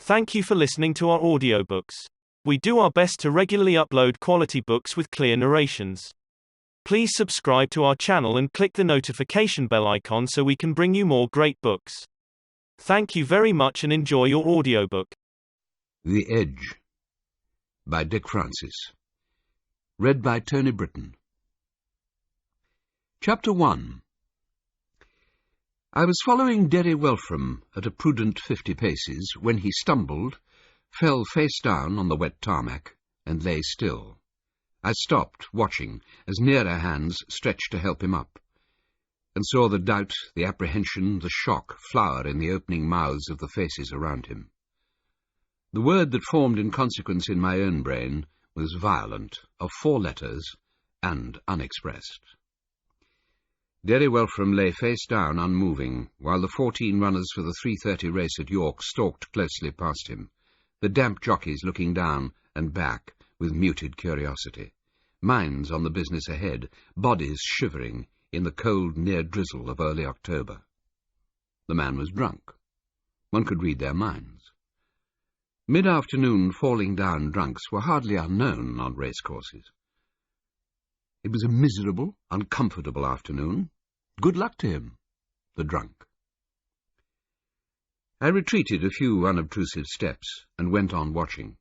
Thank you for listening to our audiobooks. We do our best to regularly upload quality books with clear narrations. Please subscribe to our channel and click the notification bell icon so we can bring you more great books. Thank you very much and enjoy your audiobook. The Edge by Dick Francis. Read by Tony Britton. Chapter 1. I was following Derry Welfram at a prudent 50 paces when he stumbled, fell face down on the wet tarmac, and lay still. I stopped, watching, as nearer hands stretched to help him up, and saw the doubt, the apprehension, the shock flower in the opening mouths of the faces around him. The word that formed in consequence in my own brain was violent, of 4 letters, and unexpressed. Derry Welfram lay face down, unmoving, while the 14 runners for the 3:30 race at York stalked closely past him, the damp jockeys looking down and back with muted curiosity, minds on the business ahead, bodies shivering in the cold near-drizzle of early October. The man was drunk. One could read their minds. Mid-afternoon falling-down drunks were hardly unknown on racecourses. It was a miserable, uncomfortable afternoon. Good luck to him, the drunk. I retreated a few unobtrusive steps and went on watching.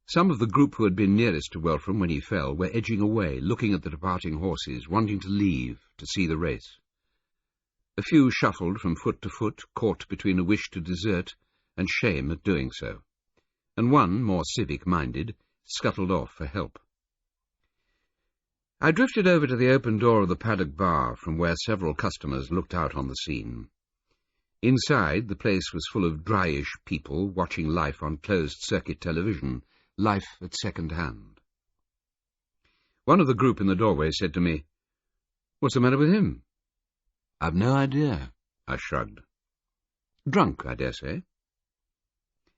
Some of the group who had been nearest to Welfram when he fell were edging away, looking at the departing horses, wanting to leave, to see the race. A few shuffled from foot to foot, caught between a wish to desert and shame at doing so, and one, more civic-minded, scuttled off for help. I drifted over to the open door of the paddock bar, from where several customers looked out on the scene. Inside, the place was full of dryish people watching life on closed-circuit television, life at second hand. One of the group in the doorway said to me, "What's the matter with him?" "I've no idea," I shrugged. "Drunk, I dare say."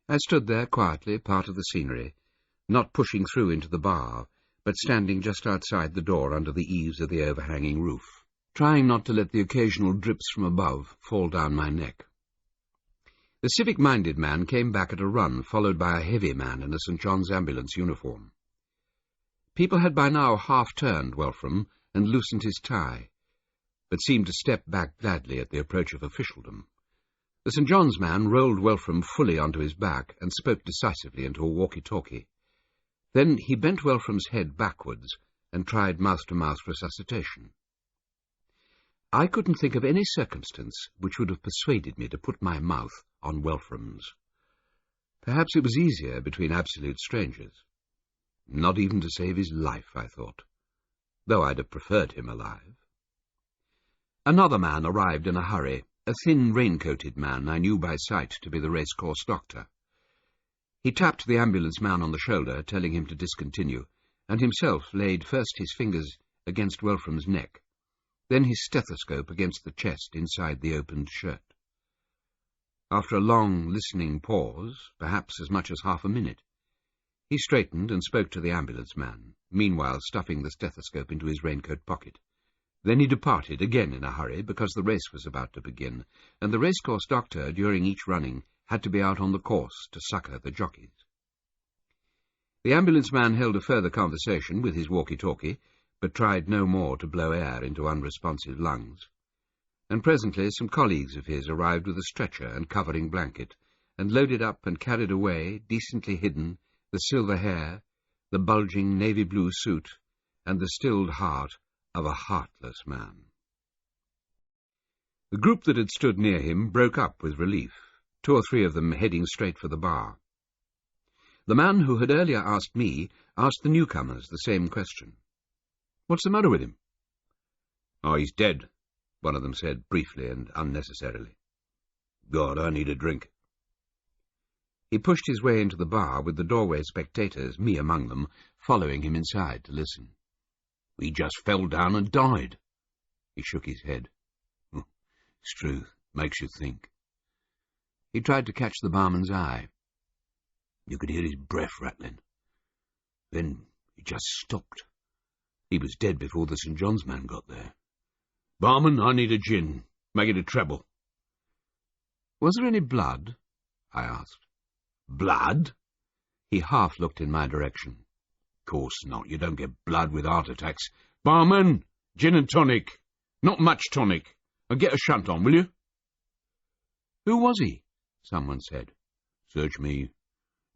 I stood there quietly, part of the scenery, not pushing through into the bar, but standing just outside the door under the eaves of the overhanging roof, trying not to let the occasional drips from above fall down my neck. The civic-minded man came back at a run, followed by a heavy man in a St. John's ambulance uniform. People had by now half-turned Welfram and loosened his tie, but seemed to step back gladly at the approach of officialdom. The St. John's man rolled Welfram fully onto his back and spoke decisively into a walkie-talkie. Then he bent Welfram's head backwards and tried mouth-to-mouth resuscitation. I couldn't think of any circumstance which would have persuaded me to put my mouth on Welfram's. Perhaps it was easier between absolute strangers. Not even to save his life, I thought, though I'd have preferred him alive. Another man arrived in a hurry, a thin, raincoated man I knew by sight to be the racecourse doctor. He tapped the ambulance man on the shoulder, telling him to discontinue, and himself laid first his fingers against Welfram's neck, then his stethoscope against the chest inside the opened shirt. After a long, listening pause, perhaps as much as half a minute, he straightened and spoke to the ambulance man, meanwhile stuffing the stethoscope into his raincoat pocket. Then he departed, again in a hurry, because the race was about to begin, and the racecourse doctor, during each running, had to be out on the course to succour the jockeys. The ambulance man held a further conversation with his walkie-talkie, but tried no more to blow air into unresponsive lungs. And presently some colleagues of his arrived with a stretcher and covering blanket, and loaded up and carried away, decently hidden, the silver hair, the bulging navy-blue suit, and the stilled heart of a heartless man. The group that had stood near him broke up with relief, 2 or 3 of them heading straight for the bar. The man who had earlier asked me asked the newcomers the same question. "What's the matter with him?" "Oh, he's dead," one of them said, briefly and unnecessarily. "God, I need a drink." He pushed his way into the bar, with the doorway spectators, me among them, following him inside to listen. "He just fell down and died." He shook his head. "It's true. Makes you think." He tried to catch the barman's eye. You could hear his breath rattling. Then he just stopped. He was dead before the St. John's man got there. "Barman, I need a gin. Make it a treble." "Was there any blood?" I asked. Blood? He half looked in my direction. Course not, you don't get blood with heart attacks. Barman, gin and tonic. Not much tonic. And get a shunt on, will you? Who was he? Someone said. Search me.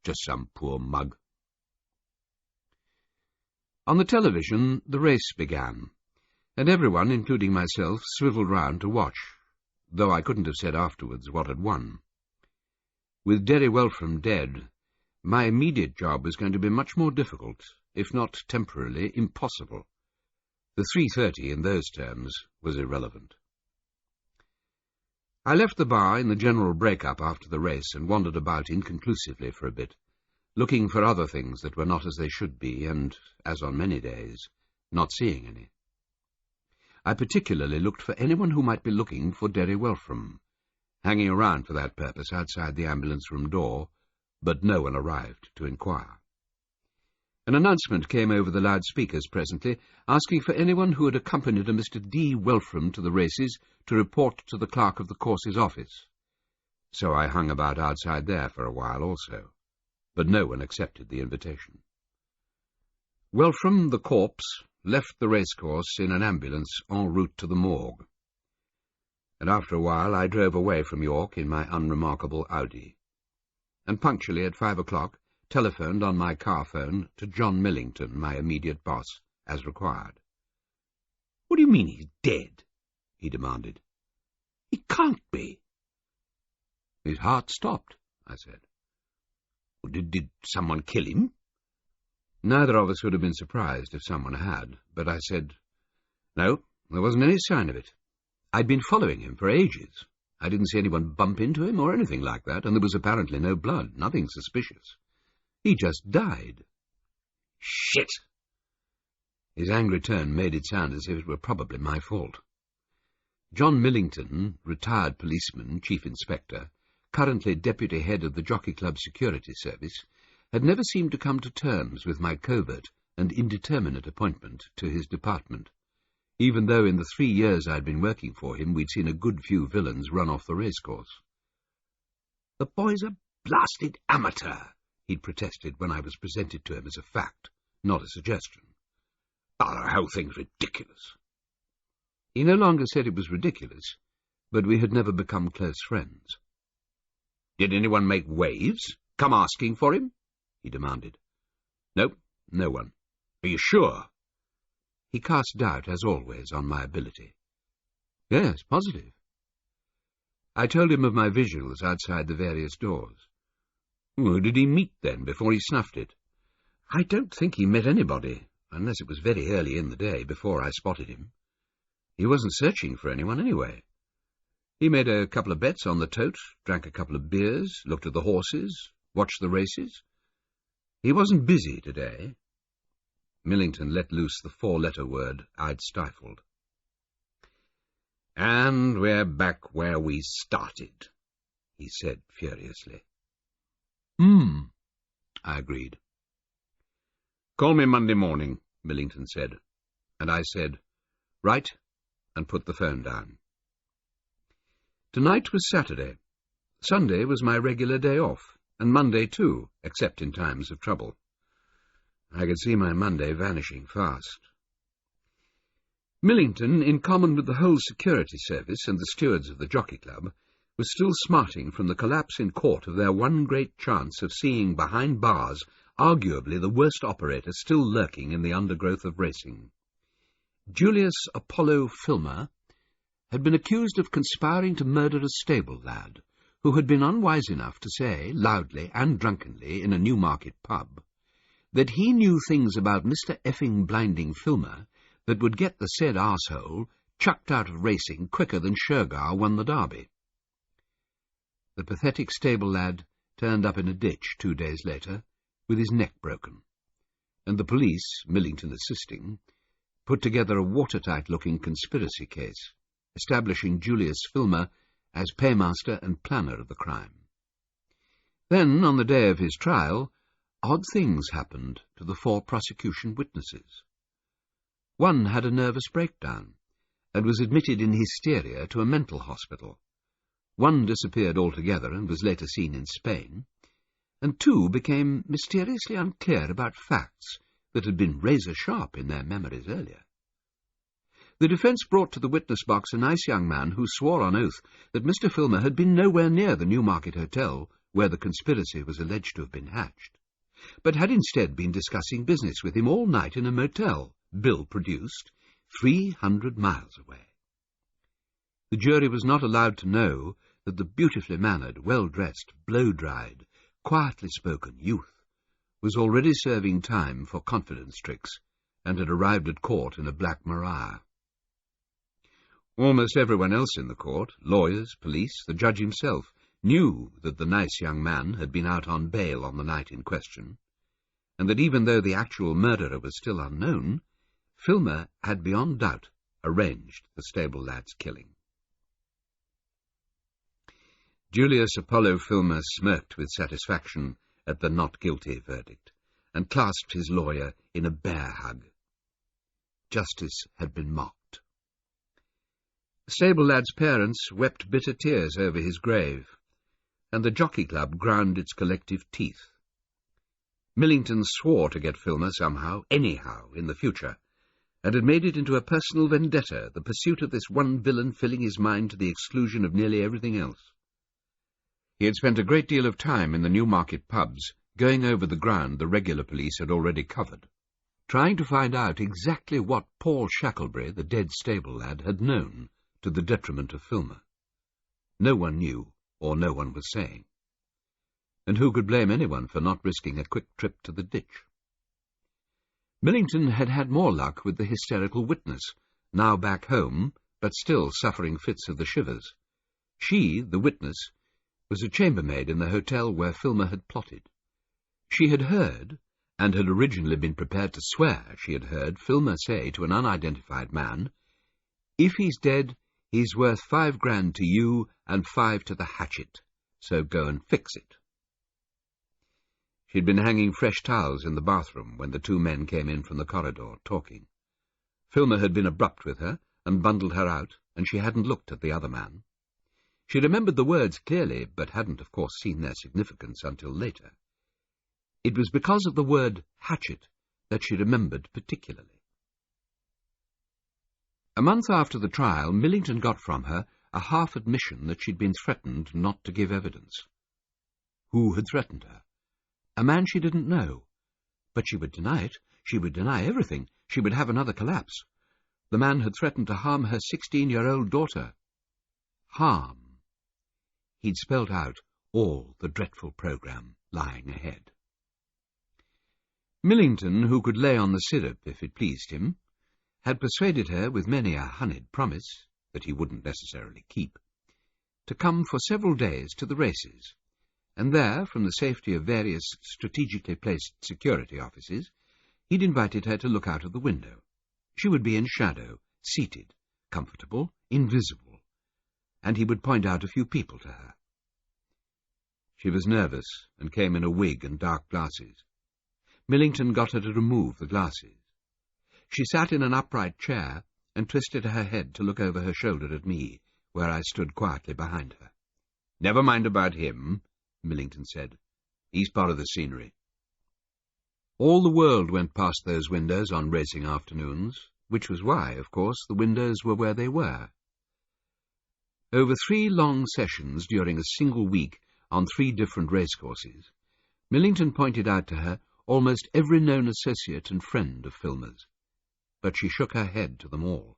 Just some poor mug. On the television, the race began, and everyone, including myself, swivelled round to watch, though I couldn't have said afterwards what had won. With Derry Welfram dead, my immediate job was going to be much more difficult, if not temporarily impossible. The 3:30 in those terms was irrelevant. I left the bar in the general break-up after the race and wandered about inconclusively for a bit, looking for other things that were not as they should be and, as on many days, not seeing any. I particularly looked for anyone who might be looking for Derry Welfram, hanging around for that purpose outside the ambulance-room door, but no one arrived to inquire. An announcement came over the loudspeakers presently, asking for anyone who had accompanied a Mr. D. Welfram to the races to report to the clerk of the course's office. So I hung about outside there for a while also, but no one accepted the invitation. Welfram, the corpse, left the racecourse in an ambulance en route to the morgue, and after a while I drove away from York in my unremarkable Audi, and punctually at 5 o'clock telephoned on my car phone to John Millington, my immediate boss, as required. "What do you mean he's dead?" he demanded. "He can't be." "His heart stopped," I said. Well, did someone kill him?" Neither of us would have been surprised if someone had, but I said, "No, there wasn't any sign of it. I'd been following him for ages. I didn't see anyone bump into him or anything like that, and there was apparently no blood, nothing suspicious. He just died." "Shit!" His angry tone made it sound as if it were probably my fault. John Millington, retired policeman, chief inspector, currently deputy head of the Jockey Club Security Service, had never seemed to come to terms with my covert and indeterminate appointment to his department, even though in the 3 years I'd been working for him we'd seen a good few villains run off the racecourse. "The boy's a blasted amateur," he'd protested when I was presented to him as a fact, not a suggestion. "Oh, the whole thing's ridiculous." He no longer said it was ridiculous, but we had never become close friends. "Did anyone make waves? Come asking for him?" he demanded. "Nope, no one." "Are you sure?" He cast doubt, as always, on my ability. "Yes, positive." I told him of my visuals outside the various doors. "Who did he meet, then, before he snuffed it?" "I don't think he met anybody, unless it was very early in the day, before I spotted him. He wasn't searching for anyone, anyway. He made a couple of bets on the tote, drank a couple of beers, looked at the horses, watched the races. He wasn't busy today." Millington let loose the 4-letter word I'd stifled. "And we're back where we started," he said furiously. I agreed. "Call me Monday morning," Millington said, and I said, "Right," and put the phone down. Tonight was Saturday. Sunday was my regular day off, and Monday too, except in times of trouble. I could see my Monday vanishing fast. Millington, in common with the whole security service and the stewards of the Jockey Club, was still smarting from the collapse in court of their one great chance of seeing behind bars arguably the worst operator still lurking in the undergrowth of racing. Julius Apollo Filmer had been accused of conspiring to murder a stable lad, who had been unwise enough to say, loudly and drunkenly, in a Newmarket pub, that he knew things about Mr. effing blinding Filmer that would get the said arsehole chucked out of racing quicker than Shergar won the Derby. The pathetic stable lad turned up in a ditch 2 days later, with his neck broken, and the police, Millington assisting, put together a watertight-looking conspiracy case, establishing Julius Filmer as paymaster and planner of the crime. Then, on the day of his trial, odd things happened to the 4 prosecution witnesses. One had a nervous breakdown, and was admitted in hysteria to a mental hospital. One disappeared altogether and was later seen in Spain, and two became mysteriously unclear about facts that had been razor-sharp in their memories earlier. The defence brought to the witness box a nice young man who swore on oath that Mr. Filmer had been nowhere near the Newmarket Hotel where the conspiracy was alleged to have been hatched, but had instead been discussing business with him all night in a motel, bill produced, 300 miles away. The jury was not allowed to know that the beautifully mannered, well-dressed, blow-dried, quietly spoken youth was already serving time for confidence tricks and had arrived at court in a black Maria. Almost everyone else in the court, lawyers, police, the judge himself, knew that the nice young man had been out on bail on the night in question, and that even though the actual murderer was still unknown, Filmer had beyond doubt arranged the stable lad's killing. Julius Apollo Filmer smirked with satisfaction at the not guilty verdict, and clasped his lawyer in a bear hug. Justice had been mocked. The stable lad's parents wept bitter tears over his grave, and the Jockey Club ground its collective teeth. Millington swore to get Filmer somehow, anyhow, in the future, and had made it into a personal vendetta, the pursuit of this one villain filling his mind to the exclusion of nearly everything else. He had spent a great deal of time in the Newmarket pubs, going over the ground the regular police had already covered, trying to find out exactly what Paul Shacklebury, the dead stable lad, had known to the detriment of Filmer. No one knew, or no one was saying. And who could blame anyone for not risking a quick trip to the ditch? Millington had had more luck with the hysterical witness, now back home, but still suffering fits of the shivers. She, the witness, was a chambermaid in the hotel where Filmer had plotted. She had heard, and had originally been prepared to swear she had heard, Filmer say to an unidentified man, "If he's dead, he's worth $5,000 to you and 5 to the hatchet, so go and fix it." She'd been hanging fresh towels in the bathroom when the two men came in from the corridor, talking. Filmer had been abrupt with her and bundled her out, and she hadn't looked at the other man. She remembered the words clearly, but hadn't, of course, seen their significance until later. It was because of the word hatchet that she remembered particularly. A month after the trial, Millington got from her a half-admission that she'd been threatened not to give evidence. Who had threatened her? A man she didn't know. But she would deny it. She would deny everything. She would have another collapse. The man had threatened to harm her 16-year-old daughter. Harm. He'd spelt out all the dreadful programme lying ahead. Millington, who could lay on the syrup if it pleased him, had persuaded her with many a honeyed promise, that he wouldn't necessarily keep, to come for several days to the races, and there, from the safety of various strategically placed security offices, he'd invited her to look out of the window. She would be in shadow, seated, comfortable, invisible, and he would point out a few people to her. She was nervous and came in a wig and dark glasses. Millington got her to remove the glasses. She sat in an upright chair and twisted her head to look over her shoulder at me, where I stood quietly behind her. "Never mind about him," Millington said. "He's part of the scenery." All the world went past those windows on racing afternoons, which was why, of course, the windows were where they were. Over 3 long sessions during a single week on 3 different racecourses, Millington pointed out to her almost every known associate and friend of Filmer's, but she shook her head to them all.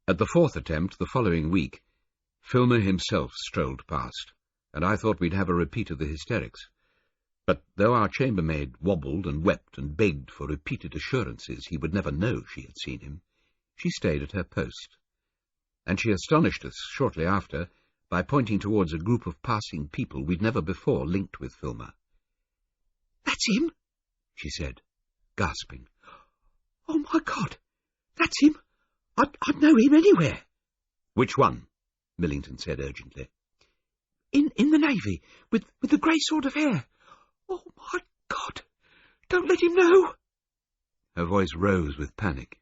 At the 4th attempt, the following week, Filmer himself strolled past, and I thought we'd have a repeat of the hysterics. But though our chambermaid wobbled and wept and begged for repeated assurances he would never know she had seen him, she stayed at her post. And she astonished us shortly after by pointing towards a group of passing people we'd never before linked with Filmer. "That's him," she said, gasping. "Oh, my God, that's him. I'd know him anywhere." "Which one?" Millington said urgently. In the Navy, with the grey sort of hair. Oh, my God, don't let him know." Her voice rose with panic.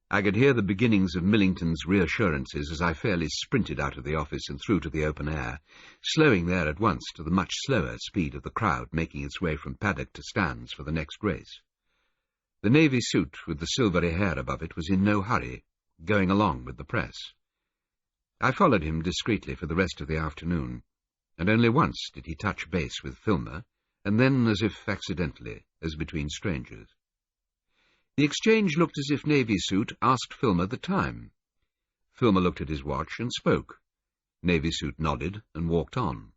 I could hear the beginnings of Millington's reassurances as I fairly sprinted out of the office and through to the open air, slowing there at once to the much slower speed of the crowd making its way from paddock to stands for the next race. The navy suit with the silvery hair above it was in no hurry, going along with the press. I followed him discreetly for the rest of the afternoon, and only once did he touch base with Filmer, and then as if accidentally, as between strangers. The exchange looked as if Navy Suit asked Filmer the time. Filmer looked at his watch and spoke. Navy Suit nodded and walked on.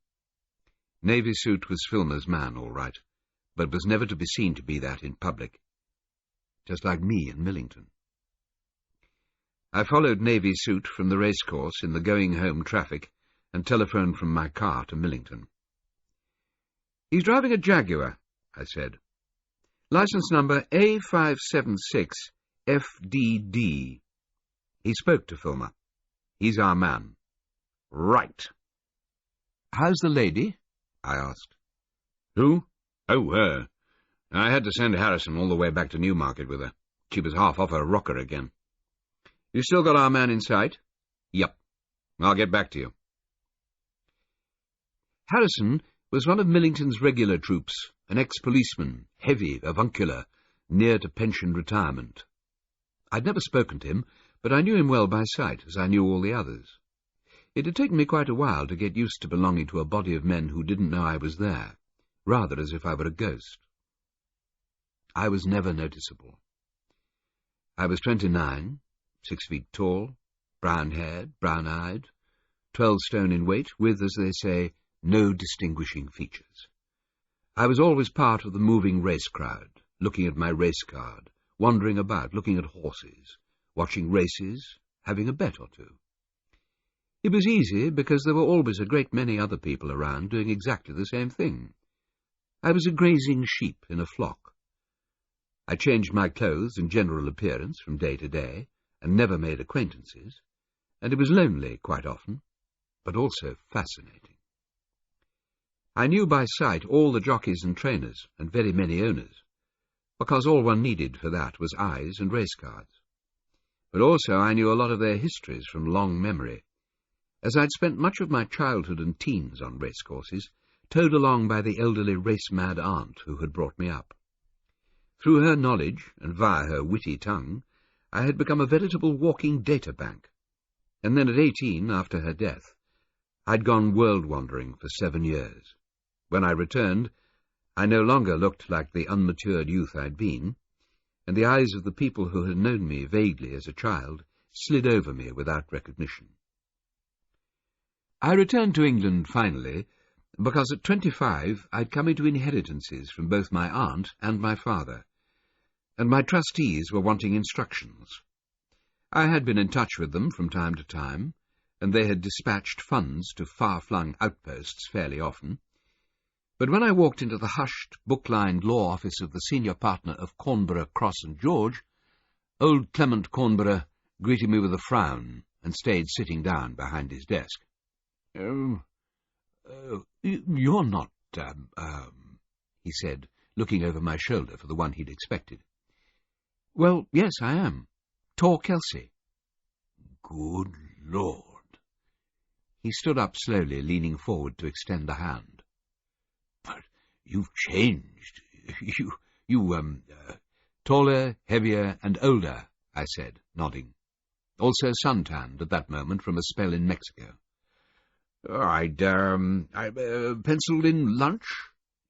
Navy Suit was Filmer's man, all right, but was never to be seen to be that in public. Just like me and Millington. I followed Navy Suit from the racecourse in the going-home traffic and telephoned from my car to Millington. "He's driving a Jaguar," I said. "License number A576FDD. He spoke to Filmer. He's our man." "Right." "How's the lady?" I asked. "Who? Oh, her. I had to send Harrison all the way back to Newmarket with her. She was half off her rocker again." "You still got our man in sight?" "Yep. I'll get back to you." Harrison was one of Millington's regular troops, an ex-policeman, heavy, avuncular, near to pensioned retirement. I'd never spoken to him, but I knew him well by sight, as I knew all the others. It had taken me quite a while to get used to belonging to a body of men who didn't know I was there, rather as if I were a ghost. I was never noticeable. I was 29, 6 feet tall, brown-haired, brown-eyed, 12 stone in weight, with, as they say, no distinguishing features. I was always part of the moving race crowd, looking at my race card, wandering about, looking at horses, watching races, having a bet or two. It was easy because there were always a great many other people around doing exactly the same thing. I was a grazing sheep in a flock. I changed my clothes and general appearance from day to day, and never made acquaintances, and it was lonely quite often, but also fascinating. I knew by sight all the jockeys and trainers, and very many owners, because all one needed for that was eyes and race cards. But also I knew a lot of their histories from long memory, as I'd spent much of my childhood and teens on racecourses, towed along by the elderly race-mad aunt who had brought me up. Through her knowledge, and via her witty tongue, I had become a veritable walking data-bank, and then at 18, after her death, I'd gone world-wandering for 7 years. When I returned, I no longer looked like the unmatured youth I'd been, and the eyes of the people who had known me vaguely as a child slid over me without recognition. I returned to England finally, because at 25 I'd come into inheritances from both my aunt and my father, and my trustees were wanting instructions. I had been in touch with them from time to time, and they had dispatched funds to far-flung outposts fairly often. But when I walked into the hushed, book-lined law office of the senior partner of Cornborough, Cross and George, old Clement Cornborough greeted me with a frown and stayed sitting down behind his desk. "You're not, he said, looking over my shoulder for the one he'd expected. "Well, yes, I am. Tor Kelsey." "Good Lord." He stood up slowly, leaning forward to extend a hand. "But you've changed. You, taller, heavier, and older," I said, nodding. Also suntanned at that moment from a spell in Mexico. I penciled in lunch,"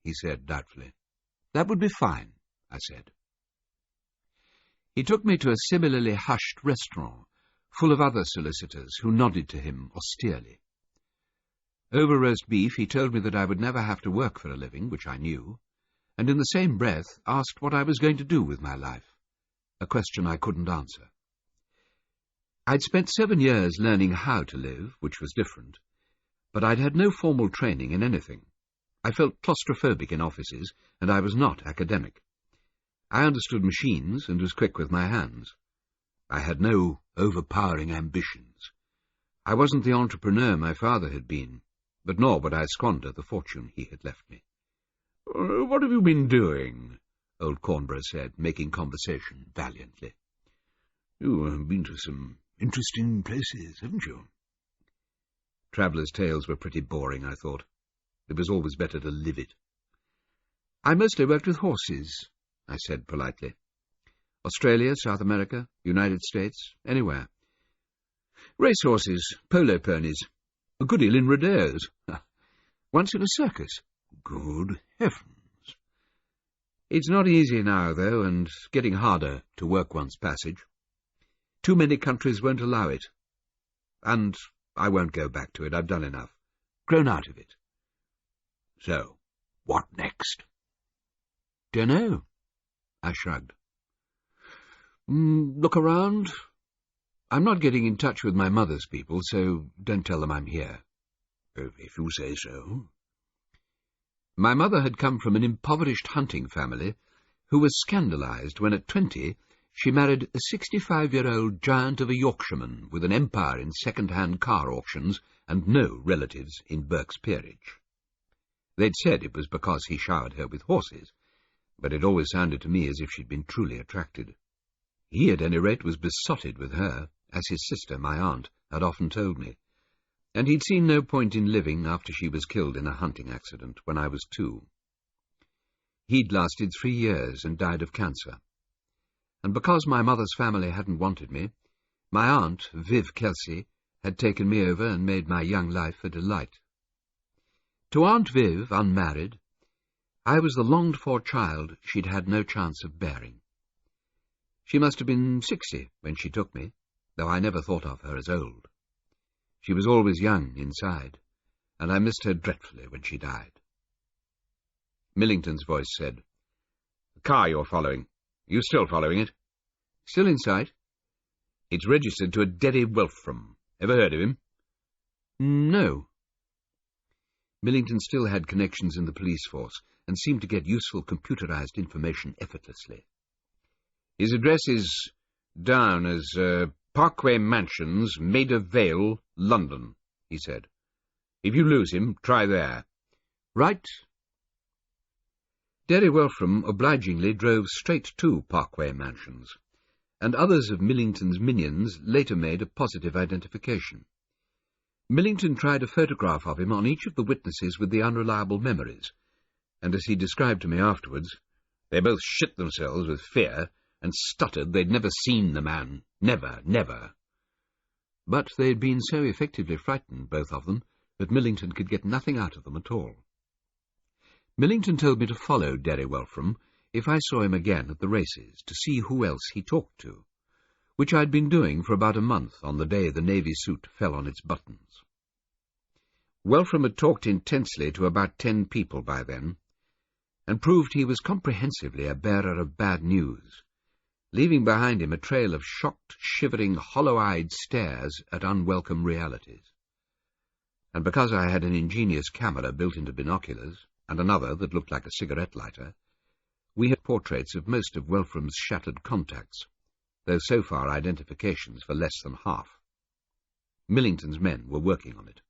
he said doubtfully. "That would be fine," I said. He took me to a similarly hushed restaurant, full of other solicitors who nodded to him austerely. Over roast beef he told me that I would never have to work for a living, which I knew, and in the same breath asked what I was going to do with my life, a question I couldn't answer. I'd spent 7 years learning how to live, which was different, but I'd had no formal training in anything. I felt claustrophobic in offices, and I was not academic. I understood machines and was quick with my hands. I had no overpowering ambitions. I wasn't the entrepreneur my father had been, but nor would I squander the fortune he had left me. "What have you been doing?" old Cornborough said, making conversation valiantly. You have been to some interesting places, haven't you? Travellers' tales were pretty boring, I thought. It was always better to live it. I mostly worked with horses, I said politely. Australia, South America, United States, anywhere. Racehorses, polo ponies, a good deal in rodeos. Once in a circus. Good heavens! It's not easy now, though, and getting harder to work one's passage. Too many countries won't allow it. And I won't go back to it. I've done enough. Grown out of it. So, what next? Dunno, I shrugged. Look around. I'm not getting in touch with my mother's people, so don't tell them I'm here. If you say so. My mother had come from an impoverished hunting family who was scandalized when at 20 she married a 65-year-old giant of a Yorkshireman with an empire in second-hand car auctions and no relatives in Burke's peerage. They'd said it was because he showered her with horses, but it always sounded to me as if she'd been truly attracted. He, at any rate, was besotted with her, as his sister, my aunt, had often told me, and he'd seen no point in living after she was killed in a hunting accident when I was 2. He'd lasted 3 years and died of cancer. And because my mother's family hadn't wanted me, my aunt, Viv Kelsey, had taken me over and made my young life a delight. To Aunt Viv, unmarried, I was the longed-for child she'd had no chance of bearing. She must have been 60 when she took me, though I never thought of her as old. She was always young inside, and I missed her dreadfully when she died. Millington's voice said, "The car you're following. You still following it?" "Still in sight." "It's registered to a Derry Welfram. Ever heard of him?" "No." Millington still had connections in the police force and seemed to get useful computerized information effortlessly. "His address is down as Parkway Mansions, Maida Vale, London," he said. "If you lose him, try there." "Right." Derry Welfram obligingly drove straight to Parkway Mansions, and others of Millington's minions later made a positive identification. Millington tried a photograph of him on each of the witnesses with the unreliable memories, and as he described to me afterwards, they both shit themselves with fear and stuttered they'd never seen the man. Never, never. But they'd been so effectively frightened, both of them, that Millington could get nothing out of them at all. Millington told me to follow Derry Welfram if I saw him again at the races, to see who else he talked to, which I'd been doing for about a month on the day the navy suit fell on its buttons. Welfram had talked intensely to about 10 people by then, and proved he was comprehensively a bearer of bad news, leaving behind him a trail of shocked, shivering, hollow-eyed stares at unwelcome realities. And because I had an ingenious camera built into binoculars, and another that looked like a cigarette lighter, we had portraits of most of Welfram's shattered contacts, though so far identifications for less than half. Millington's men were working on it.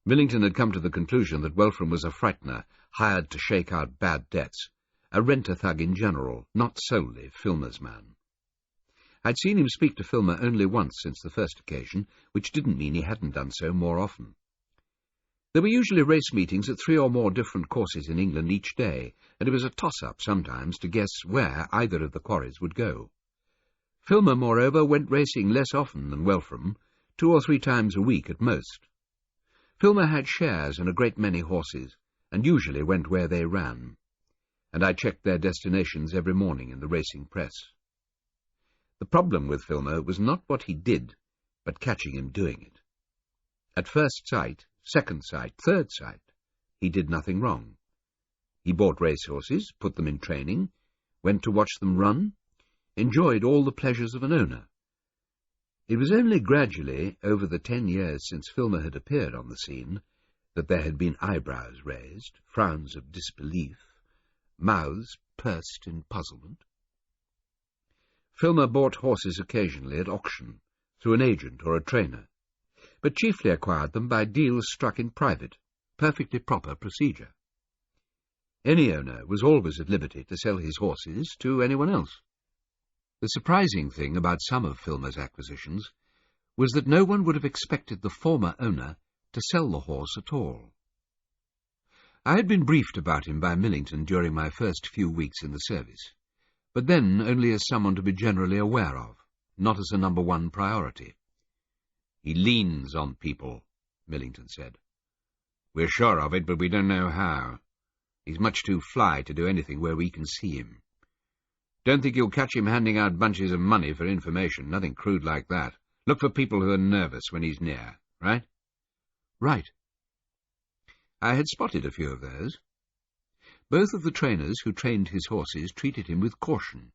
Millington had come to the conclusion that Welfram was a frightener hired to shake out bad debts, a rent-a-thug in general, not solely Filmer's man. I'd seen him speak to Filmer only once since the first occasion, which didn't mean he hadn't done so more often. There were usually race meetings at 3 or more different courses in England each day, and it was a toss-up sometimes to guess where either of the quarries would go. Filmer, moreover, went racing less often than Welfram, 2 or 3 times a week at most. Filmer had shares in a great many horses, and usually went where they ran, and I checked their destinations every morning in the racing press. The problem with Filmer was not what he did, but catching him doing it. At first sight, second sight, third sight, he did nothing wrong. He bought racehorses, put them in training, went to watch them run, enjoyed all the pleasures of an owner. It was only gradually, over the 10 years since Filmer had appeared on the scene, that there had been eyebrows raised, frowns of disbelief, mouths pursed in puzzlement. Filmer bought horses occasionally at auction, through an agent or a trainer, but chiefly acquired them by deals struck in private, perfectly proper procedure. Any owner was always at liberty to sell his horses to anyone else. The surprising thing about some of Filmer's acquisitions was that no one would have expected the former owner to sell the horse at all. I had been briefed about him by Millington during my first few weeks in the service, but then only as someone to be generally aware of, not as a number-one priority. "He leans on people," Millington said. "We're sure of it, but we don't know how. He's much too fly to do anything where we can see him. Don't think you'll catch him handing out bunches of money for information, nothing crude like that. Look for people who are nervous when he's near, right?" "Right." I had spotted a few of those. Both of the trainers who trained his horses treated him with caution,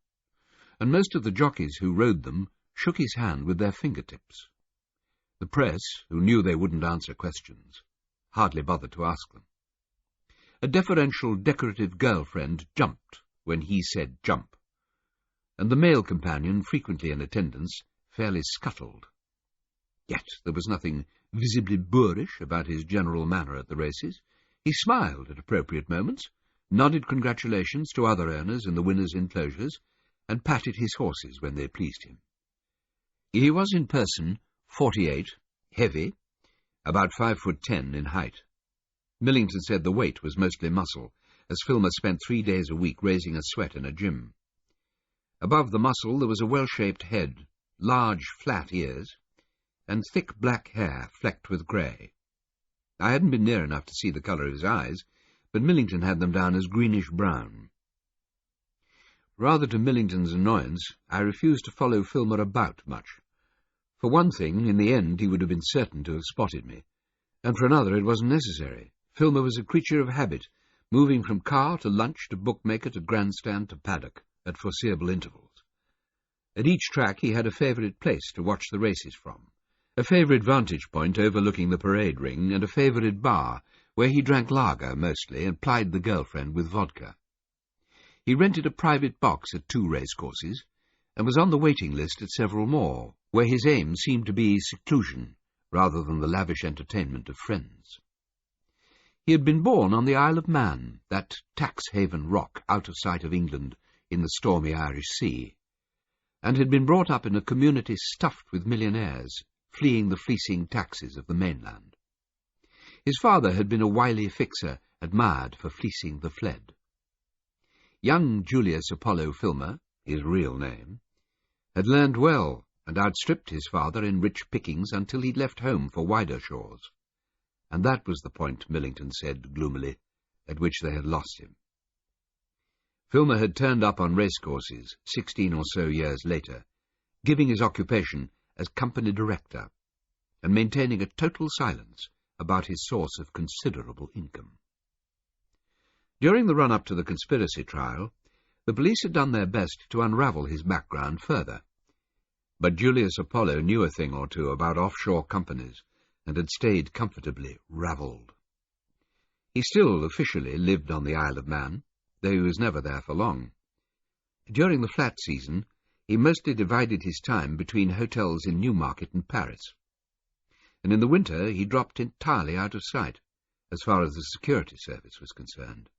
and most of the jockeys who rode them shook his hand with their fingertips. The press, who knew they wouldn't answer questions, hardly bothered to ask them. A deferential, decorative girlfriend jumped when he said jump, and the male companion, frequently in attendance, fairly scuttled. Yet there was nothing visibly boorish about his general manner at the races. He smiled at appropriate moments, nodded congratulations to other owners in the winners' enclosures, and patted his horses when they pleased him. He was in person 48, heavy, about 5'10" in height. Millington said the weight was mostly muscle, as Filmer spent 3 days a week raising a sweat in a gym. Above the muscle there was a well-shaped head, large flat ears, and thick black hair flecked with grey. I hadn't been near enough to see the colour of his eyes, but Millington had them down as greenish-brown. Rather to Millington's annoyance, I refused to follow Filmer about much. For one thing, in the end he would have been certain to have spotted me, and for another it wasn't necessary. Filmer was a creature of habit, moving from car to lunch to bookmaker to grandstand to paddock at foreseeable intervals. At each track he had a favourite place to watch the races from, a favourite vantage point overlooking the parade ring, and a favourite bar where he drank lager mostly and plied the girlfriend with vodka. He rented a private box at 2 racecourses, and was on the waiting list at several more, where his aim seemed to be seclusion rather than the lavish entertainment of friends. He had been born on the Isle of Man, that tax-haven rock out of sight of England in the stormy Irish Sea, and had been brought up in a community stuffed with millionaires, fleeing the fleecing taxes of the mainland. His father had been a wily fixer, admired for fleecing the fled. Young Julius Apollo Filmer, his real name, had learned well and outstripped his father in rich pickings until he'd left home for wider shores. And that was the point, Millington said gloomily, at which they had lost him. Filmer had turned up on racecourses 16 or so years later, giving his occupation as company director, and maintaining a total silence about his source of considerable income. During the run-up to the conspiracy trial, the police had done their best to unravel his background further, but Julius Apollo knew a thing or two about offshore companies and had stayed comfortably ravelled. He still officially lived on the Isle of Man, though he was never there for long. During the flat season, he mostly divided his time between hotels in Newmarket and Paris, and in the winter he dropped entirely out of sight, as far as the security service was concerned.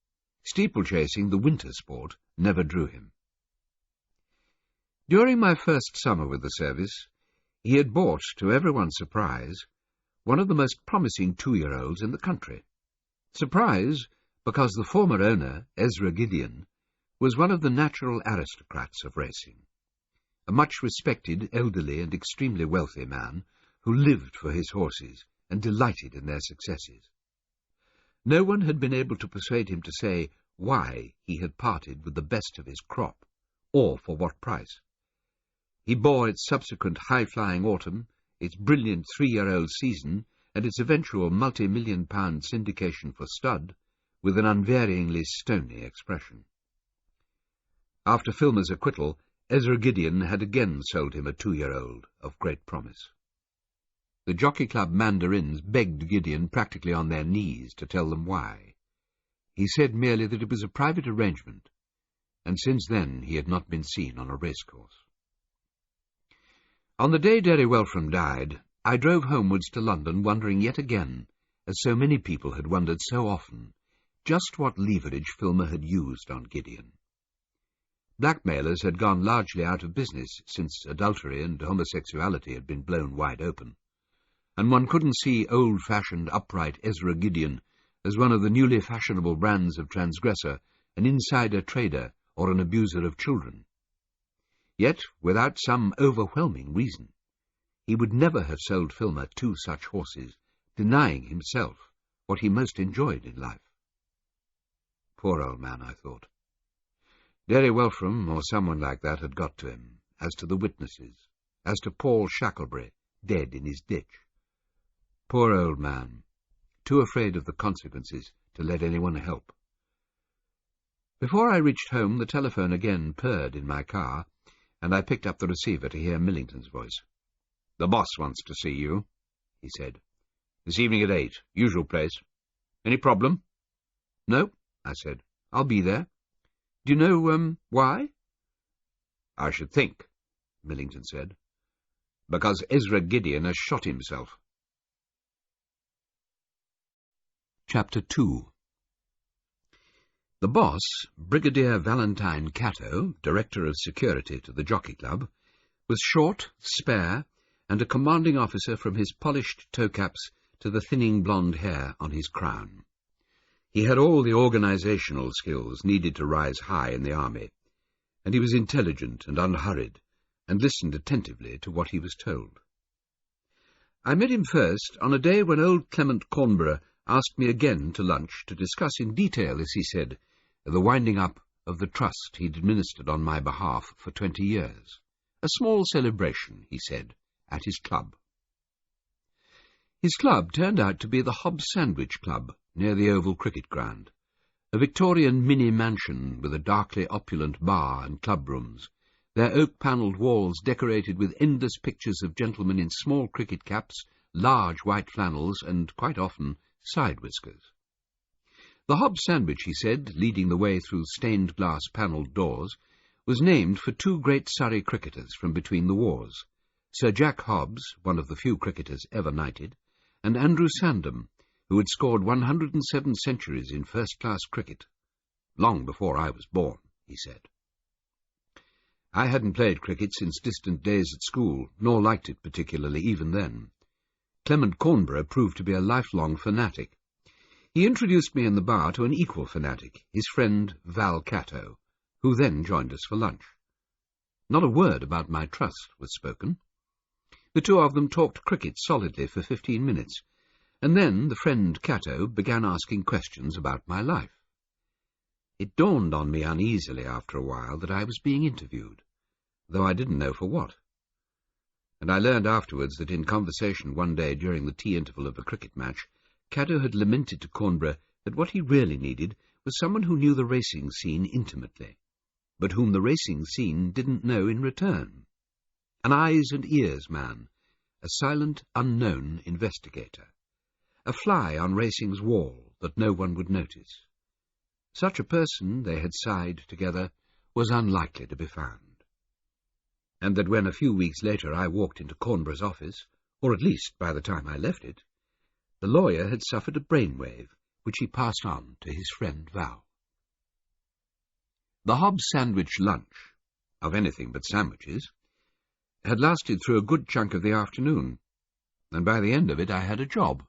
Steeplechasing, the winter sport, never drew him. During my first summer with the service, he had bought, to everyone's surprise, one of the most promising 2-year-olds in the country. Surprise, because the former owner, Ezra Gideon, was one of the natural aristocrats of racing, a much-respected, elderly and extremely wealthy man who lived for his horses and delighted in their successes. No one had been able to persuade him to say why he had parted with the best of his crop, or for what price. He bore its subsequent high-flying autumn, its brilliant 3-year-old season, and its eventual multi-million-pound syndication for stud, with an unvaryingly stony expression. After Filmer's acquittal, Ezra Gideon had again sold him a 2-year-old of great promise. The Jockey Club mandarins begged Gideon practically on their knees to tell them why. He said merely that it was a private arrangement, and since then he had not been seen on a racecourse. On the day Derry Welfram died, I drove homewards to London, wondering yet again, as so many people had wondered so often, just what leverage Filmer had used on Gideon. Blackmailers had gone largely out of business since adultery and homosexuality had been blown wide open, and one couldn't see old-fashioned, upright Ezra Gideon as one of the newly fashionable brands of transgressor, an insider trader, or an abuser of children. Yet, without some overwhelming reason, he would never have sold Filmer 2 such horses, denying himself what he most enjoyed in life. Poor old man, I thought. Derry Welfram or someone like that had got to him, as to the witnesses, as to Paul Shacklebury, dead in his ditch. Poor old man, too afraid of the consequences to let anyone help. Before I reached home, the telephone again purred in my car, and I picked up the receiver to hear Millington's voice. "The boss wants to see you," he said. "This evening at 8, usual place. Any problem?" "No," I said. "I'll be there. Do you know, why?" "I should think," Millington said, "because Ezra Gideon has shot himself." Chapter 2. The boss, Brigadier Valentine Catto, Director of Security to the Jockey Club, was short, spare, and a commanding officer from his polished toe-caps to the thinning blonde hair on his crown. He had all the organizational skills needed to rise high in the army, and he was intelligent and unhurried, and listened attentively to what he was told. I met him first on a day when old Clement Cornborough asked me again to lunch to discuss in detail, as he said, the winding up of the trust he'd administered on my behalf for 20 years. A small celebration, he said, at his club. His club turned out to be the Hobbs Sandwich Club, near the Oval Cricket Ground, a Victorian mini-mansion with a darkly opulent bar and club rooms, their oak-panelled walls decorated with endless pictures of gentlemen in small cricket caps, large white flannels, and, quite often, side whiskers. The Hobbs Sandwich, he said, leading the way through stained-glass panelled doors, was named for 2 great Surrey cricketers from between the wars, Sir Jack Hobbs, one of the few cricketers ever knighted, and Andrew Sandham, who had scored 107 centuries in first-class cricket, long before I was born, he said. I hadn't played cricket since distant days at school, nor liked it particularly even then. Clement Cornborough proved to be a lifelong fanatic. He introduced me in the bar to an equal fanatic, his friend Val Catto, who then joined us for lunch. Not a word about my trust was spoken. The two of them talked cricket solidly for 15 minutes, and then the friend Catto began asking questions about my life. It dawned on me uneasily after a while that I was being interviewed, though I didn't know for what. And I learned afterwards that in conversation one day during the tea interval of a cricket match, Catto had lamented to Cornborough that what he really needed was someone who knew the racing scene intimately, but whom the racing scene didn't know in return. An eyes and ears man, a silent, unknown investigator, a fly on racing's wall that no one would notice. Such a person, they had sighed together, was unlikely to be found. And that when a few weeks later I walked into Cornborough's office, or at least by the time I left it, the lawyer had suffered a brainwave, which he passed on to his friend Val. The Hobbs Sandwich lunch, of anything but sandwiches, had lasted through a good chunk of the afternoon, and by the end of it I had a job.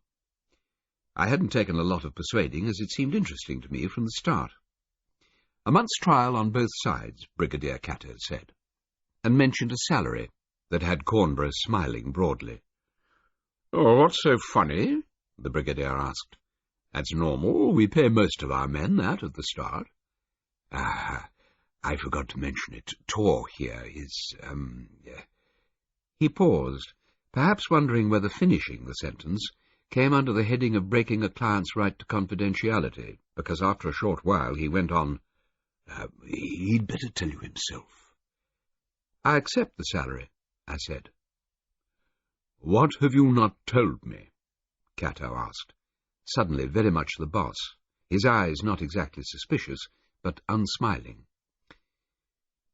I hadn't taken a lot of persuading, as it seemed interesting to me from the start. A month's trial on both sides, Brigadier Catto said, and mentioned a salary that had Cornborough smiling broadly. "Oh, what's so funny?" the Brigadier asked. "That's normal. We pay most of our men that at the start." I forgot to mention it. Tor here is, He paused, perhaps wondering whether finishing the sentence came under the heading of breaking a client's right to confidentiality, because after a short while he went on, "He'd better tell you himself." "I accept the salary," I said. "What have you not told me?" Catto asked, suddenly very much the boss, his eyes not exactly suspicious, but unsmiling.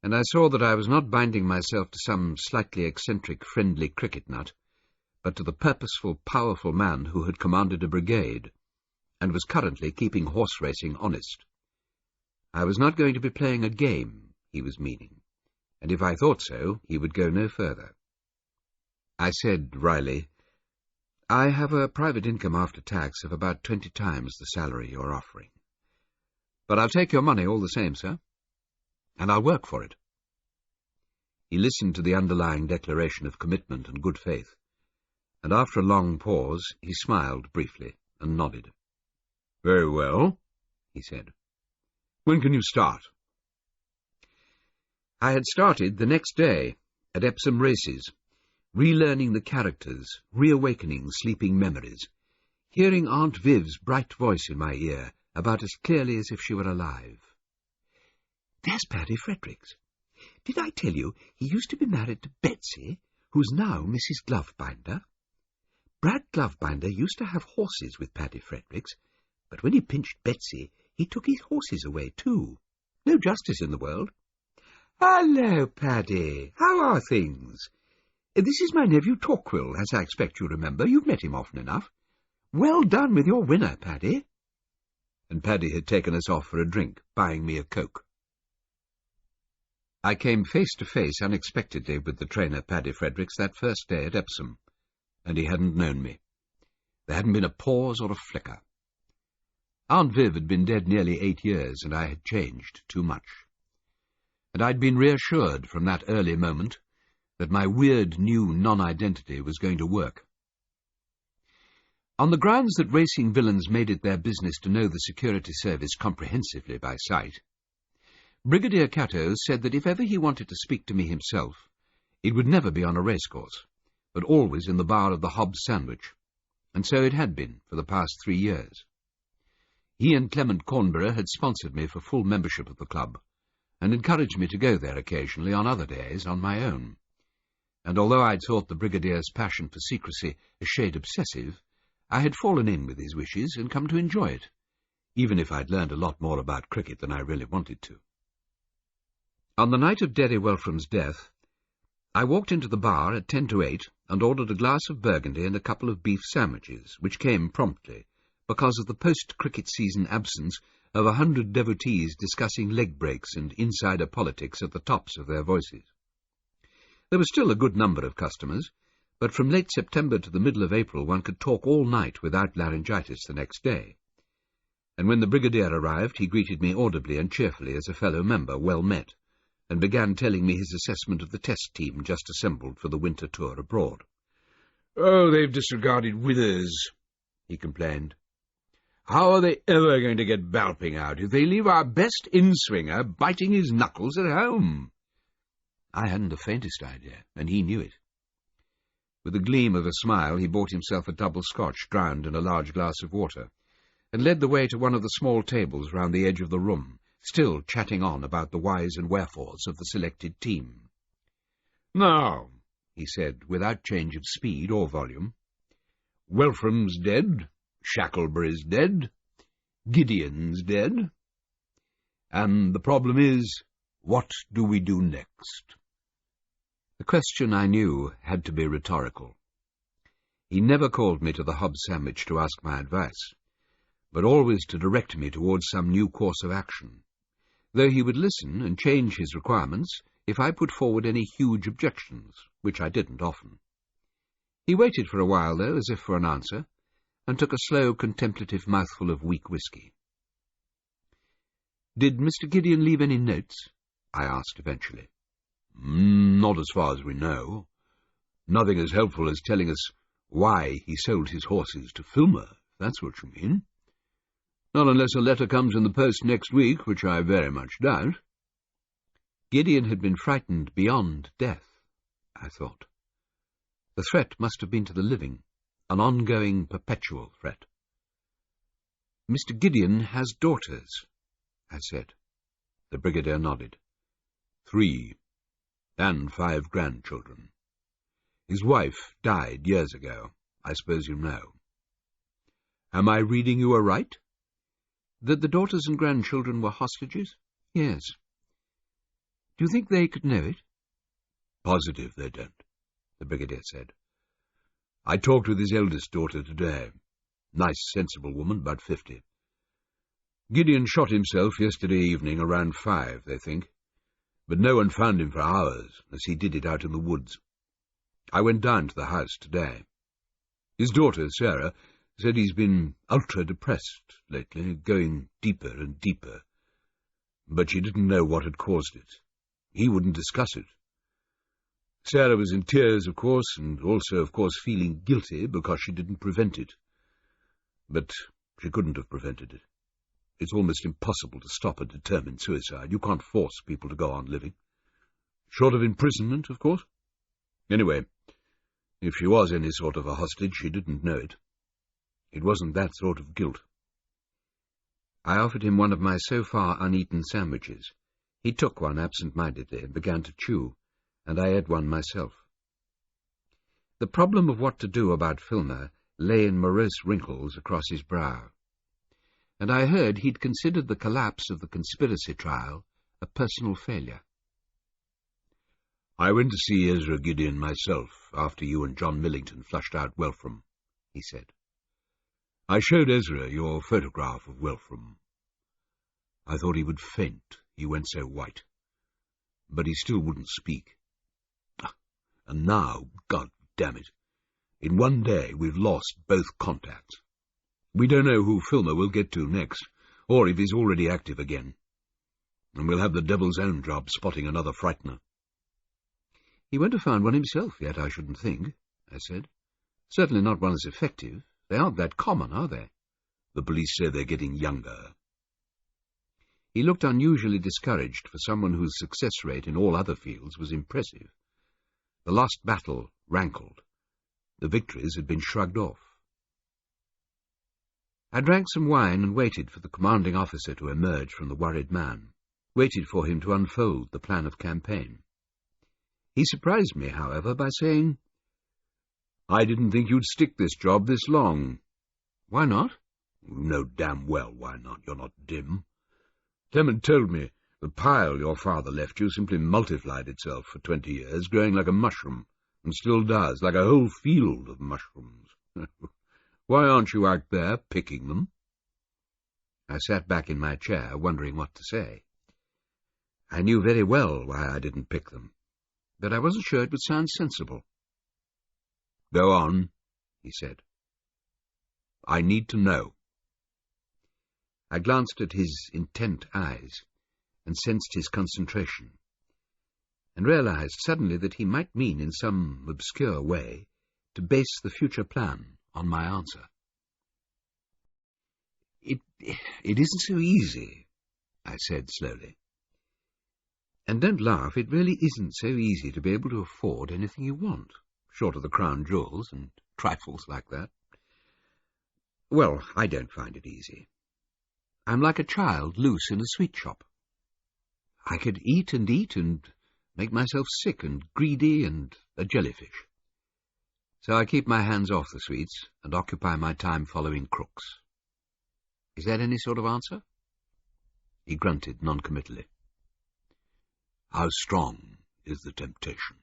And I saw that I was not binding myself to some slightly eccentric, friendly cricket nut, but to the purposeful, powerful man who had commanded a brigade, and was currently keeping horse racing honest. I was not going to be playing a game, he was meaning, and if I thought so, he would go no further. I said wryly, "I have a private income after tax of about 20 times the salary you're offering. But I'll take your money all the same, sir, and I'll work for it." He listened to the underlying declaration of commitment and good faith, and after a long pause he smiled briefly and nodded. "Very well," he said. "When can you start?" I had started the next day at Epsom races, relearning the characters, reawakening sleeping memories, hearing Aunt Viv's bright voice in my ear about as clearly as if she were alive. "There's Paddy Fredericks. Did I tell you he used to be married to Betsy, who's now Mrs. Glovebinder? Brad Glovebinder used to have horses with Paddy Fredericks, but when he pinched Betsy, he took his horses away too. No justice in the world. Hello, Paddy. How are things? This is my nephew Torquil, as I expect you remember. You've met him often enough. Well done with your winner, Paddy." And Paddy had taken us off for a drink, buying me a Coke. I came face to face unexpectedly with the trainer Paddy Fredericks that first day at Epsom, and he hadn't known me. There hadn't been a pause or a flicker. Aunt Viv had been dead nearly 8 years, and I had changed too much. And I'd been reassured from that early moment that my weird new non-identity was going to work. On the grounds that racing villains made it their business to know the security service comprehensively by sight, Brigadier Cato said that if ever he wanted to speak to me himself, it would never be on a racecourse, but always in the bar of the Hobbs Sandwich, and so it had been for the past 3 years. He and Clement Cornborough had sponsored me for full membership of the club, and encouraged me to go there occasionally on other days on my own. And although I'd thought the Brigadier's passion for secrecy a shade obsessive, I had fallen in with his wishes and come to enjoy it, even if I'd learned a lot more about cricket than I really wanted to. On the night of Derry Welfram's death, I walked into the bar at 10 to 8 and ordered a glass of Burgundy and a couple of beef sandwiches, which came promptly, because of the post-cricket season absence of 100 devotees discussing leg breaks and insider politics at the tops of their voices. There was still a good number of customers, but from late September to the middle of April one could talk all night without laryngitis the next day. And when the Brigadier arrived, he greeted me audibly and cheerfully as a fellow member, well met, and began telling me his assessment of the test team just assembled for the winter tour abroad. "Oh, they've disregarded Withers," he complained. "How are they ever going to get Balping out if they leave our best in-swinger biting his knuckles at home?" I hadn't the faintest idea, and he knew it. With a gleam of a smile, he bought himself a double Scotch drowned in a large glass of water, and led the way to one of the small tables round the edge of the room, still chatting on about the whys and wherefores of the selected team. "Now," he said, without change of speed or volume, "Welfram's dead, Shacklebury's dead, Gideon's dead, and the problem is, what do we do next?" The question, I knew, had to be rhetorical. He never called me to the Hobbs Sandwich to ask my advice, but always to direct me towards some new course of action, though he would listen and change his requirements if I put forward any huge objections, which I didn't often. He waited for a while, though, as if for an answer, and took a slow, contemplative mouthful of weak whisky. "Did Mr. Gideon leave any notes?" I asked eventually. "Not as far as we know. Nothing as helpful as telling us why he sold his horses to Filmer, if that's what you mean. Not unless a letter comes in the post next week, which I very much doubt." Gideon had been frightened beyond death, I thought. The threat must have been to the living, an ongoing, perpetual threat. "Mr. Gideon has daughters," I said. The Brigadier nodded. 3, and 5 grandchildren. His wife died years ago, I suppose you know. Am I reading you aright? That the daughters and grandchildren were hostages? Yes. Do you think they could know it? Positive they don't, the Brigadier said. I talked with his eldest daughter today. Nice, sensible woman, about 50. Gideon shot himself yesterday evening around 5, they think. but no one found him for hours, as he did it out in the woods. I went down to the house today. His daughter, Sarah, said he's been ultra-depressed lately, going deeper and deeper. But she didn't know what had caused it. He wouldn't discuss it. Sarah was in tears, of course, and also, of course, feeling guilty because she didn't prevent it. But she couldn't have prevented it. It's almost impossible to stop a determined suicide. You can't force people to go on living. Short of imprisonment, of course. Anyway, if she was any sort of a hostage, she didn't know it. It wasn't that sort of guilt. I offered him one of my so far uneaten sandwiches. He took one absent-mindedly and began to chew, and I ate one myself. The problem of what to do about Filmer lay in morose wrinkles across his brow, and I heard he'd considered the collapse of the conspiracy trial a personal failure. "I went to see Ezra Gideon myself after you and John Millington flushed out Welfram," he said. "I showed Ezra your photograph of Welfram. I thought he would faint, he went so white. But he still wouldn't speak. And now, God damn it, in one day we've lost both contacts. We don't know who Filmer will get to next, or if he's already active again. And we'll have the devil's own job spotting another frightener." "He won't have found one himself yet, I shouldn't think," I said. "Certainly not one as effective. They aren't that common, are they?" "The police say they're getting younger." He looked unusually discouraged for someone whose success rate in all other fields was impressive. The lost battle rankled. The victories had been shrugged off. I drank some wine and waited for the commanding officer to emerge from the worried man, waited for him to unfold the plan of campaign. He surprised me, however, by saying, "I didn't think you'd stick this job this long." "Why not?" "You know damn well why not. You're not dim. Clement told me the pile your father left you simply multiplied itself for 20 years, growing like a mushroom, and still does, like a whole field of mushrooms. Why aren't you out there picking them?" I sat back in my chair, wondering what to say. I knew very well why I didn't pick them, but I wasn't sure it would sound sensible. "Go on," he said. "I need to know." I glanced at his intent eyes and sensed his concentration, and realized suddenly that he might mean in some obscure way to base the future plan on my answer. It isn't so easy," I said slowly. "And don't laugh, it really isn't so easy to be able to afford anything you want, short of the crown jewels and trifles like that. Well, I don't find it easy. I'm like a child loose in a sweet shop. I could eat and make myself sick and greedy and a jellyfish. So I keep my hands off the sweets and occupy my time following crooks. Is that any sort of answer?" He grunted noncommittally. "How strong is the temptation?"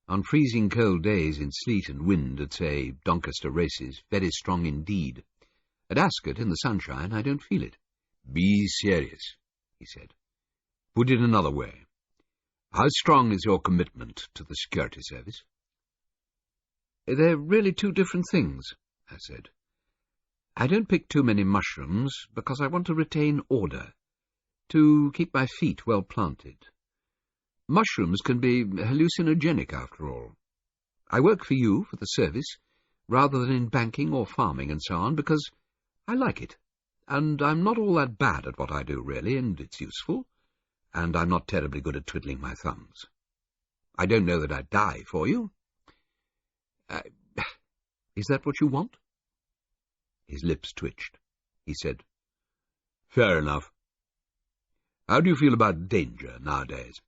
"On freezing cold days in sleet and wind at, say, Doncaster races, very strong indeed. At Ascot, in the sunshine, I don't feel it." "Be serious," he said. "Put it another way. How strong is your commitment to the security service?" "They're really two different things," I said. "I don't pick too many mushrooms because I want to retain order, to keep my feet well planted. Mushrooms can be hallucinogenic, after all. I work for you, for the service, rather than in banking or farming and so on, because I like it, and I'm not all that bad at what I do, really, and it's useful, and I'm not terribly good at twiddling my thumbs. I don't know that I'd die for you. Is that what you want?" His lips twitched. He said, "Fair enough. How do you feel about danger nowadays?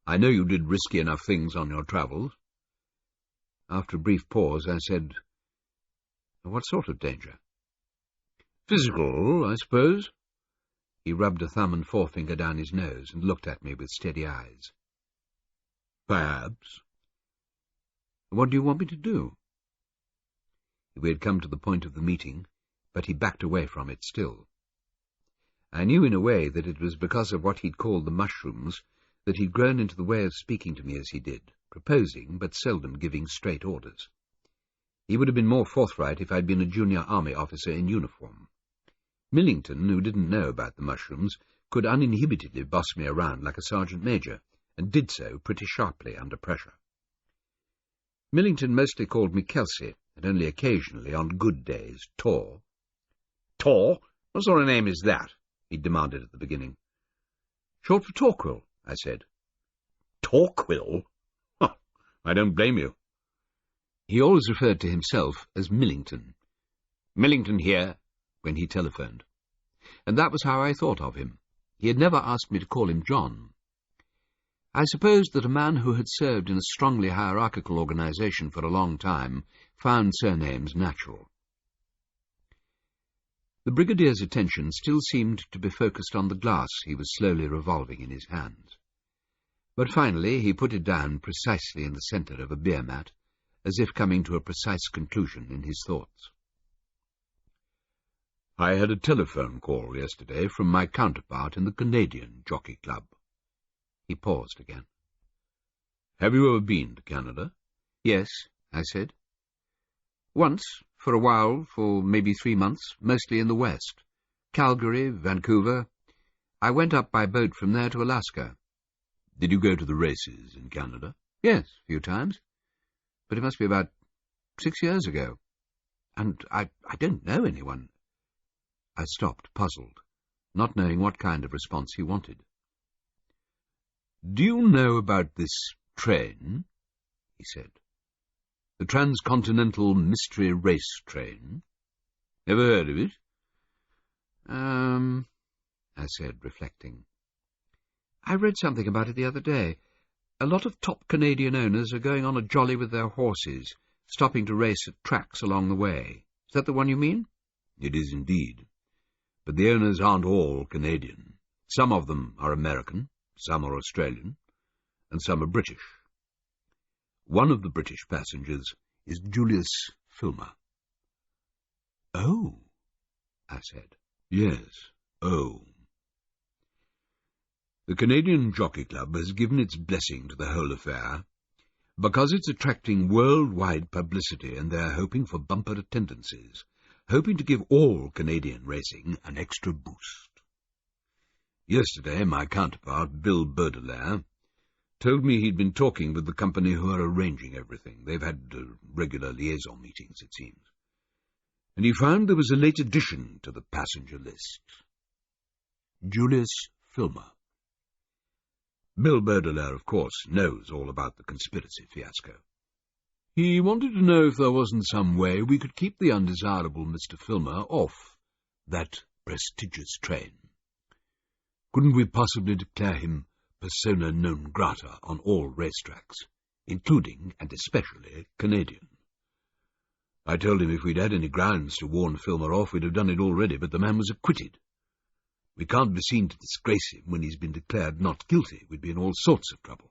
I know you did risky enough things on your travels." After a brief pause, I said, "What sort of danger?" "Physical, I suppose." He rubbed a thumb and forefinger down his nose and looked at me with steady eyes. "Perhaps." "What do you want me to do?" We had come to the point of the meeting, but he backed away from it still. I knew in a way that it was because of what he'd called the mushrooms that he'd grown into the way of speaking to me as he did, proposing but seldom giving straight orders. He would have been more forthright if I'd been a junior army officer in uniform. Millington, who didn't know about the mushrooms, could uninhibitedly boss me around like a sergeant major, and did so pretty sharply under pressure. Millington mostly called me Kelsey, and only occasionally, on good days, Tor. "Tor? What sort of name is that?" he demanded at the beginning. "Short for Torquil," I said. "Torquil? Huh, I don't blame you." He always referred to himself as Millington. "Millington here," when he telephoned. And that was how I thought of him. He had never asked me to call him John. I supposed that a man who had served in a strongly hierarchical organization for a long time found surnames natural. The Brigadier's attention still seemed to be focused on the glass he was slowly revolving in his hands. But finally he put it down precisely in the centre of a beer mat, as if coming to a precise conclusion in his thoughts. "I had a telephone call yesterday from my counterpart in the Canadian Jockey Club." He paused again. "Have you ever been to Canada?" "Yes," I said. "Once, for a while, for maybe 3 months, mostly in the West. Calgary, Vancouver. I went up by boat from there to Alaska." "Did you go to the races in Canada?" "Yes, a few times. But it must be about 6 years ago. And I don't know anyone." I stopped, puzzled, not knowing what kind of response he wanted. "Do you know about this train?" he said. "The transcontinental mystery race train? Ever heard of it?" I said, reflecting. "I read something about it the other day. A lot of top Canadian owners are going on a jolly with their horses, stopping to race at tracks along the way. Is that the one you mean?" "It is indeed. But the owners aren't all Canadian. Some of them are American, some are Australian, and some are British. One of the British passengers is Julius Filmer." "Oh," I said. "Yes, oh." "The Canadian Jockey Club has given its blessing to the whole affair because it's attracting worldwide publicity, and they're hoping for bumper attendances, hoping to give all Canadian racing an extra boost. Yesterday my counterpart, Bill Baudelaire, told me he'd been talking with the company who are arranging everything. They've had regular liaison meetings, it seems. And he found there was a late addition to the passenger list. Julius Filmer. Bill Baudelaire, of course, knows all about the conspiracy fiasco. He wanted to know if there wasn't some way we could keep the undesirable Mr. Filmer off that prestigious train. Couldn't we possibly declare him persona non grata on all racetracks, including and especially Canadian? I told him if we'd had any grounds to warn Filmer off, we'd have done it already, but the man was acquitted. We can't be seen to disgrace him when he's been declared not guilty. We'd be in all sorts of trouble.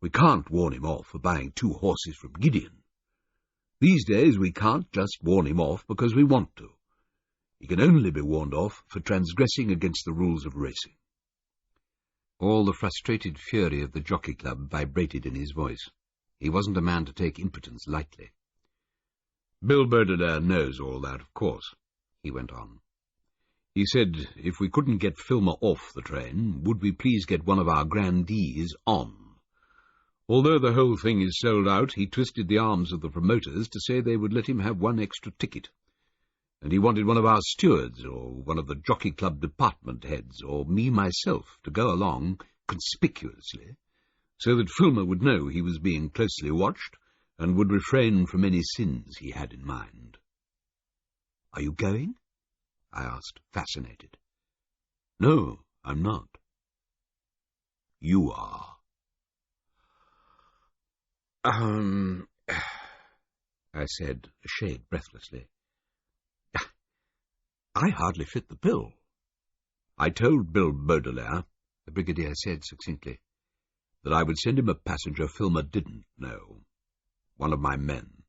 We can't warn him off for buying 2 horses from Gideon. These days we can't just warn him off because we want to. He can only be warned off for transgressing against the rules of racing." All the frustrated fury of the Jockey Club vibrated in his voice. He wasn't a man to take impotence lightly. "Bill Baudelaire knows all that, of course," he went on. "He said if we couldn't get Filmer off the train, would we please get one of our grandees on? Although the whole thing is sold out, he twisted the arms of the promoters to say they would let him have 1 extra ticket. And he wanted one of our stewards, or one of the Jockey Club department heads, or me myself, to go along conspicuously, so that Filmer would know he was being closely watched, and would refrain from any sins he had in mind." "Are you going?" I asked, fascinated. "No, I'm not." "You are." I said, a shade breathlessly. "I hardly fit the bill." "I told Bill Baudelaire," the Brigadier said succinctly, "that I would send him a passenger Filmer didn't know. One of my men.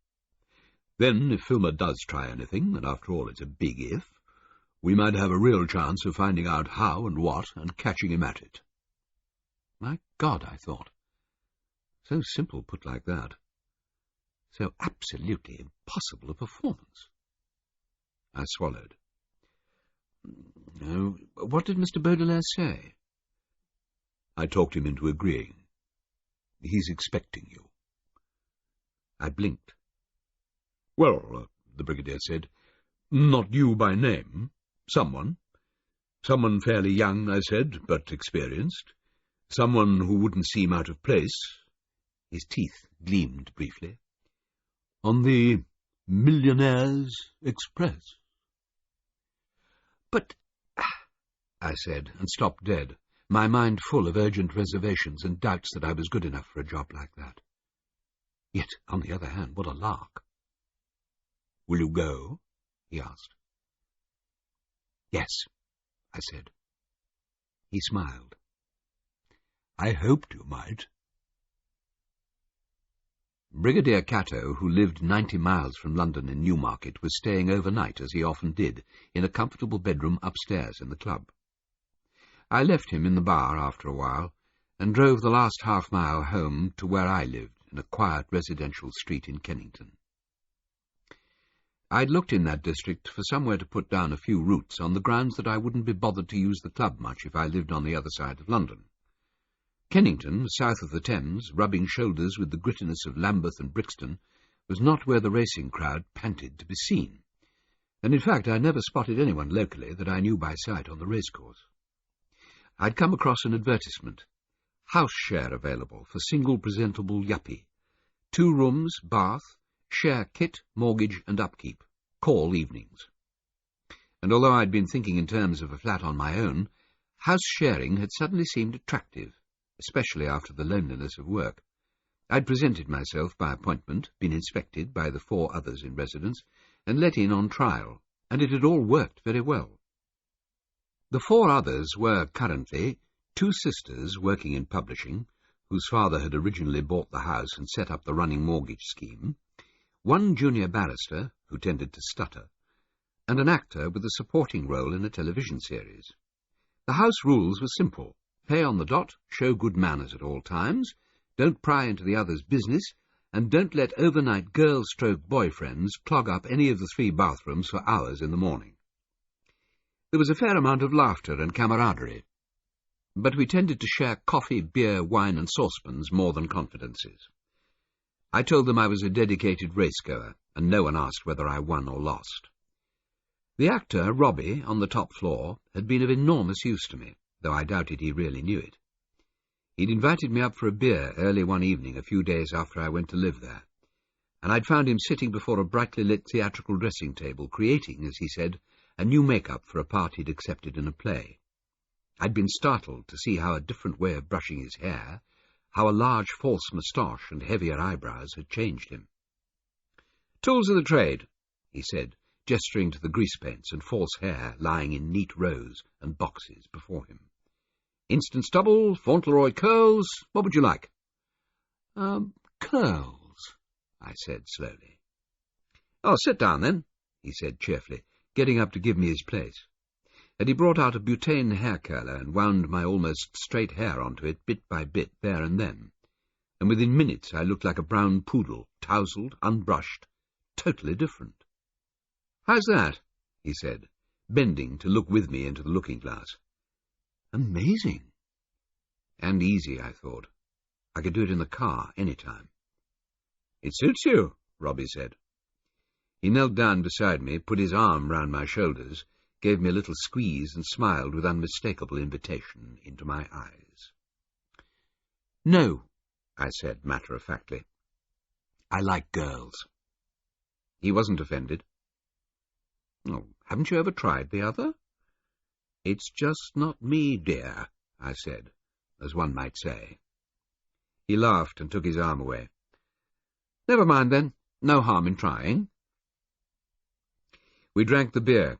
Then, if Filmer does try anything, and after all it's a big if, We might have a real chance of finding out how and what and catching him at it. My God, I thought. So simple put like that. So absolutely impossible a performance. I swallowed. What did Mr. Baudelaire say? I talked him into agreeing. He's expecting you. I blinked. Well, the Brigadier said, not you by name. Someone. Someone fairly young, I said, but experienced. Someone who wouldn't seem out of place. His teeth gleamed briefly. On the Millionaire's Express. But, I said, and stopped dead, my mind full of urgent reservations and doubts that I was good enough for a job like that. Yet, on the other hand, what a lark. Will you go? He asked. Yes, I said. He smiled. I hoped you might. Brigadier Cato, who lived 90 miles from London in Newmarket, was staying overnight, as he often did, in a comfortable bedroom upstairs in the club. I left him in the bar after a while, and drove the last half-mile home to where I lived, in a quiet residential street in Kennington. I'd looked in that district for somewhere to put down a few roots on the grounds that I wouldn't be bothered to use the club much if I lived on the other side of London. Kennington, south of the Thames, rubbing shoulders with the grittiness of Lambeth and Brixton, was not where the racing crowd panted to be seen, and in fact I never spotted anyone locally that I knew by sight on the racecourse. I'd come across an advertisement. House share available for single presentable yuppie. 2 rooms, bath, share kit, mortgage and upkeep. Call evenings. And although I'd been thinking in terms of a flat on my own, house sharing had suddenly seemed attractive, especially after the loneliness of work. I'd presented myself by appointment, been inspected by the 4 others in residence, and let in on trial, and it had all worked very well. The 4 others were currently 2 sisters working in publishing, whose father had originally bought the house and set up the running mortgage scheme, 1 junior barrister, who tended to stutter, and an actor with a supporting role in a television series. The house rules were simple. Pay on the dot, show good manners at all times, don't pry into the other's business, and don't let overnight girl-stroke-boyfriends clog up any of the 3 bathrooms for hours in the morning. There was a fair amount of laughter and camaraderie, but we tended to share coffee, beer, wine and saucepans more than confidences. I told them I was a dedicated racegoer, and no one asked whether I won or lost. The actor, Robbie, on the top floor, had been of enormous use to me, though I doubted he really knew it. He'd invited me up for a beer early one evening a few days after I went to live there, and I'd found him sitting before a brightly lit theatrical dressing table, creating, as he said, a new make-up for a part he'd accepted in a play. I'd been startled to see how a different way of brushing his hair, how a large false moustache and heavier eyebrows had changed him. "Tools of the trade," he said, gesturing to the grease paints and false hair lying in neat rows and boxes before him. "Instant stubble, Fauntleroy curls, what would you like?" Curls," I said slowly. "Oh, sit down then," he said cheerfully, getting up to give me his place. And he brought out a butane hair curler and wound my almost straight hair onto it bit by bit there and then, and within minutes I looked like a brown poodle, tousled, unbrushed, totally different. "How's that?" he said, bending to look with me into the looking-glass. "Amazing." And easy, I thought. I could do it in the car any time. "It suits you," Robbie said. He knelt down beside me, put his arm round my shoulders, gave me a little squeeze and smiled with unmistakable invitation into my eyes. "No," I said matter-of-factly. "I like girls." He wasn't offended. "Oh, haven't you ever tried the other?" "It's just not me, dear," I said, as one might say. He laughed and took his arm away. "Never mind, then. No harm in trying." We drank the beer,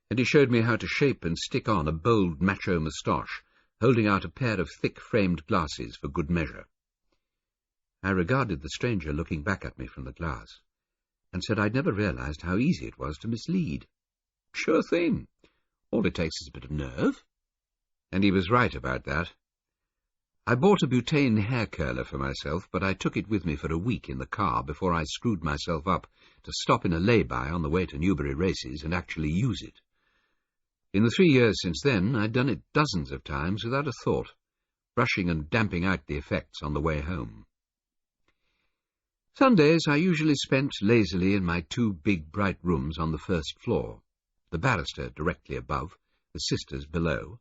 and he showed me how to shape and stick on a bold macho moustache, holding out a pair of thick-framed glasses for good measure. I regarded the stranger looking back at me from the glass, and said I'd never realized how easy it was to mislead. "Sure thing. All it takes is a bit of nerve. And he was right about that. I bought a butane hair curler for myself, but I took it with me for a week in the car before I screwed myself up to stop in a lay-by on the way to Newbury races and actually use it. In the 3 years since then, I'd done it dozens of times without a thought, brushing and damping out the effects on the way home. Sundays I usually spent lazily in my 2 big bright rooms on the first floor, the barrister directly above, the sisters below,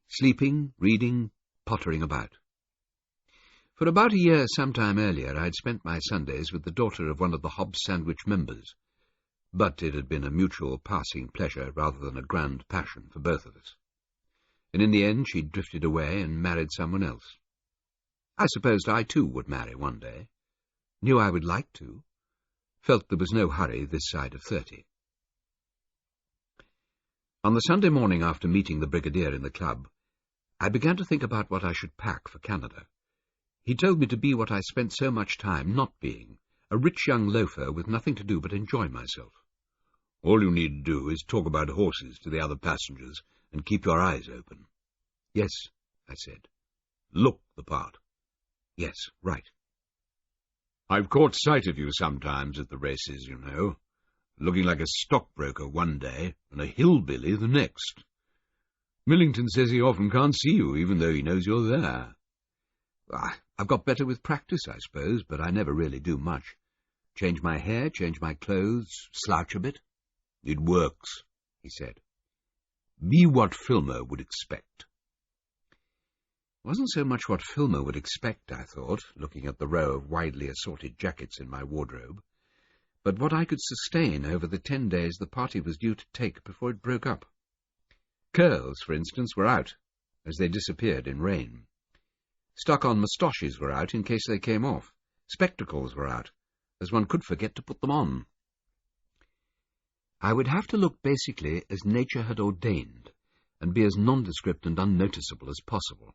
sleeping, reading, pottering about. For about a year sometime earlier I'd spent my Sundays with the daughter of one of the Hobbs Sandwich members, but it had been a mutual passing pleasure rather than a grand passion for both of us. And in the end she'd drifted away and married someone else. I supposed I too would marry one day, knew I would like to, felt there was no hurry this side of 30. On the Sunday morning after meeting the Brigadier in the club, I began to think about what I should pack for Canada. He told me to be what I spent so much time not being, a rich young loafer with nothing to do but enjoy myself. All you need to do is talk about horses to the other passengers and keep your eyes open. Yes, I said. Look the part. Yes, right. I've caught sight of you sometimes at the races, you know, looking like a stockbroker one day and a hillbilly the next. Millington says he often can't see you, even though he knows you're there. I've got better with practice, I suppose, but I never really do much. Change my hair, change my clothes, slouch a bit. It works, he said. Be what Filmer would expect. Wasn't so much what Filmer would expect, I thought, looking at the row of widely assorted jackets in my wardrobe, but what I could sustain over the 10 days the party was due to take before it broke up. Curls, for instance, were out, as they disappeared in rain. Stuck-on moustaches were out in case they came off. Spectacles were out, as one could forget to put them on. I would have to look basically as nature had ordained, and be as nondescript and unnoticeable as possible.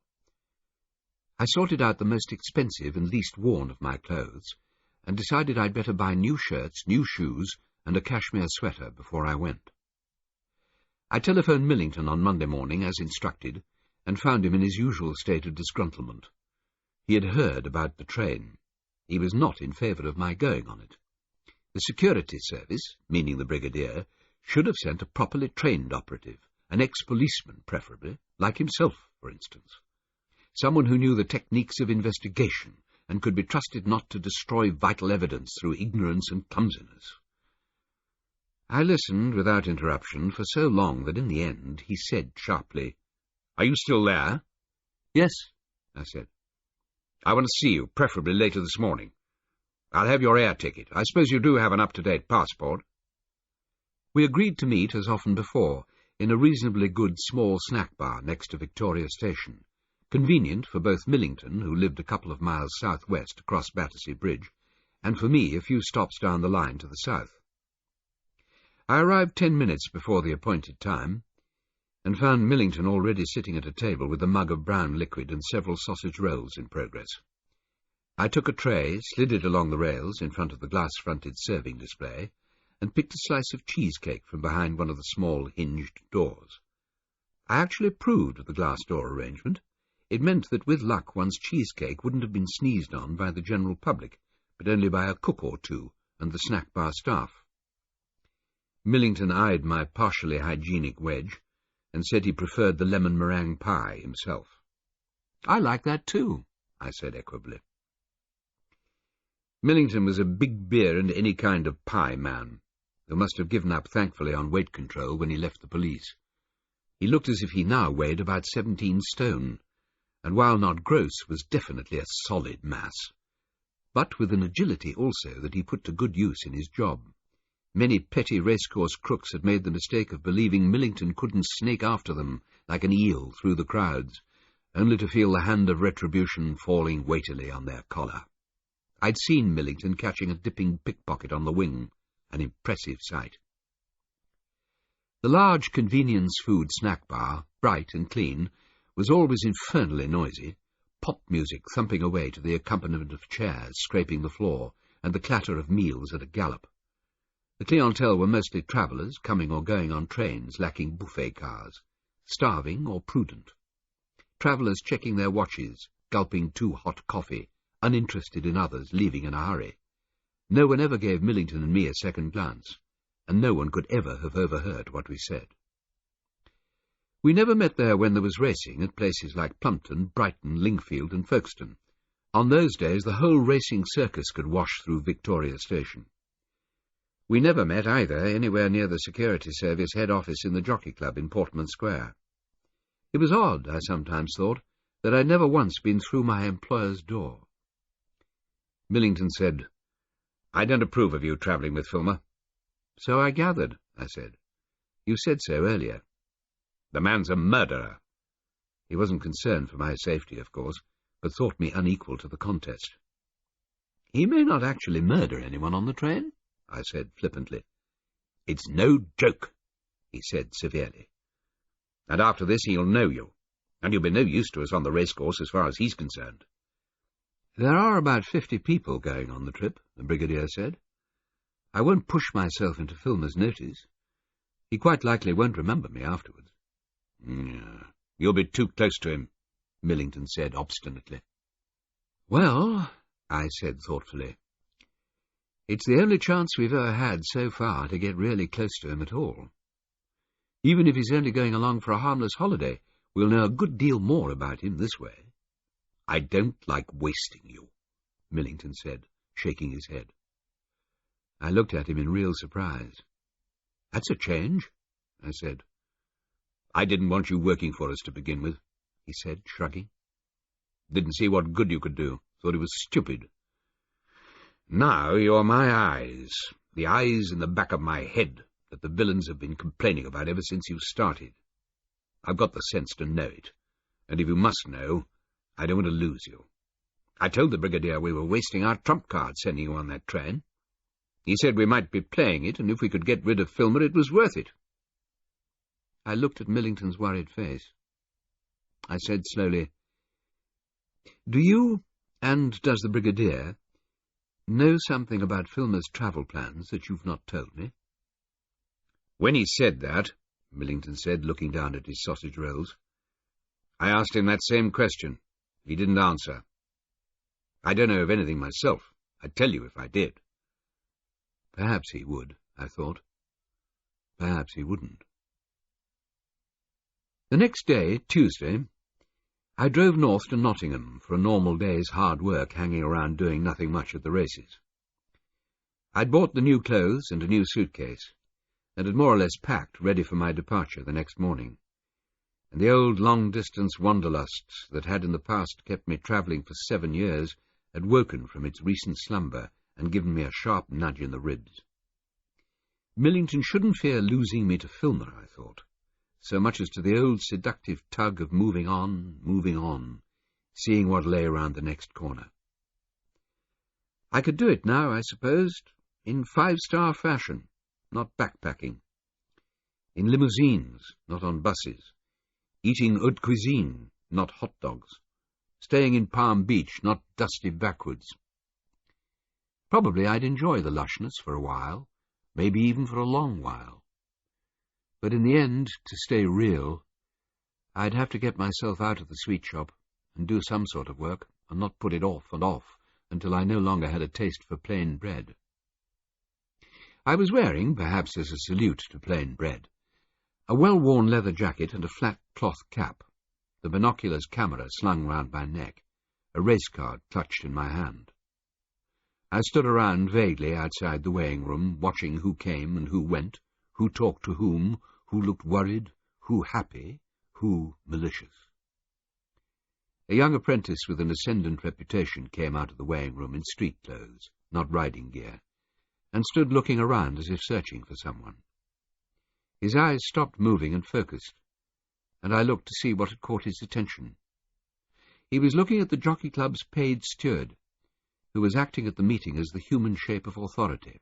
I sorted out the most expensive and least worn of my clothes, and decided I'd better buy new shirts, new shoes, and a cashmere sweater before I went. I telephoned Millington on Monday morning, as instructed, and found him in his usual state of disgruntlement. He had heard about the train. He was not in favour of my going on it. The security service, meaning the Brigadier, should have sent a properly trained operative, an ex-policeman preferably, like himself, for instance. Someone who knew the techniques of investigation and could be trusted not to destroy vital evidence through ignorance and clumsiness. I listened without interruption for so long that in the end he said sharply, "Are you still there?" "Yes," I said. "I want to see you, preferably later this morning. I'll have your air ticket. I suppose you do have an up-to-date passport." We agreed to meet, as often before, in a reasonably good small snack bar next to Victoria Station, convenient for both Millington, who lived a couple of miles southwest across Battersea Bridge, and for me a few stops down the line to the south. I arrived 10 minutes before the appointed time, and found Millington already sitting at a table with a mug of brown liquid and several sausage rolls in progress. I took a tray, slid it along the rails in front of the glass-fronted serving display, and picked a slice of cheesecake from behind one of the small hinged doors. I actually approved of the glass door arrangement. It meant that with luck one's cheesecake wouldn't have been sneezed on by the general public, but only by a cook or two and the snack bar staff. Millington eyed my partially hygienic wedge, and said he preferred the lemon meringue pie himself. "I like that too," I said equably. Millington was a big beer and any kind of pie man, who must have given up thankfully on weight control when he left the police. He looked as if he now weighed about 17 stone, and while not gross, was definitely a solid mass, but with an agility also that he put to good use in his job. Many petty racecourse crooks had made the mistake of believing Millington couldn't snake after them like an eel through the crowds, only to feel the hand of retribution falling weightily on their collar. I'd seen Millington catching a dipping pickpocket on the wing, an impressive sight. The large convenience food snack bar, bright and clean, was always infernally noisy, pop music thumping away to the accompaniment of chairs scraping the floor and the clatter of meals at a gallop. The clientele were mostly travellers, coming or going on trains lacking buffet cars, starving or prudent. Travellers checking their watches, gulping too hot coffee, uninterested in others, leaving in a hurry. No one ever gave Millington and me a second glance, and no one could ever have overheard what we said. We never met there when there was racing at places like Plumpton, Brighton, Lingfield and Folkestone. On those days the whole racing circus could wash through Victoria Station. We never met either anywhere near the security service head office in the Jockey Club in Portman Square. It was odd, I sometimes thought, that I'd never once been through my employer's door. Millington said, "I don't approve of you travelling with Filmer." "So I gathered," I said. "You said so earlier." "The man's a murderer." He wasn't concerned for my safety, of course, but thought me unequal to the contest. "He may not actually murder anyone on the train," I said flippantly. "It's no joke," he said severely. "And after this he'll know you, and you'll be no use to us on the racecourse as far as he's concerned." "There are about 50 people going on the trip," the Brigadier said. "I won't push myself into Filmer's notice. He quite likely won't remember me afterwards." "You'll be too close to him," Millington said obstinately. "Well," I said thoughtfully, "it's the only chance we've ever had so far to get really close to him at all. Even if he's only going along for a harmless holiday, we'll know a good deal more about him this way." "I don't like wasting you," Millington said, shaking his head. I looked at him in real surprise. "That's a change," I said. "I didn't want you working for us to begin with," he said, shrugging. "Didn't see what good you could do. Thought it was stupid. Now you're my eyes, the eyes in the back of my head that the villains have been complaining about ever since you started. I've got the sense to know it, and if you must know, I don't want to lose you. I told the Brigadier we were wasting our trump card sending you on that train. He said we might be playing it, and if we could get rid of Filmer it was worth it." I looked at Millington's worried face. I said slowly, "Do you, and does the Brigadier, know something about Filmer's travel plans that you've not told me?" "When he said that," Millington said, looking down at his sausage rolls, "I asked him that same question. He didn't answer. I don't know of anything myself. I'd tell you if I did." Perhaps he would, I thought. Perhaps he wouldn't. The next day, Tuesday, I drove north to Nottingham for a normal day's hard work hanging around doing nothing much at the races. I'd bought the new clothes and a new suitcase, and had more or less packed, ready for my departure the next morning, and the old long-distance wanderlust that had in the past kept me travelling for 7 years had woken from its recent slumber and given me a sharp nudge in the ribs. Millington shouldn't fear losing me to Filmer, I thought, so much as to the old seductive tug of moving on, seeing what lay around the next corner. I could do it now, I supposed, in 5-star fashion, not backpacking, in limousines, not on buses, eating haute cuisine, not hot dogs, staying in Palm Beach, not dusty backwoods. Probably I'd enjoy the lushness for a while, maybe even for a long while. But in the end, to stay real, I'd have to get myself out of the sweet shop and do some sort of work, and not put it off and off until I no longer had a taste for plain bread. I was wearing, perhaps as a salute to plain bread, a well-worn leather jacket and a flat cloth cap, the binoculars camera slung round my neck, a race card clutched in my hand. I stood around vaguely outside the weighing room, watching who came and who went, who talked to whom, who looked worried, who happy, who malicious. A young apprentice with an ascendant reputation came out of the weighing room in street clothes, not riding gear, and stood looking around as if searching for someone. His eyes stopped moving and focused, and I looked to see what had caught his attention. He was looking at the Jockey Club's paid steward, who was acting at the meeting as the human shape of authority.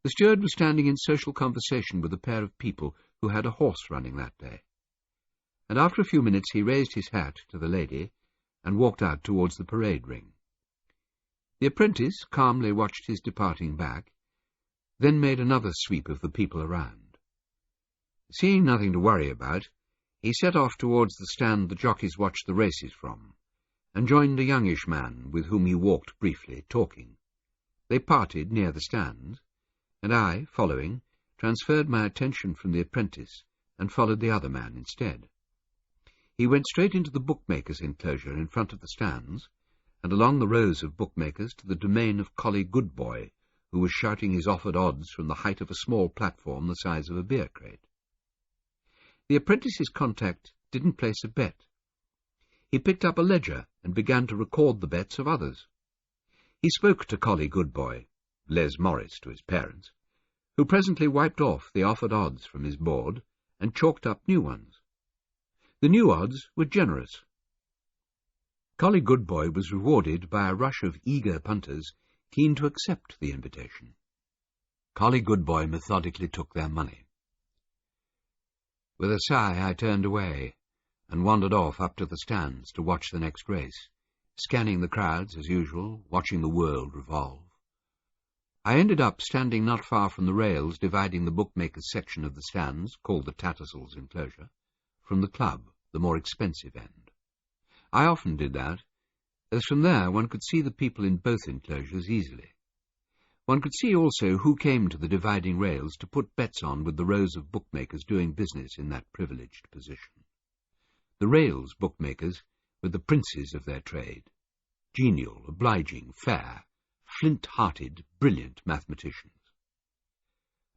The steward was standing in social conversation with a pair of people who had a horse running that day, and after a few minutes he raised his hat to the lady and walked out towards the parade ring. The apprentice calmly watched his departing back, then made another sweep of the people around. Seeing nothing to worry about, he set off towards the stand the jockeys watched the races from, and joined a youngish man with whom he walked briefly, talking. They parted near the stand, and I, following, transferred my attention from the apprentice and followed the other man instead. He went straight into the bookmaker's enclosure in front of the stands, and along the rows of bookmakers to the domain of Collie Goodboy, who was shouting his offered odds from the height of a small platform the size of a beer crate. The apprentice's contact didn't place a bet. He picked up a ledger and began to record the bets of others. He spoke to Collie Goodboy, Les Morris to his parents, who presently wiped off the offered odds from his board and chalked up new ones. The new odds were generous. Collie Goodboy was rewarded by a rush of eager punters keen to accept the invitation. Collie Goodboy methodically took their money. With a sigh I turned away and wandered off up to the stands to watch the next race, scanning the crowds as usual, watching the world revolve. I ended up standing not far from the rails dividing the bookmakers' section of the stands, called the Tattersall's enclosure, from the club, the more expensive end. I often did that, as from there one could see the people in both enclosures easily. One could see also who came to the dividing rails to put bets on with the rows of bookmakers doing business in that privileged position. The rails bookmakers were the princes of their trade, genial, obliging, fair, flint-hearted, brilliant mathematicians.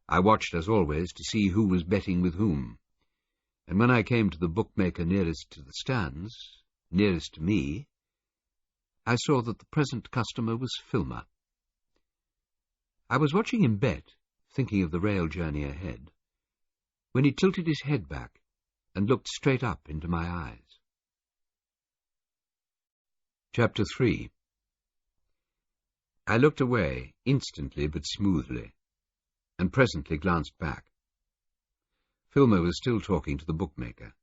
I watched, as always, to see who was betting with whom, and when I came to the bookmaker nearest to the stands, nearest to me, I saw that the present customer was Filmer. I was watching him bet, thinking of the rail journey ahead, when he tilted his head back and looked straight up into my eyes. Chapter 3. I looked away, instantly but smoothly, and presently glanced back. Filmer was still talking to the bookmaker.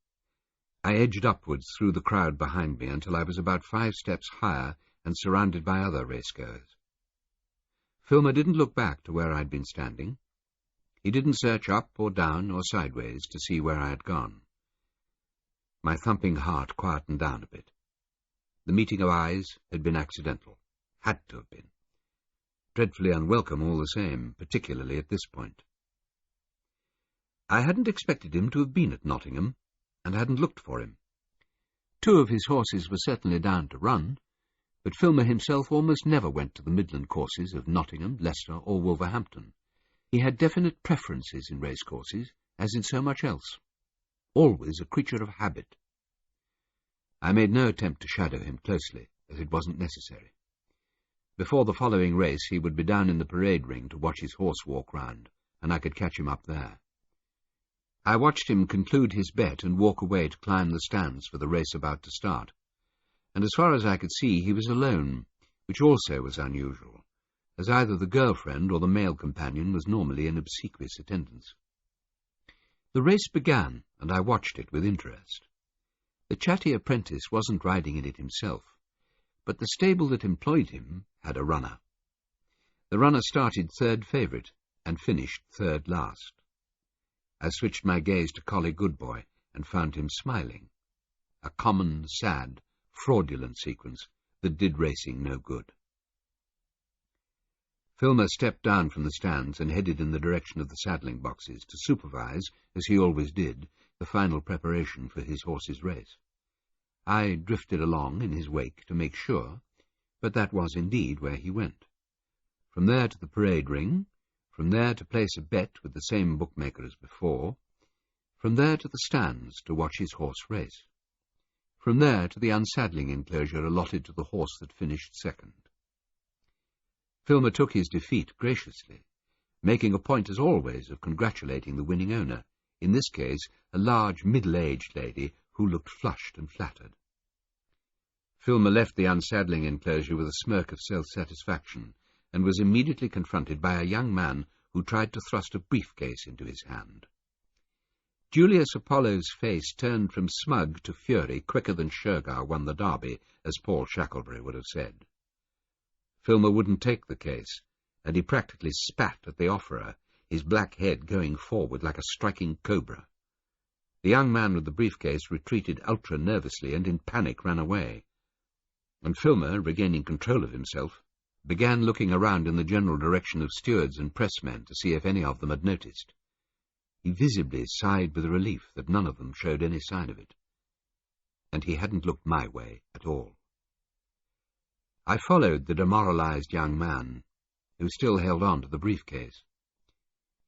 I edged upwards through the crowd behind me until I was about 5 steps higher and surrounded by other racegoers. Filmer didn't look back to where I'd been standing. He didn't search up or down or sideways to see where I had gone. My thumping heart quietened down a bit. The meeting of eyes had been accidental. Had to have been. Dreadfully unwelcome all the same, particularly at this point. I hadn't expected him to have been at Nottingham, and hadn't looked for him. 2 of his horses were certainly down to run, but Filmer himself almost never went to the Midland courses of Nottingham, Leicester, or Wolverhampton. He had definite preferences in racecourses, as in so much else. Always a creature of habit. I made no attempt to shadow him closely, as it wasn't necessary. Before the following race he would be down in the parade ring to watch his horse walk round, and I could catch him up there. I watched him conclude his bet and walk away to climb the stands for the race about to start, and as far as I could see he was alone, which also was unusual, as either the girlfriend or the male companion was normally in obsequious attendance. The race began, and I watched it with interest. The chatty apprentice wasn't riding in it himself, but the stable that employed him had a runner. The runner started 3rd favourite and finished 3rd last. I switched my gaze to Collie Goodboy and found him smiling. A common, sad, fraudulent sequence that did racing no good. Filmer stepped down from the stands and headed in the direction of the saddling boxes to supervise, as he always did, the final preparation for his horse's race. I drifted along in his wake to make sure, but that was indeed where he went. From there to the parade ring, from there to place a bet with the same bookmaker as before, from there to the stands to watch his horse race, from there to the unsaddling enclosure allotted to the horse that finished 2nd. Filmer took his defeat graciously, making a point as always of congratulating the winning owner, in this case a large middle-aged lady who looked flushed and flattered. Filmer left the unsaddling enclosure with a smirk of self-satisfaction, and was immediately confronted by a young man who tried to thrust a briefcase into his hand. Julius Apollo's face turned from smug to fury quicker than Shergar won the Derby, as Paul Shacklebury would have said. Filmer wouldn't take the case, and he practically spat at the offerer, his black head going forward like a striking cobra. The young man with the briefcase retreated ultra-nervously and in panic ran away. And Filmer, regaining control of himself, began looking around in the general direction of stewards and pressmen to see if any of them had noticed. He visibly sighed with relief that none of them showed any sign of it. And he hadn't looked my way at all. I followed the demoralized young man, who still held on to the briefcase.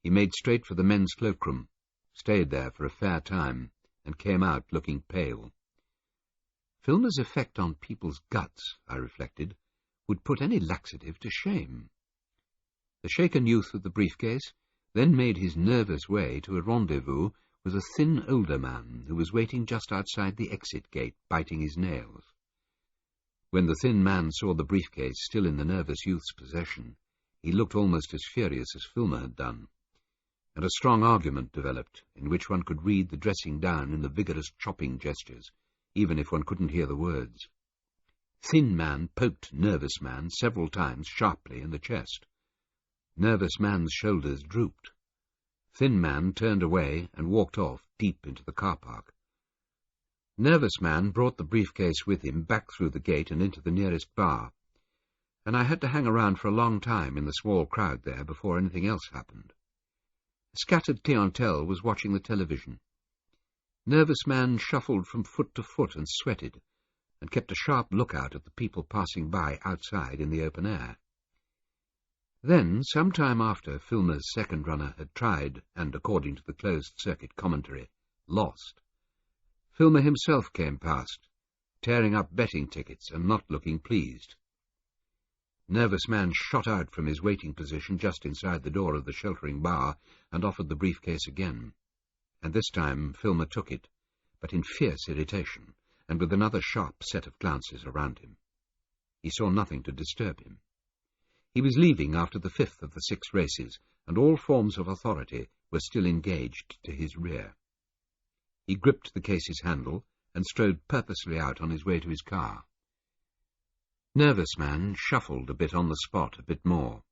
He made straight for the men's cloakroom, stayed there for a fair time, and came out looking pale. Filmer's effect on people's guts, I reflected, would put any laxative to shame. The shaken youth with the briefcase then made his nervous way to a rendezvous with a thin older man who was waiting just outside the exit gate, biting his nails. When the thin man saw the briefcase still in the nervous youth's possession, he looked almost as furious as Filmer had done, and a strong argument developed in which one could read the dressing down in the vigorous chopping gestures, even if one couldn't hear the words. Thin man poked nervous man several times sharply in the chest. Nervous man's shoulders drooped. Thin man turned away and walked off deep into the car park. Nervous man brought the briefcase with him back through the gate and into the nearest bar, and I had to hang around for a long time in the small crowd there before anything else happened. The scattered clientele was watching the television. Nervous man shuffled from foot to foot and sweated, and kept a sharp lookout at the people passing by outside in the open air. Then, some time after Filmer's second runner had tried, and, according to the closed-circuit commentary, lost, Filmer himself came past, tearing up betting tickets and not looking pleased. Nervous man shot out from his waiting position just inside the door of the sheltering bar and offered the briefcase again. And this time Filmer took it, but in fierce irritation, and with another sharp set of glances around him. He saw nothing to disturb him. He was leaving after the fifth of the 6 races, and all forms of authority were still engaged to his rear. He gripped the case's handle and strode purposely out on his way to his car. Nervous man shuffled a bit on the spot, a bit more,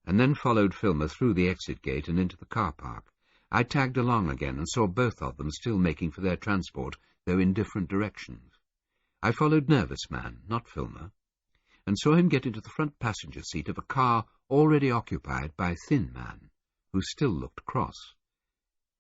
and then followed Filmer through the exit gate and into the car park. I tagged along again and saw both of them still making for their transport, though in different directions. I followed Nervous man, not Filmer, and saw him get into the front passenger seat of a car already occupied by Thin Man, who still looked cross.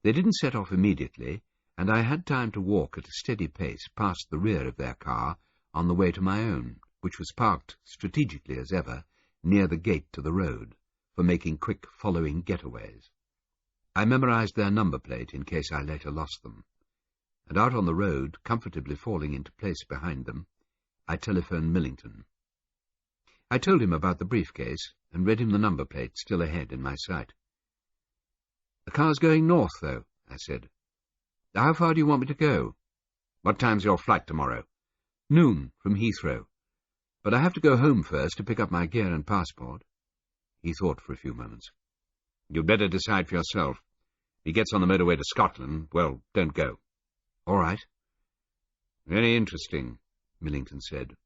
They didn't set off immediately, and I had time to walk at a steady pace past the rear of their car on the way to my own, which was parked, strategically as ever, near the gate to the road, for making quick following getaways. I memorized their number plate in case I later lost them, and out on the road, comfortably falling into place behind them, I telephoned Millington. I told him about the briefcase and read him the number plate still ahead in my sight. "The car's going north, though," I said. "How far do you want me to go?" "What time's your flight tomorrow?" "Noon, from Heathrow. But I have to go home first to pick up my gear and passport." He thought for a few moments. "You'd better decide for yourself. If he gets on the motorway to Scotland, well, don't go." "All right." "Very interesting," Millington said,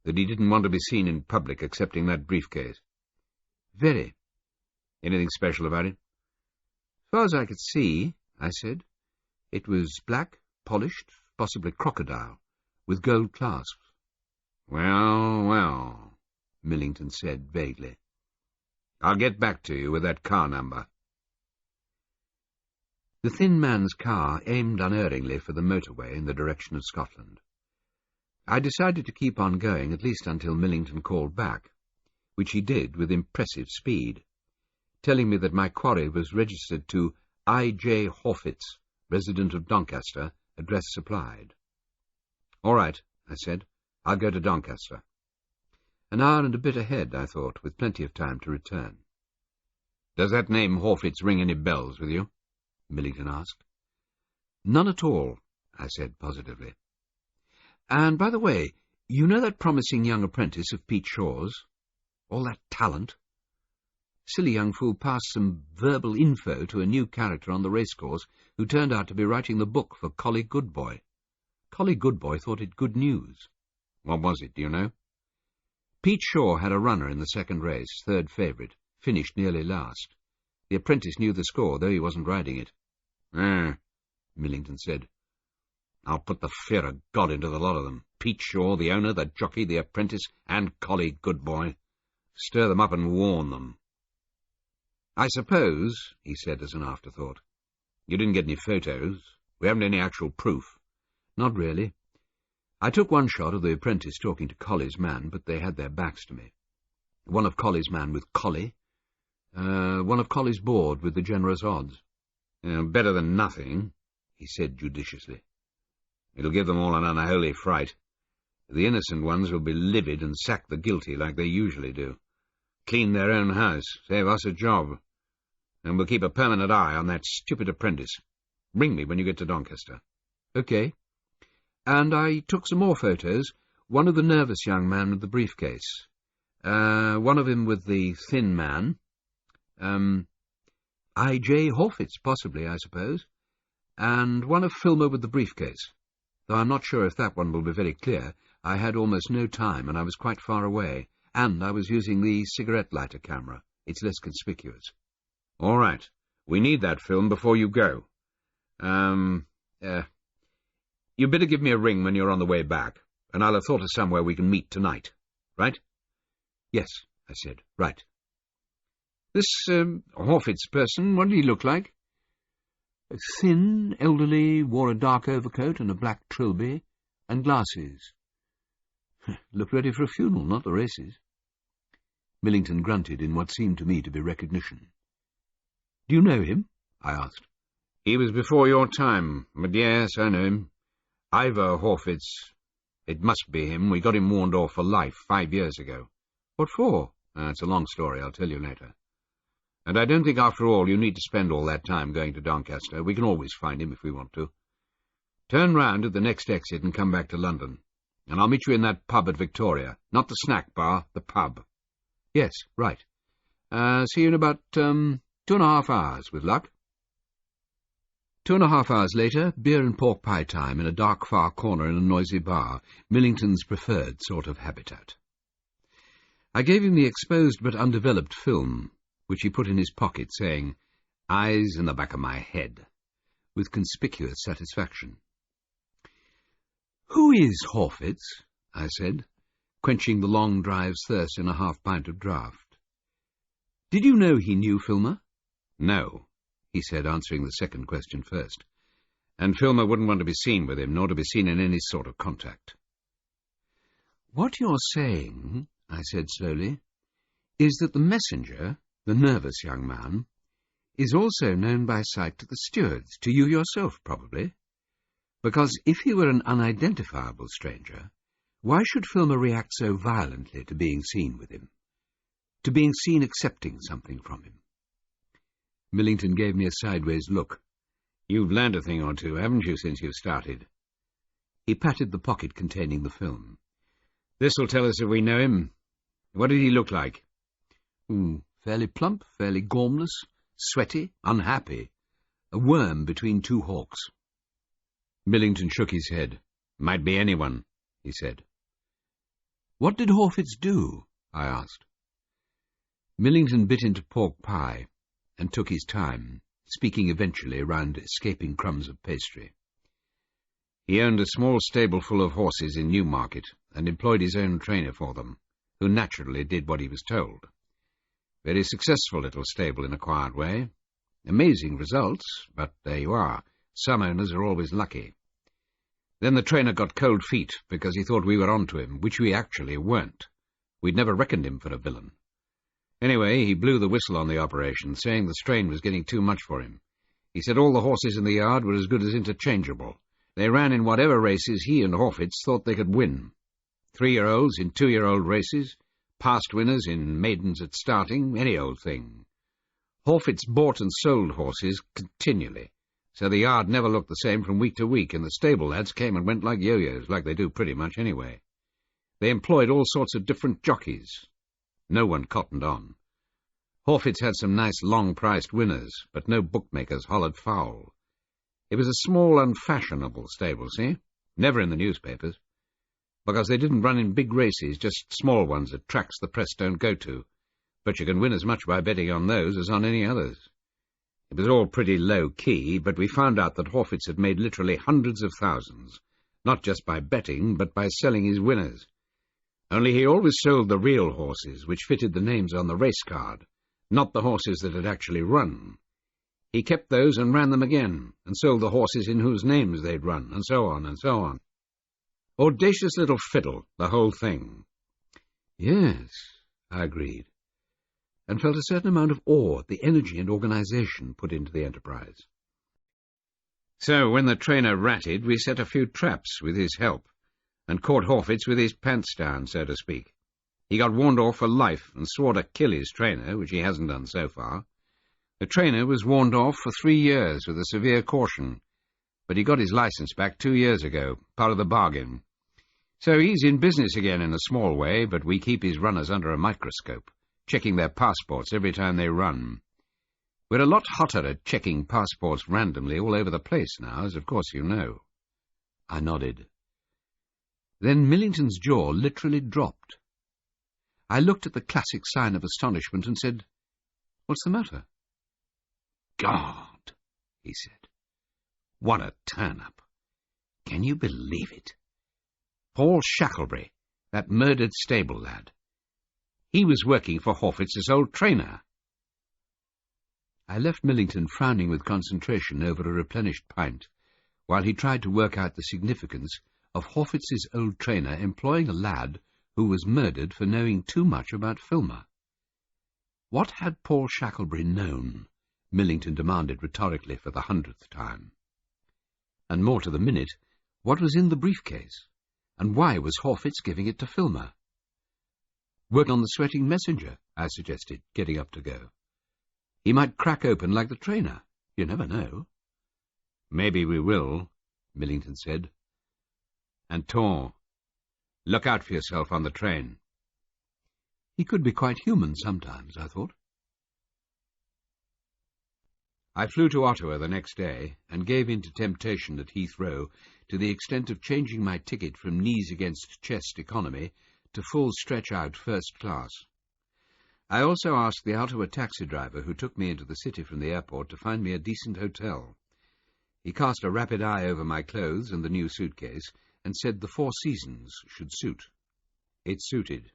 "that he didn't want to be seen in public accepting that briefcase." "Very." "Anything special about it?" "As far as I could see," I said, "it was black, polished, possibly crocodile, with gold clasps." "Well, well," Millington said vaguely. "I'll get back to you with that car number." The thin man's car aimed unerringly for the motorway in the direction of Scotland. I decided to keep on going at least until Millington called back, which he did with impressive speed, telling me that my quarry was registered to I.J. Horfitz, resident of Doncaster, address supplied. "All right," I said. "I'll go to Doncaster." An hour and a bit ahead, I thought, with plenty of time to return. "Does that name Horfitz ring any bells with you?" Millington asked. "None at all," I said positively. "And, by the way, you know that promising young apprentice of Pete Shaw's? All that talent. Silly young fool passed some verbal info to a new character on the racecourse who turned out to be writing the book for Collie Goodboy. Collie Goodboy thought it good news." "What was it, do you know?" Pete Shaw had a runner in the second race, third favourite, finished nearly last. The apprentice knew the score, though he wasn't riding it. Millington said. I'll put the fear of God into the lot of them. Pete Shaw, the owner, the jockey, the apprentice, and Collie Goodboy. Stir them up and warn them. I suppose, he said as an afterthought, you didn't get any photos. We haven't any actual proof. Not really. I took one shot of the apprentice talking to Collie's man, but they had their backs to me. One of Collie's man with Collie, one of Collie's board with the generous odds. Better than nothing, he said judiciously. It'll give them all an unholy fright. The innocent ones will be livid and sack the guilty like they usually do. Clean their own house, save us a job. And we'll keep a permanent eye on that stupid apprentice. Ring me when you get to Doncaster. Okay. And I took some more photos. One of the nervous young man with the briefcase. One of him with the thin man. I.J. Horfitz, possibly, I suppose. And one of Filmer with the briefcase. Though I'm not sure if that one will be very clear. I had almost no time, and I was quite far away. And I was using the cigarette lighter camera. It's less conspicuous. All right. We need that film before you go. You'd better give me a ring when you're on the way back, and I'll have thought of somewhere we can meet tonight. Right? Yes, I said. Right. This, Horfitz person, what did he look like? Thin, elderly, wore a dark overcoat and a black trilby, and glasses. Looked ready for a funeral, not the races. Millington grunted in what seemed to me to be recognition. Do you know him? I asked. He was before your time, but yes, I know him. Ivor Horfitz. It must be him. We got him warned off for life 5 years ago. What for? It's a long story. I'll tell you later. And I don't think, after all, you need to spend all that time going to Doncaster. We can always find him if we want to. Turn round at the next exit and come back to London. And I'll meet you in that pub at Victoria. Not the snack bar, the pub. Yes, right. See you in about 2.5 hours, with luck. 2.5 hours later, beer and pork pie time in a dark far corner in a noisy bar, Millington's preferred sort of habitat. I gave him the exposed but undeveloped film, which he put in his pocket, saying, "Eyes in the back of my head," with conspicuous satisfaction. "Who is Horfitz?" I said, quenching the long drive's thirst in a half-pint of draught. "Did you know he knew Filmer?" "No," he said, answering the second question first. "And Filmer wouldn't want to be seen with him, nor to be seen in any sort of contact." "What you're saying," I said slowly, "is that the messenger, the nervous young man, is also known by sight to the stewards, to you yourself, probably. Because if he were an unidentifiable stranger, why should Filmer react so violently to being seen with him? To being seen accepting something from him?" Millington gave me a sideways look. "You've learned a thing or two, haven't you, since you've started?" He patted the pocket containing the film. "This'll tell us if we know him. What did he look like?" Fairly plump, fairly gormless, sweaty, unhappy. A worm between two hawks." Millington shook his head. "Might be anyone," he said. "What did Horfitz do?" I asked. Millington bit into pork pie and took his time, speaking eventually around escaping crumbs of pastry. "He owned a small stable full of horses in Newmarket and employed his own trainer for them, who naturally did what he was told. Very successful little stable in a quiet way. Amazing results, but there you are. Some owners are always lucky. Then the trainer got cold feet because he thought we were on to him, which we actually weren't. We'd never reckoned him for a villain. Anyway, he blew the whistle on the operation, saying the strain was getting too much for him. He said all the horses in the yard were as good as interchangeable. They ran in whatever races he and Horfitz thought they could win. 3-year-olds in 2-year-old races, past winners in maidens at starting, any old thing. Horfitz bought and sold horses continually, so the yard never looked the same from week to week, and the stable lads came and went like yo-yos, like they do pretty much anyway. They employed all sorts of different jockeys. No one cottoned on. Horfitz had some nice long-priced winners, but no bookmakers hollered foul. It was a small, unfashionable stable, see? Never in the newspapers. because they didn't run in big races, just small ones at tracks the press don't go to. But you can win as much by betting on those as on any others. It was all pretty low-key, but we found out that Hawfitz had made literally hundreds of thousands, not just by betting, but by selling his winners. Only he always sold the real horses, which fitted the names on the race card, not the horses that had actually run. He kept those and ran them again, and sold the horses in whose names they'd run, and so on and so on. Audacious little fiddle, the whole thing. Yes, I agreed, and felt a certain amount of awe at the energy and organization put into the enterprise. So when the trainer ratted, we set a few traps with his help, and caught Hawfitz with his pants down, so to speak. He got warned off for life and swore to kill his trainer, which he hasn't done so far. The trainer was warned off for 3 years with a severe caution, but he got his license back 2 years ago, part of the bargain. So he's in business again in a small way, but we keep his runners under a microscope, checking their passports every time they run. We're a lot hotter at checking passports randomly all over the place now, as of course you know. I nodded. Then Millington's jaw literally dropped. I looked at the classic sign of astonishment and said, "What's the matter?" "God," he said. "What a turn-up. Can you believe it? Paul Shacklebury, that murdered stable lad. He was working for Hawfitz's old trainer." I left Millington frowning with concentration over a replenished pint, while he tried to work out the significance of Hawfitz's old trainer employing a lad who was murdered for knowing too much about Filmer. What had Paul Shacklebury known? Millington demanded rhetorically for the 100th time. And more to the minute, what was in the briefcase, and why was Hawfitz giving it to Filmer? "Work on the sweating messenger," I suggested, getting up to go. "He might crack open like the trainer. You never know." "Maybe we will," Millington said. "And Tom, look out for yourself on the train." He could be quite human sometimes, I thought. I flew to Ottawa the next day and gave in to temptation at Heathrow to the extent of changing my ticket from knees against chest economy to full stretch-out first class. I also asked the Ottawa taxi driver who took me into the city from the airport to find me a decent hotel. He cast a rapid eye over my clothes and the new suitcase and said the Four Seasons should suit. It suited.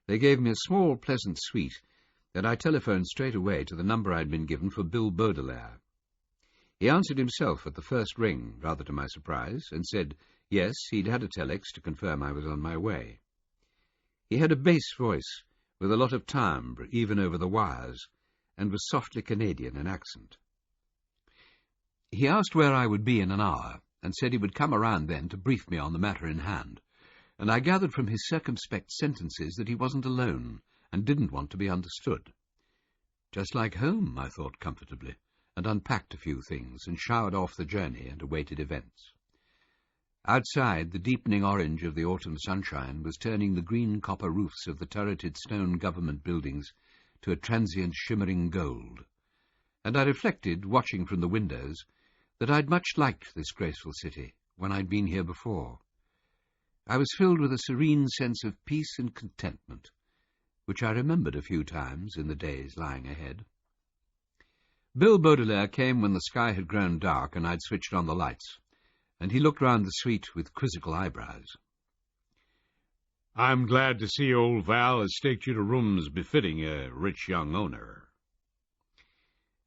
They gave me a small, pleasant suite, and I telephoned straight away to the number I'd been given for Bill Baudelaire. He answered himself at the first ring, rather to my surprise, and said, yes, he'd had a telex to confirm I was on my way. He had a bass voice, with a lot of timbre, even over the wires, and was softly Canadian in accent. He asked where I would be in an hour, and said he would come around then to brief me on the matter in hand, and I gathered from his circumspect sentences that he wasn't alone, and didn't want to be understood. Just like home, I thought comfortably, and unpacked a few things, and showered off the journey and awaited events. Outside, the deepening orange of the autumn sunshine was turning the green copper roofs of the turreted stone government buildings to a transient shimmering gold, and I reflected, watching from the windows, that I'd much liked this graceful city when I'd been here before. I was filled with a serene sense of peace and contentment, which I remembered a few times in the days lying ahead. Bill Baudelaire came when the sky had grown dark and I'd switched on the lights, and he looked round the suite with quizzical eyebrows. "I'm glad to see old Val has staked you to rooms befitting a rich young owner."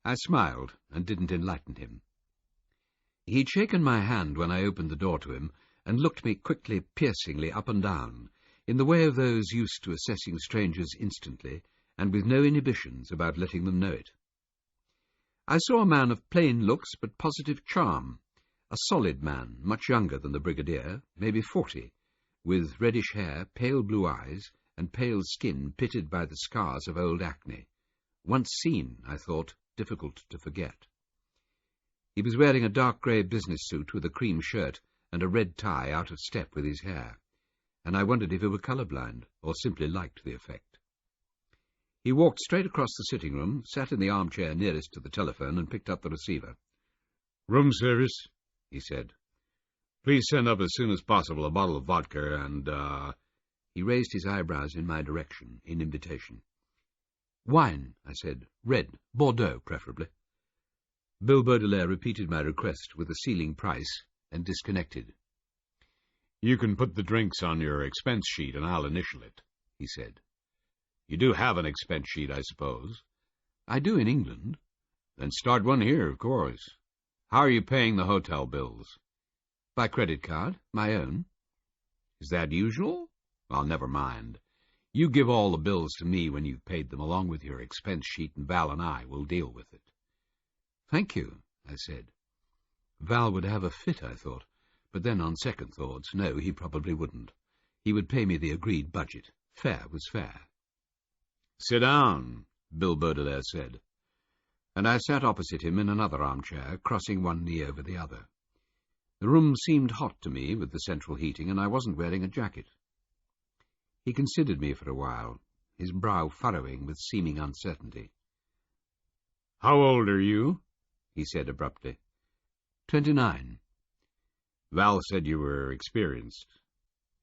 I smiled and didn't enlighten him. He'd shaken my hand when I opened the door to him and looked me quickly, piercingly up and down, in the way of those used to assessing strangers instantly and with no inhibitions about letting them know it. I saw a man of plain looks but positive charm, a solid man, much younger than the brigadier, maybe 40, with reddish hair, pale blue eyes, and pale skin pitted by the scars of old acne. Once seen, I thought, difficult to forget. He was wearing a dark grey business suit with a cream shirt and a red tie out of step with his hair, and I wondered if he were colour-blind or simply liked the effect. He walked straight across the sitting-room, sat in the armchair nearest to the telephone, and picked up the receiver. "Room service," he said. Please send up as soon as possible a bottle of vodka and, He raised his eyebrows in my direction, in invitation. Wine, I said. Red. Bordeaux, preferably. Bill Baudelaire repeated my request with a ceiling price and disconnected. You can put the drinks on your expense sheet and I'll initial it, he said. You do have an expense sheet, I suppose? I do in England. Then start one here, of course. How are you paying the hotel bills? By credit card, my own. Is that usual? Well, never mind. You give all the bills to me when you've paid them, along with your expense sheet, and Val and I will deal with it. Thank you, I said. Val would have a fit, I thought, but then on second thoughts, no, he probably wouldn't. He would pay me the agreed budget. Fair was fair. Sit down, Bill Baudelaire said. And I sat opposite him in another armchair, crossing one knee over the other. The room seemed hot to me with the central heating, and I wasn't wearing a jacket. He considered me for a while, his brow furrowing with seeming uncertainty. How old are you? He said abruptly. 29. Val said you were experienced.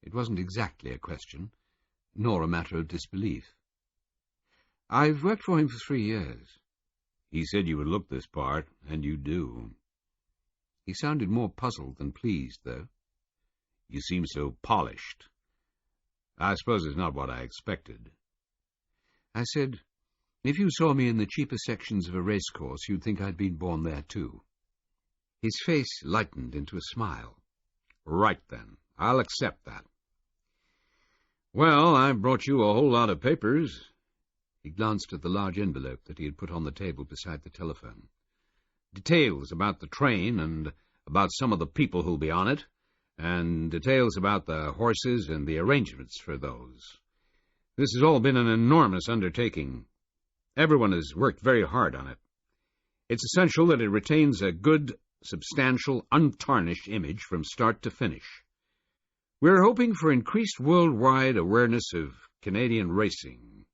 It wasn't exactly a question, nor a matter of disbelief. I've worked for him for 3 years. He said you would look this part, and you do. He sounded more puzzled than pleased, though. You seem so polished. I suppose it's not what I expected. I said, if you saw me in the cheaper sections of a racecourse, you'd think I'd been born there, too. His face lightened into a smile. Right, then. I'll accept that. Well, I've brought you a whole lot of papers. He glanced at the large envelope that he had put on the table beside the telephone. Details about the train and about some of the people who'll be on it, and details about the horses and the arrangements for those. This has all been an enormous undertaking. Everyone has worked very hard on it. It's essential that it retains a good, substantial, untarnished image from start to finish. We're hoping for increased worldwide awareness of Canadian racing.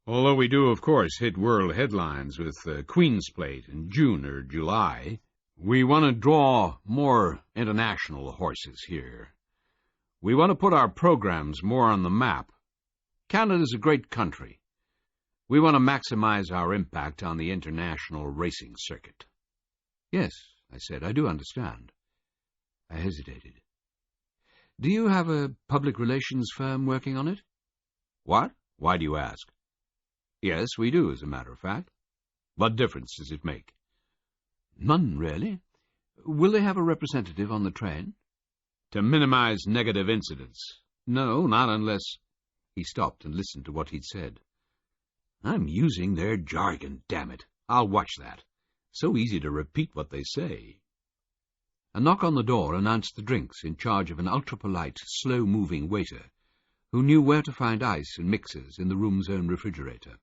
Although we do, of course, hit world headlines with Queen's Plate in June or July, we want to draw more international horses here. We want to put our programs more on the map. Canada's a great country. We want to maximize our impact on the international racing circuit. Yes, I said, I do understand. I hesitated. Do you have a public relations firm working on it? What? Why do you ask? Yes, we do, as a matter of fact. What difference does it make? None, really. Will they have a representative on the train? To minimize negative incidents. No, not unless... He stopped and listened to what he'd said. I'm using their jargon, damn it. I'll watch that. So easy to repeat what they say. A knock on the door announced the drinks in charge of an ultra-polite, slow-moving waiter who knew where to find ice and mixers in the room's own refrigerator.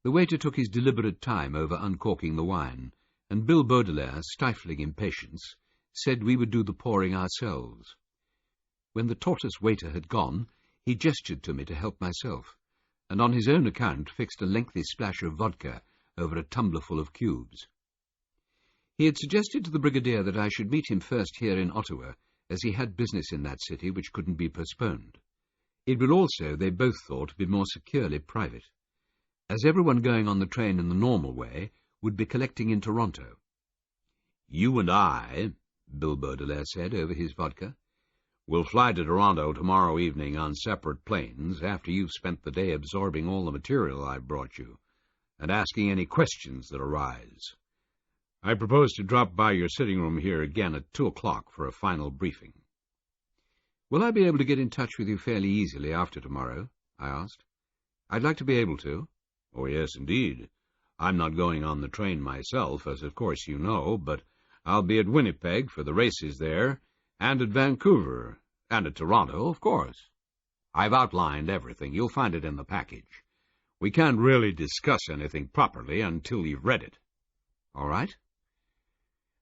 The waiter took his deliberate time over uncorking the wine, and Bill Baudelaire, stifling impatience, said we would do the pouring ourselves. When the tortoise waiter had gone, he gestured to me to help myself, and on his own account fixed a lengthy splash of vodka over a tumblerful of cubes. He had suggested to the brigadier that I should meet him first here in Ottawa, as he had business in that city which couldn't be postponed. It would also, they both thought, be more securely private, as everyone going on the train in the normal way would be collecting in Toronto. You and I, Bill Baudelaire said over his vodka, will fly to Toronto tomorrow evening on separate planes after you've spent the day absorbing all the material I've brought you and asking any questions that arise. I propose to drop by your sitting room here again at 2 o'clock for a final briefing. Will I be able to get in touch with you fairly easily after tomorrow? I asked. I'd like to be able to. Oh, yes, indeed. I'm not going on the train myself, as of course you know, but I'll be at Winnipeg for the races there, and at Vancouver, and at Toronto, of course. I've outlined everything. You'll find it in the package. We can't really discuss anything properly until you've read it. All right.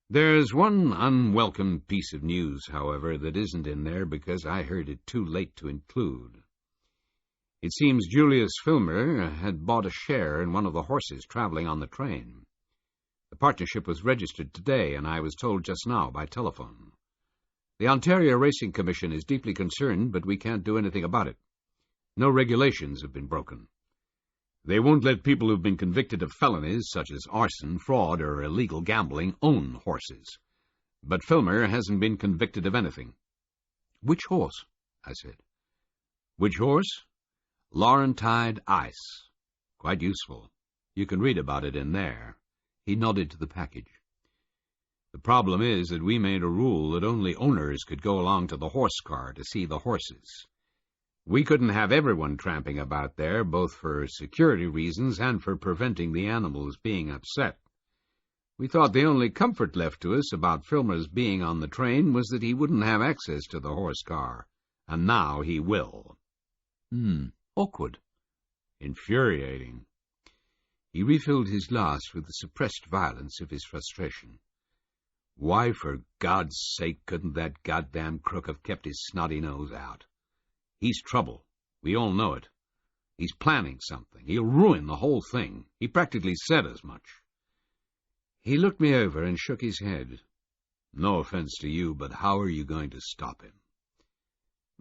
There's one unwelcome piece of news, however, that isn't in there because I heard it too late to include. It seems Julius Filmer had bought a share in one of the horses traveling on the train. The partnership was registered today, and I was told just now by telephone. The Ontario Racing Commission is deeply concerned, but we can't do anything about it. No regulations have been broken. They won't let people who've been convicted of felonies such as arson, fraud, or illegal gambling own horses. But Filmer hasn't been convicted of anything. Which horse? I said. Which horse? Laurentide Ice. Quite useful. You can read about it in there. He nodded to the package. The problem is that we made a rule that only owners could go along to the horse car to see the horses. We couldn't have everyone tramping about there, both for security reasons and for preventing the animals being upset. We thought the only comfort left to us about Filmer's being on the train was that he wouldn't have access to the horse car, and now he will. Awkward. Infuriating. He refilled his glass with the suppressed violence of his frustration. Why, for God's sake, couldn't that goddamn crook have kept his snotty nose out? He's trouble. We all know it. He's planning something. He'll ruin the whole thing. He practically said as much. He looked me over and shook his head. No offense to you, but how are you going to stop him?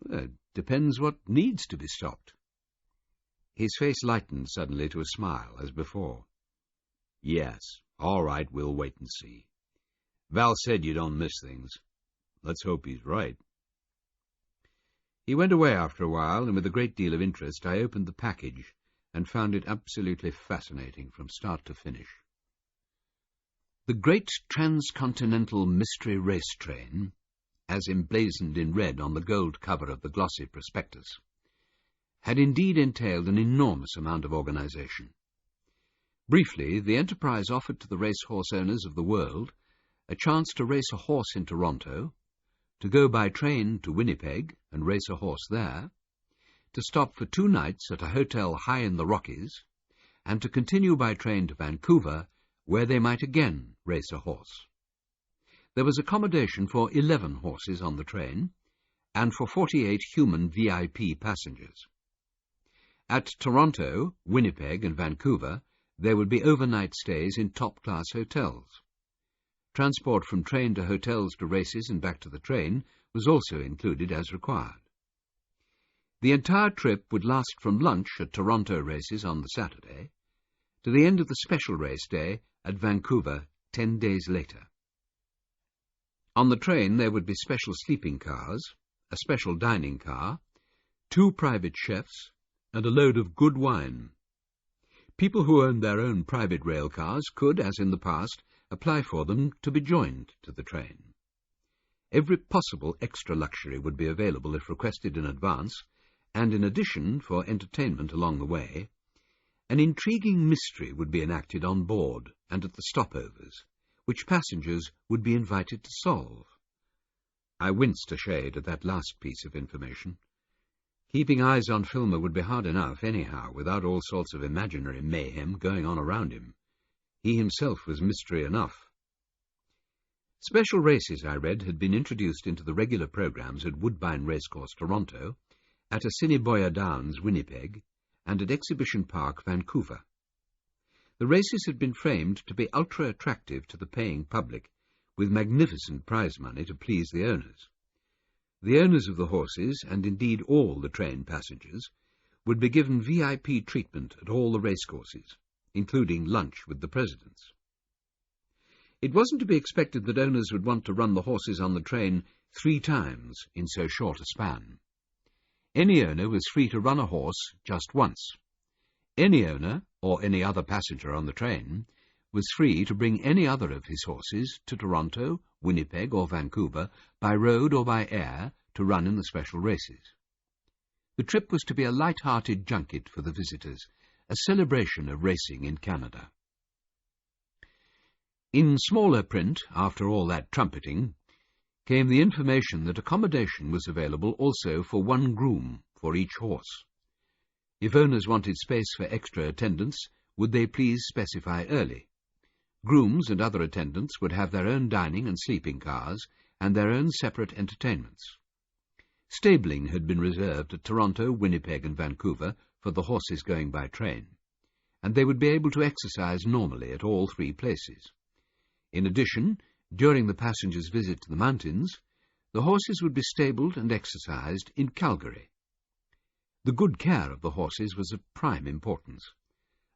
It depends what needs to be stopped. His face lightened suddenly to a smile, as before. Yes, all right, we'll wait and see. Val said you don't miss things. Let's hope he's right. He went away after a while, and with a great deal of interest I opened the package and found it absolutely fascinating from start to finish. The great transcontinental mystery race train, as emblazoned in red on the gold cover of the glossy prospectus, had indeed entailed an enormous amount of organization. Briefly, the enterprise offered to the racehorse owners of the world a chance to race a horse in Toronto, to go by train to Winnipeg and race a horse there, to stop for 2 nights at a hotel high in the Rockies, and to continue by train to Vancouver, where they might again race a horse. There was accommodation for 11 horses on the train, and for 48 human VIP passengers. At Toronto, Winnipeg, and Vancouver, there would be overnight stays in top-class hotels. Transport from train to hotels to races and back to the train was also included as required. The entire trip would last from lunch at Toronto races on the Saturday to the end of the special race day at Vancouver 10 days later. On the train there would be special sleeping cars, a special dining car, 2 private chefs, and a load of good wine. People who owned their own private rail cars could, as in the past, apply for them to be joined to the train. Every possible extra luxury would be available if requested in advance, and in addition, for entertainment along the way, an intriguing mystery would be enacted on board and at the stopovers, which passengers would be invited to solve. I winced a shade at that last piece of information. Keeping eyes on Filmer would be hard enough, anyhow, without all sorts of imaginary mayhem going on around him. He himself was mystery enough. Special races, I read, had been introduced into the regular programs at Woodbine Racecourse, Toronto, at Assiniboia Downs, Winnipeg, and at Exhibition Park, Vancouver. The races had been framed to be ultra-attractive to the paying public, with magnificent prize money to please the owners. The owners of the horses, and indeed all the train passengers, would be given VIP treatment at all the racecourses, including lunch with the presidents. It wasn't to be expected that owners would want to run the horses on the train 3 times in so short a span. Any owner was free to run a horse just once. Any owner, or any other passenger on the train, was free to bring any other of his horses to Toronto, Winnipeg, or Vancouver, by road or by air, to run in the special races. The trip was to be a light-hearted junket for the visitors, a celebration of racing in Canada. In smaller print, after all that trumpeting, came the information that accommodation was available also for 1 groom for each horse. If owners wanted space for extra attendants, would they please specify early? Grooms and other attendants would have their own dining and sleeping cars and their own separate entertainments. Stabling had been reserved at Toronto, Winnipeg, and Vancouver for the horses going by train, and they would be able to exercise normally at all 3 places. In addition, during the passengers' visit to the mountains, The horses would be stabled and exercised in Calgary. The good care of the horses was of prime importance,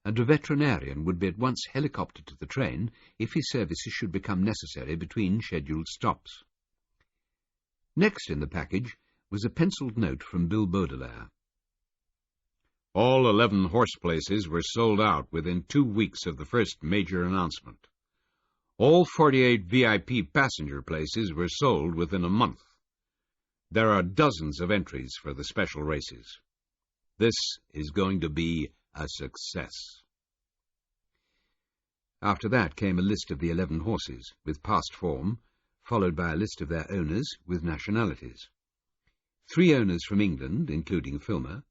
and a veterinarian would be at once helicoptered to the train if his services should become necessary between scheduled stops. Next in the package was a penciled note from Bill Baudelaire. All 11 horse places were sold out within 2 weeks of the first major announcement. All 48 VIP passenger places were sold within a month. There are dozens of entries for the special races. This is going to be a success. After that came a list of the 11 horses, with past form, followed by a list of their owners with nationalities. 3 owners from England, including Filmer,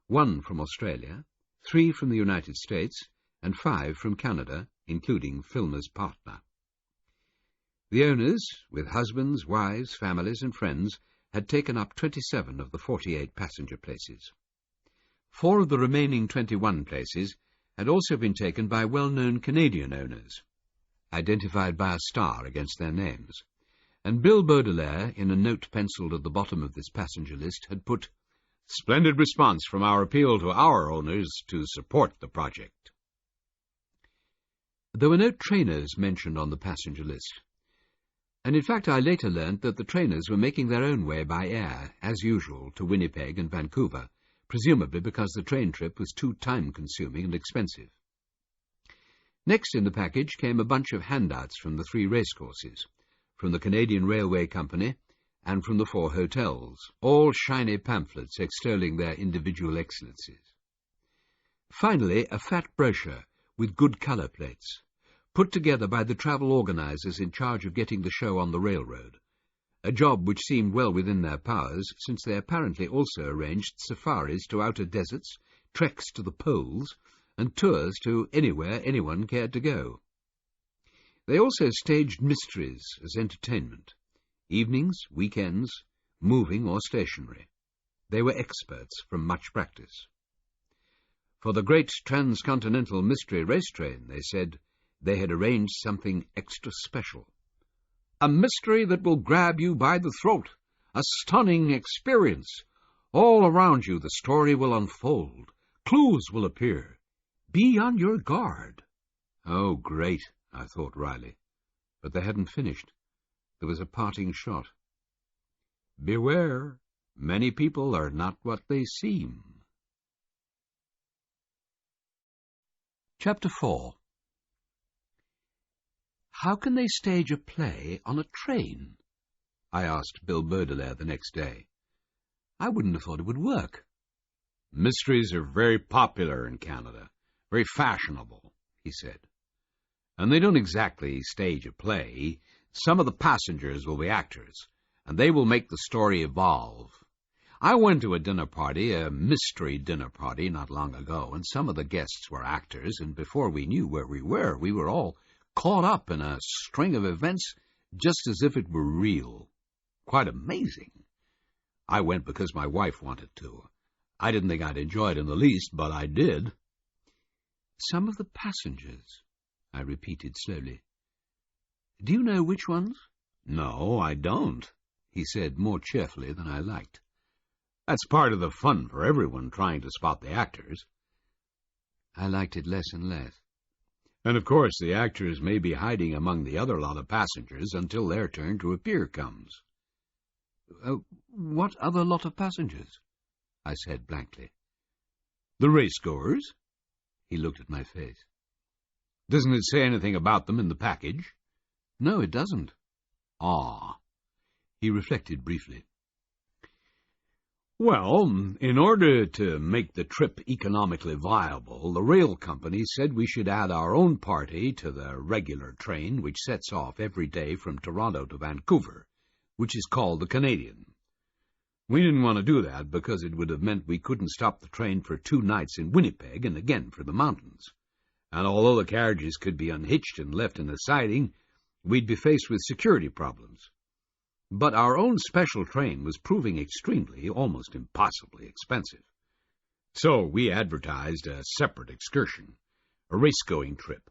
1 from Australia, 3 from the United States, and 5 from Canada, including Filmer's partner. The owners, with husbands, wives, families, and friends, had taken up 27 of the 48 passenger places. 4 of the remaining 21 places had also been taken by well-known Canadian owners, identified by a star against their names, and Bill Baudelaire, in a note pencilled at the bottom of this passenger list, had put, "Splendid response from our appeal to our owners to support the project." There were no trainers mentioned on the passenger list, and in fact I later learnt that the trainers were making their own way by air, as usual, to Winnipeg and Vancouver, presumably because the train trip was too time-consuming and expensive. Next in the package came a bunch of handouts from the 3 racecourses, from the Canadian Railway Company, and from the 4 hotels, all shiny pamphlets extolling their individual excellencies. Finally, a fat brochure with good colour plates, put together by the travel organisers in charge of getting the show on the railroad, a job which seemed well within their powers, since they apparently also arranged safaris to outer deserts, treks to the poles, and tours to anywhere anyone cared to go. They also staged mysteries as entertainment, evenings, weekends, moving or stationary. They were experts from much practice. For the great transcontinental mystery race train, they said, they had arranged something extra special. A mystery that will grab you by the throat, a stunning experience. All around you the story will unfold, clues will appear. Be on your guard. Oh, great, I thought wryly. But they hadn't finished. There was a parting shot. Beware, many people are not what they seem. Chapter 4. How can they stage a play on a train? I asked Bill Baudelaire the next day. I wouldn't have thought it would work. Mysteries are very popular in Canada, very fashionable, he said. And they don't exactly stage a play. Some of the passengers will be actors, and they will make the story evolve. I went to a dinner party, a mystery dinner party, not long ago, and some of the guests were actors, and before we knew where we were all caught up in a string of events just as if it were real. Quite amazing. I went because my wife wanted to. I didn't think I'd enjoy it in the least, but I did. Some of the passengers, I repeated slowly. Do you know which ones? No, I don't, he said more cheerfully than I liked. That's part of the fun for everyone trying to spot the actors. I liked it less and less. And of course the actors may be hiding among the other lot of passengers until their turn to appear comes. What other lot of passengers? I said blankly. The racegoers. He looked at my face. Doesn't it say anything about them in the package? No, it doesn't. Ah. He reflected briefly. Well, in order to make the trip economically viable, the rail company said we should add our own party to the regular train which sets off every day from Toronto to Vancouver, which is called the Canadian. We didn't want to do that because it would have meant we couldn't stop the train for 2 nights in Winnipeg and again for the mountains. And although the carriages could be unhitched and left in the siding, we'd be faced with security problems. But our own special train was proving extremely, almost impossibly expensive. So we advertised a separate excursion, a race-going trip.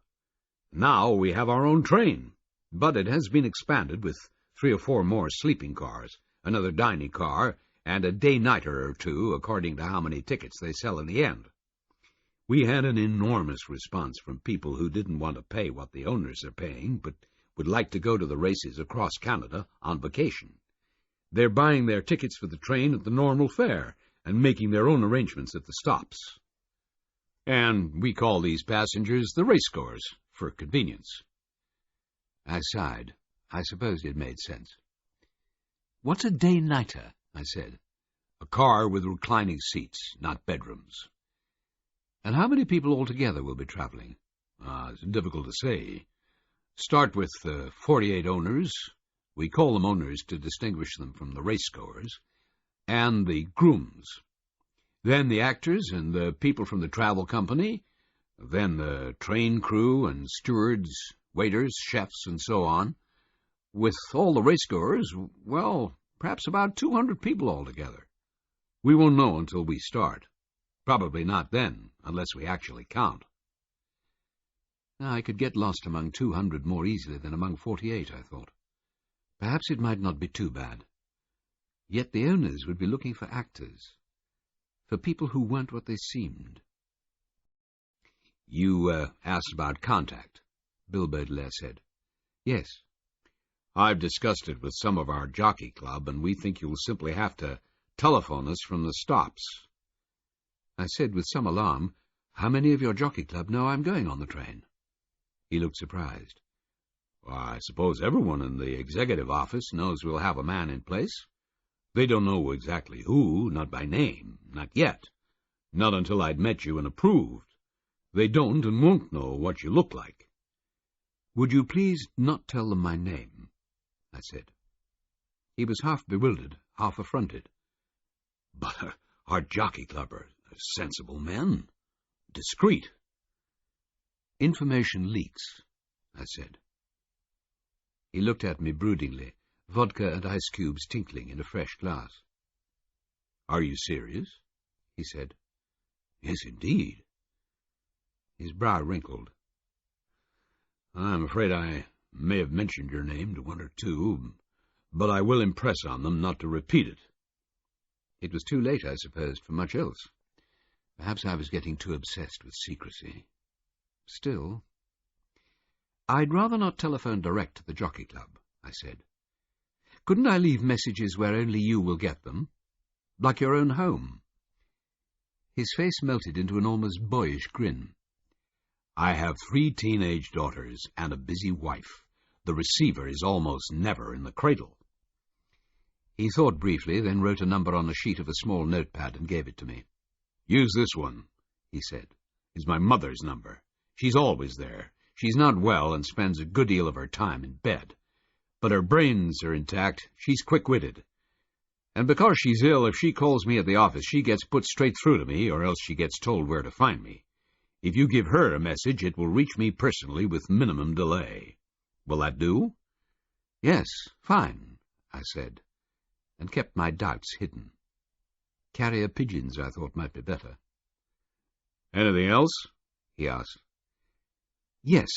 Now we have our own train, but it has been expanded with 3 or 4 more sleeping cars, another dining car, and a day-nighter or two, according to how many tickets they sell in the end. We had an enormous response from people who didn't want to pay what the owners are paying, but would like to go to the races across Canada on vacation. They're buying their tickets for the train at the normal fare and making their own arrangements at the stops. And we call these passengers the racegoers, for convenience. I sighed. I suppose it made sense. What's a day-nighter? I said. A car with reclining seats, not bedrooms. And how many people altogether will be travelling? It's difficult to say. Start with 48 owners. We call them owners to distinguish them from the racegoers. And the grooms. Then the actors and the people from the travel company. Then the train crew and stewards, waiters, chefs, and so on. With all the racegoers, well, perhaps about 200 people altogether. We won't know until we start. Probably not then, unless we actually count. I could get lost among 200 more easily than among 48, I thought. Perhaps it might not be too bad. Yet the owners would be looking for actors, for people who weren't what they seemed. You asked about contact, Bill Baudelaire said. Yes. I've discussed it with some of our jockey club, and we think you'll simply have to telephone us from the stops. I said with some alarm, how many of your jockey club know I'm going on the train? He looked surprised. Well, I suppose everyone in the executive office knows we'll have a man in place. They don't know exactly who, not by name, not yet. Not until I'd met you and approved. They don't and won't know what you look like. Would you please not tell them my name? I said. He was half bewildered, half affronted. But our jockey club are sensible men. Discreet. Information leaks, I said. He looked at me broodingly, vodka and ice cubes tinkling in a fresh glass. Are you serious? He said. Yes, indeed. His brow wrinkled. I'm afraid I may have mentioned your name to 1 or 2, but I will impress on them not to repeat it. It was too late, I suppose, for much else. Perhaps I was getting too obsessed with secrecy. Still, I'd rather not telephone direct to the jockey club, I said. Couldn't I leave messages where only you will get them? Like your own home? His face melted into an almost boyish grin. I have 3 teenage daughters and a busy wife. The receiver is almost never in the cradle. He thought briefly, then wrote a number on a sheet of a small notepad and gave it to me. Use this one, he said. It's my mother's number. She's always there. She's not well and spends a good deal of her time in bed. But her brains are intact. She's quick-witted. And because she's ill, if she calls me at the office, she gets put straight through to me, or else she gets told where to find me. If you give her a message, it will reach me personally with minimum delay. Will that do? Yes, fine, I said, and kept my doubts hidden. Carrier pigeons, I thought, might be better. Anything else? He asked. Yes.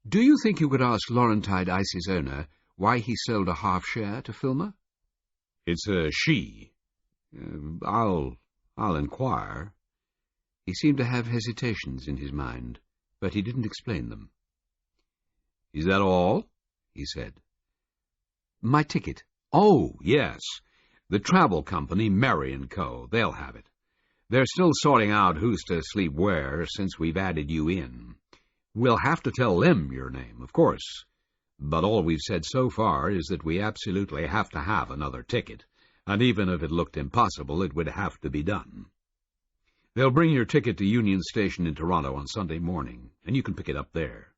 Do you think you could ask Laurentide Ice's owner why he sold a half-share to Filmer? It's a she. I'll inquire. He seemed to have hesitations in his mind, but he didn't explain them. Is that all? He said. My ticket. Oh, yes. The travel company, Mary & Co. They'll have it. They're still sorting out who's to sleep where since we've added you in. We'll have to tell them your name, of course. But all we've said so far is that we absolutely have to have another ticket, and even if it looked impossible, it would have to be done. They'll bring your ticket to Union Station in Toronto on Sunday morning, and you can pick it up there.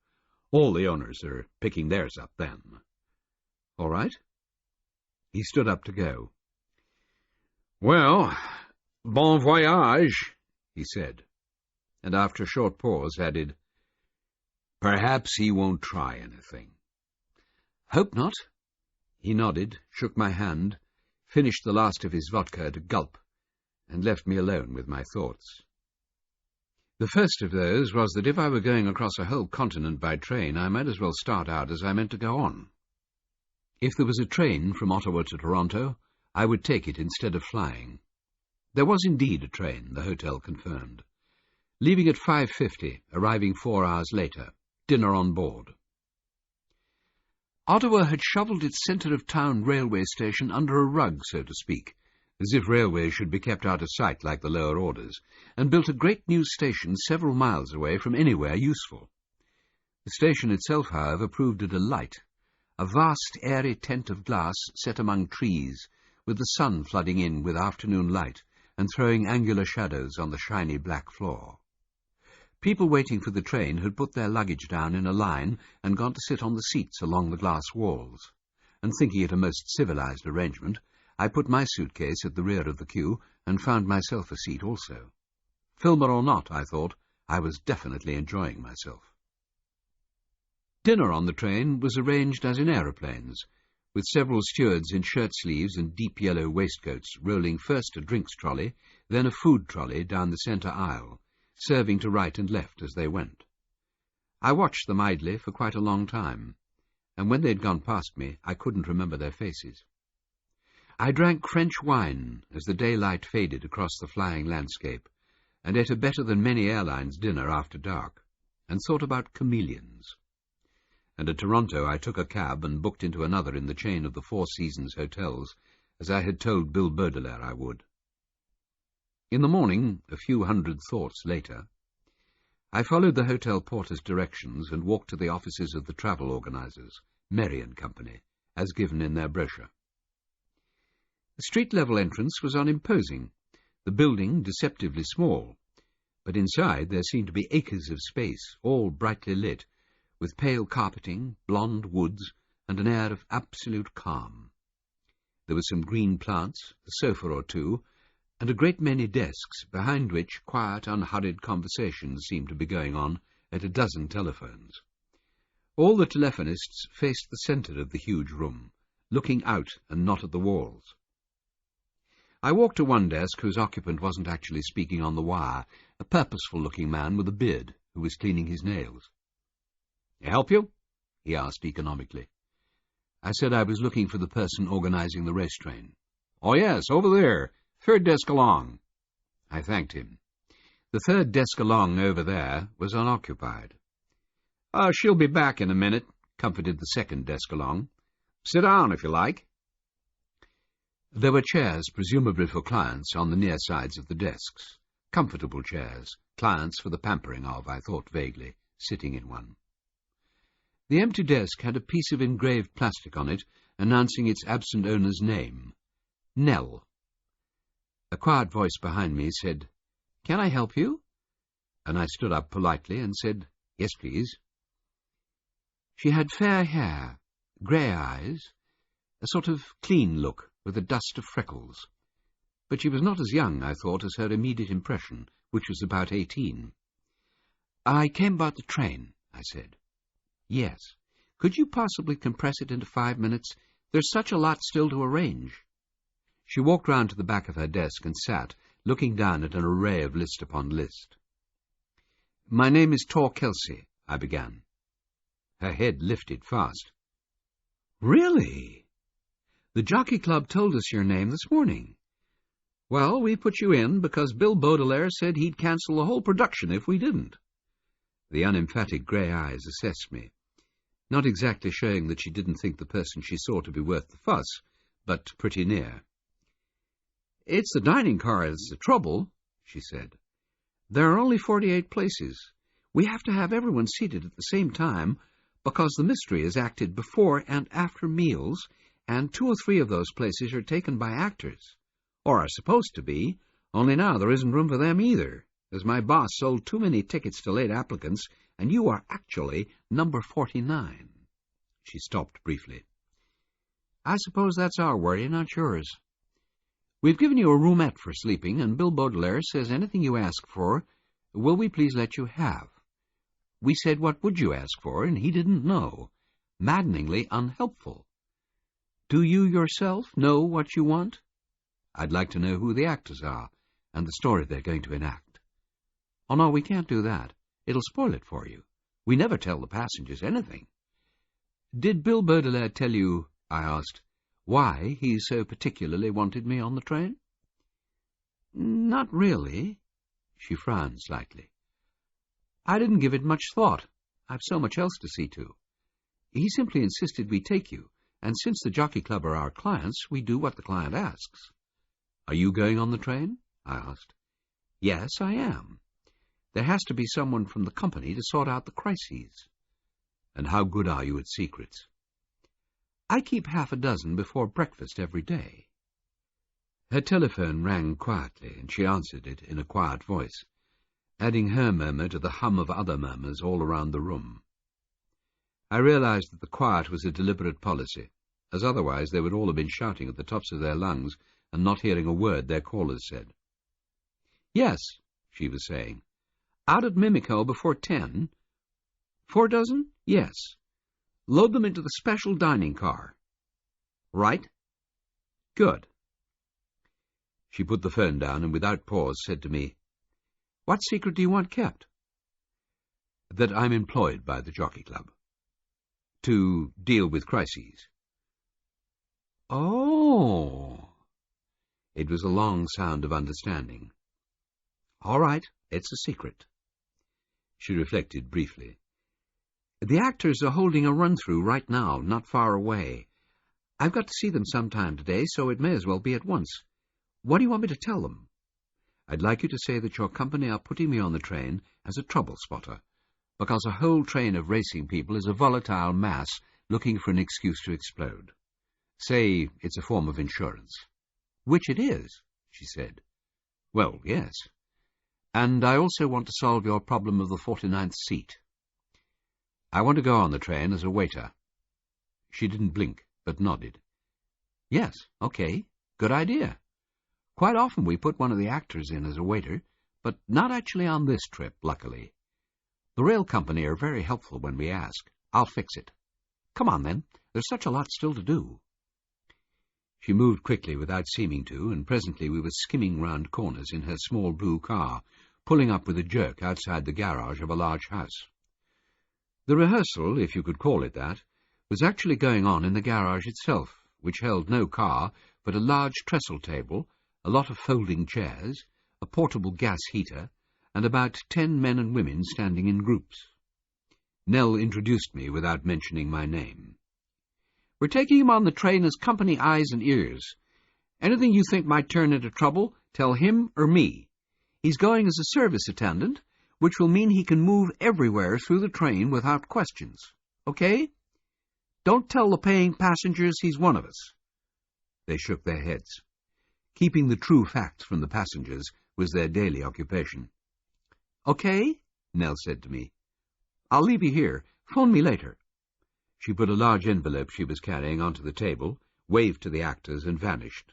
All the owners are picking theirs up then. All right. He stood up to go. Well, bon voyage, he said, and after a short pause added, Perhaps he won't try anything. Hope not. He nodded, shook my hand, finished the last of his vodka at a gulp, and left me alone with my thoughts. The first of those was that if I were going across a whole continent by train, I might as well start out as I meant to go on. If there was a train from Ottawa to Toronto, I would take it instead of flying. There was indeed a train, the hotel confirmed. Leaving at 5:50, arriving 4 hours later. Dinner on board. Ottawa had shovelled its centre-of-town railway station under a rug, so to speak, as if railways should be kept out of sight like the lower orders, and built a great new station several miles away from anywhere useful. The station itself, however, proved a delight. A vast, airy tent of glass set among trees, with the sun flooding in with afternoon light and throwing angular shadows on the shiny black floor. People waiting for the train had put their luggage down in a line and gone to sit on the seats along the glass walls, and thinking it a most civilized arrangement, I put my suitcase at the rear of the queue and found myself a seat also. Filmer or not, I thought, I was definitely enjoying myself. Dinner on the train was arranged as in aeroplanes, with several stewards in shirt-sleeves and deep yellow waistcoats rolling first a drinks trolley, then a food trolley down the centre aisle, serving to right and left as they went. I watched them idly for quite a long time, and when they'd gone past me, I couldn't remember their faces. I drank French wine as the daylight faded across the flying landscape, and ate a better-than-many airlines dinner after dark, and thought about chameleons. And at Toronto I took a cab and booked into another in the chain of the Four Seasons hotels, as I had told Bill Baudelaire I would. In the morning, a few hundred thoughts later, I followed the hotel porter's directions and walked to the offices of the travel organisers, Merry & Company, as given in their brochure. The street-level entrance was unimposing, the building deceptively small, but inside there seemed to be acres of space, all brightly lit, with pale carpeting, blonde woods, and an air of absolute calm. There were some green plants, a sofa or two, and a great many desks, behind which quiet, unhurried conversations seemed to be going on at a dozen telephones. All the telephonists faced the centre of the huge room, looking out and not at the walls. I walked to one desk whose occupant wasn't actually speaking on the wire, a purposeful-looking man with a beard who was cleaning his nails. "Help you?" he asked economically. I said I was looking for the person organising the race train. "Oh, yes, over there. Third desk along." I thanked him. The third desk along over there was unoccupied. "She'll be back in a minute," comforted the second desk along. "Sit down if you like." There were chairs, presumably for clients, on the near sides of the desks. Comfortable chairs, clients for the pampering of, I thought vaguely, sitting in one. The empty desk had a piece of engraved plastic on it, announcing its absent owner's name, Nell. A quiet voice behind me said, "Can I help you?" And I stood up politely and said, "Yes, please." She had fair hair, grey eyes, a sort of clean look with a dust of freckles. But she was not as young, I thought, as her immediate impression, which was about 18. "I came about the train," I said. "Yes. Could you possibly compress it into 5 minutes? There's such a lot still to arrange." She walked round to the back of her desk and sat, looking down at an array of list upon list. "My name is Tor Kelsey," I began. Her head lifted fast. "Really? The Jockey Club told us your name this morning. Well, we put you in because Bill Baudelaire said he'd cancel the whole production if we didn't." The unemphatic grey eyes assessed me, not exactly showing that she didn't think the person she saw to be worth the fuss, but pretty near. "It's the dining car that's the trouble," she said. "There are only 48 places. We have to have everyone seated at the same time because the mystery is acted before and after meals, and 2 or 3 of those places are taken by actors, or are supposed to be, only now there isn't room for them either, as my boss sold too many tickets to late applicants, and you are actually number 49. She stopped briefly. "I suppose that's our worry, not yours. We've given you a roomette for sleeping, and Bill Baudelaire says anything you ask for, will we please let you have. We said what would you ask for, and he didn't know. Maddeningly unhelpful. Do you yourself know what you want? I'd like to know who the actors are, and the story they're going to enact." "Oh, no, we can't do that. It'll spoil it for you. We never tell the passengers anything." "Did Bill Baudelaire tell you I asked. Why he so particularly wanted me on the train? Not really. She frowned slightly. I didn't give it much thought. I've so much else to see to. He simply insisted we take you, and since the Jockey Club are our clients, we do what the client asks. Are you going on the train? I asked. Yes, I am. There has to be someone from the company to sort out the crises. And how good are you at secrets? I keep half a dozen before breakfast every day. Her telephone rang quietly, and she answered it in a quiet voice, adding her murmur to the hum of other murmurs all around the room. I realized that the quiet was a deliberate policy, as otherwise they would all have been shouting at the tops of their lungs and not hearing a word their callers said. Yes, she was saying. Out at Mimico before 10. 4 dozen? Yes. Load them into the special dining car. Right? Good. She put the phone down and without pause said to me, What secret do you want kept? That I'm employed by the Jockey Club. To deal with crises. Oh! It was a long sound of understanding. All right, it's a secret. She reflected briefly. The actors are holding a run-through right now, not far away. I've got to see them sometime today, so it may as well be at once. What do you want me to tell them? I'd like you to say that your company are putting me on the train as a trouble spotter, because a whole train of racing people is a volatile mass looking for an excuse to explode. Say it's a form of insurance. Which it is, she said. Well, yes. And I also want to solve your problem of the 49th seat. I want to go on the train as a waiter. She didn't blink, but nodded. Yes, okay, good idea. Quite often we put one of the actors in as a waiter, but not actually on this trip, luckily. The rail company are very helpful when we ask. I'll fix it. Come on, then. There's such a lot still to do. She moved quickly without seeming to, and presently we were skimming round corners in her small blue car, pulling up with a jerk outside the garage of a large house. The rehearsal, if you could call it that, was actually going on in the garage itself, which held no car but a large trestle table, a lot of folding chairs, a portable gas heater, and about 10 men and women standing in groups. Nell introduced me without mentioning my name. We're taking him on the train as company eyes and ears. Anything you think might turn into trouble, tell him or me. He's going as a service attendant, which will mean he can move everywhere through the train without questions. Okay? Don't tell the paying passengers he's one of us. They shook their heads. Keeping the true facts from the passengers was their daily occupation. Okay, Nell said to me. I'll leave you here. Phone me later. She put a large envelope she was carrying onto the table, waved to the actors, and vanished.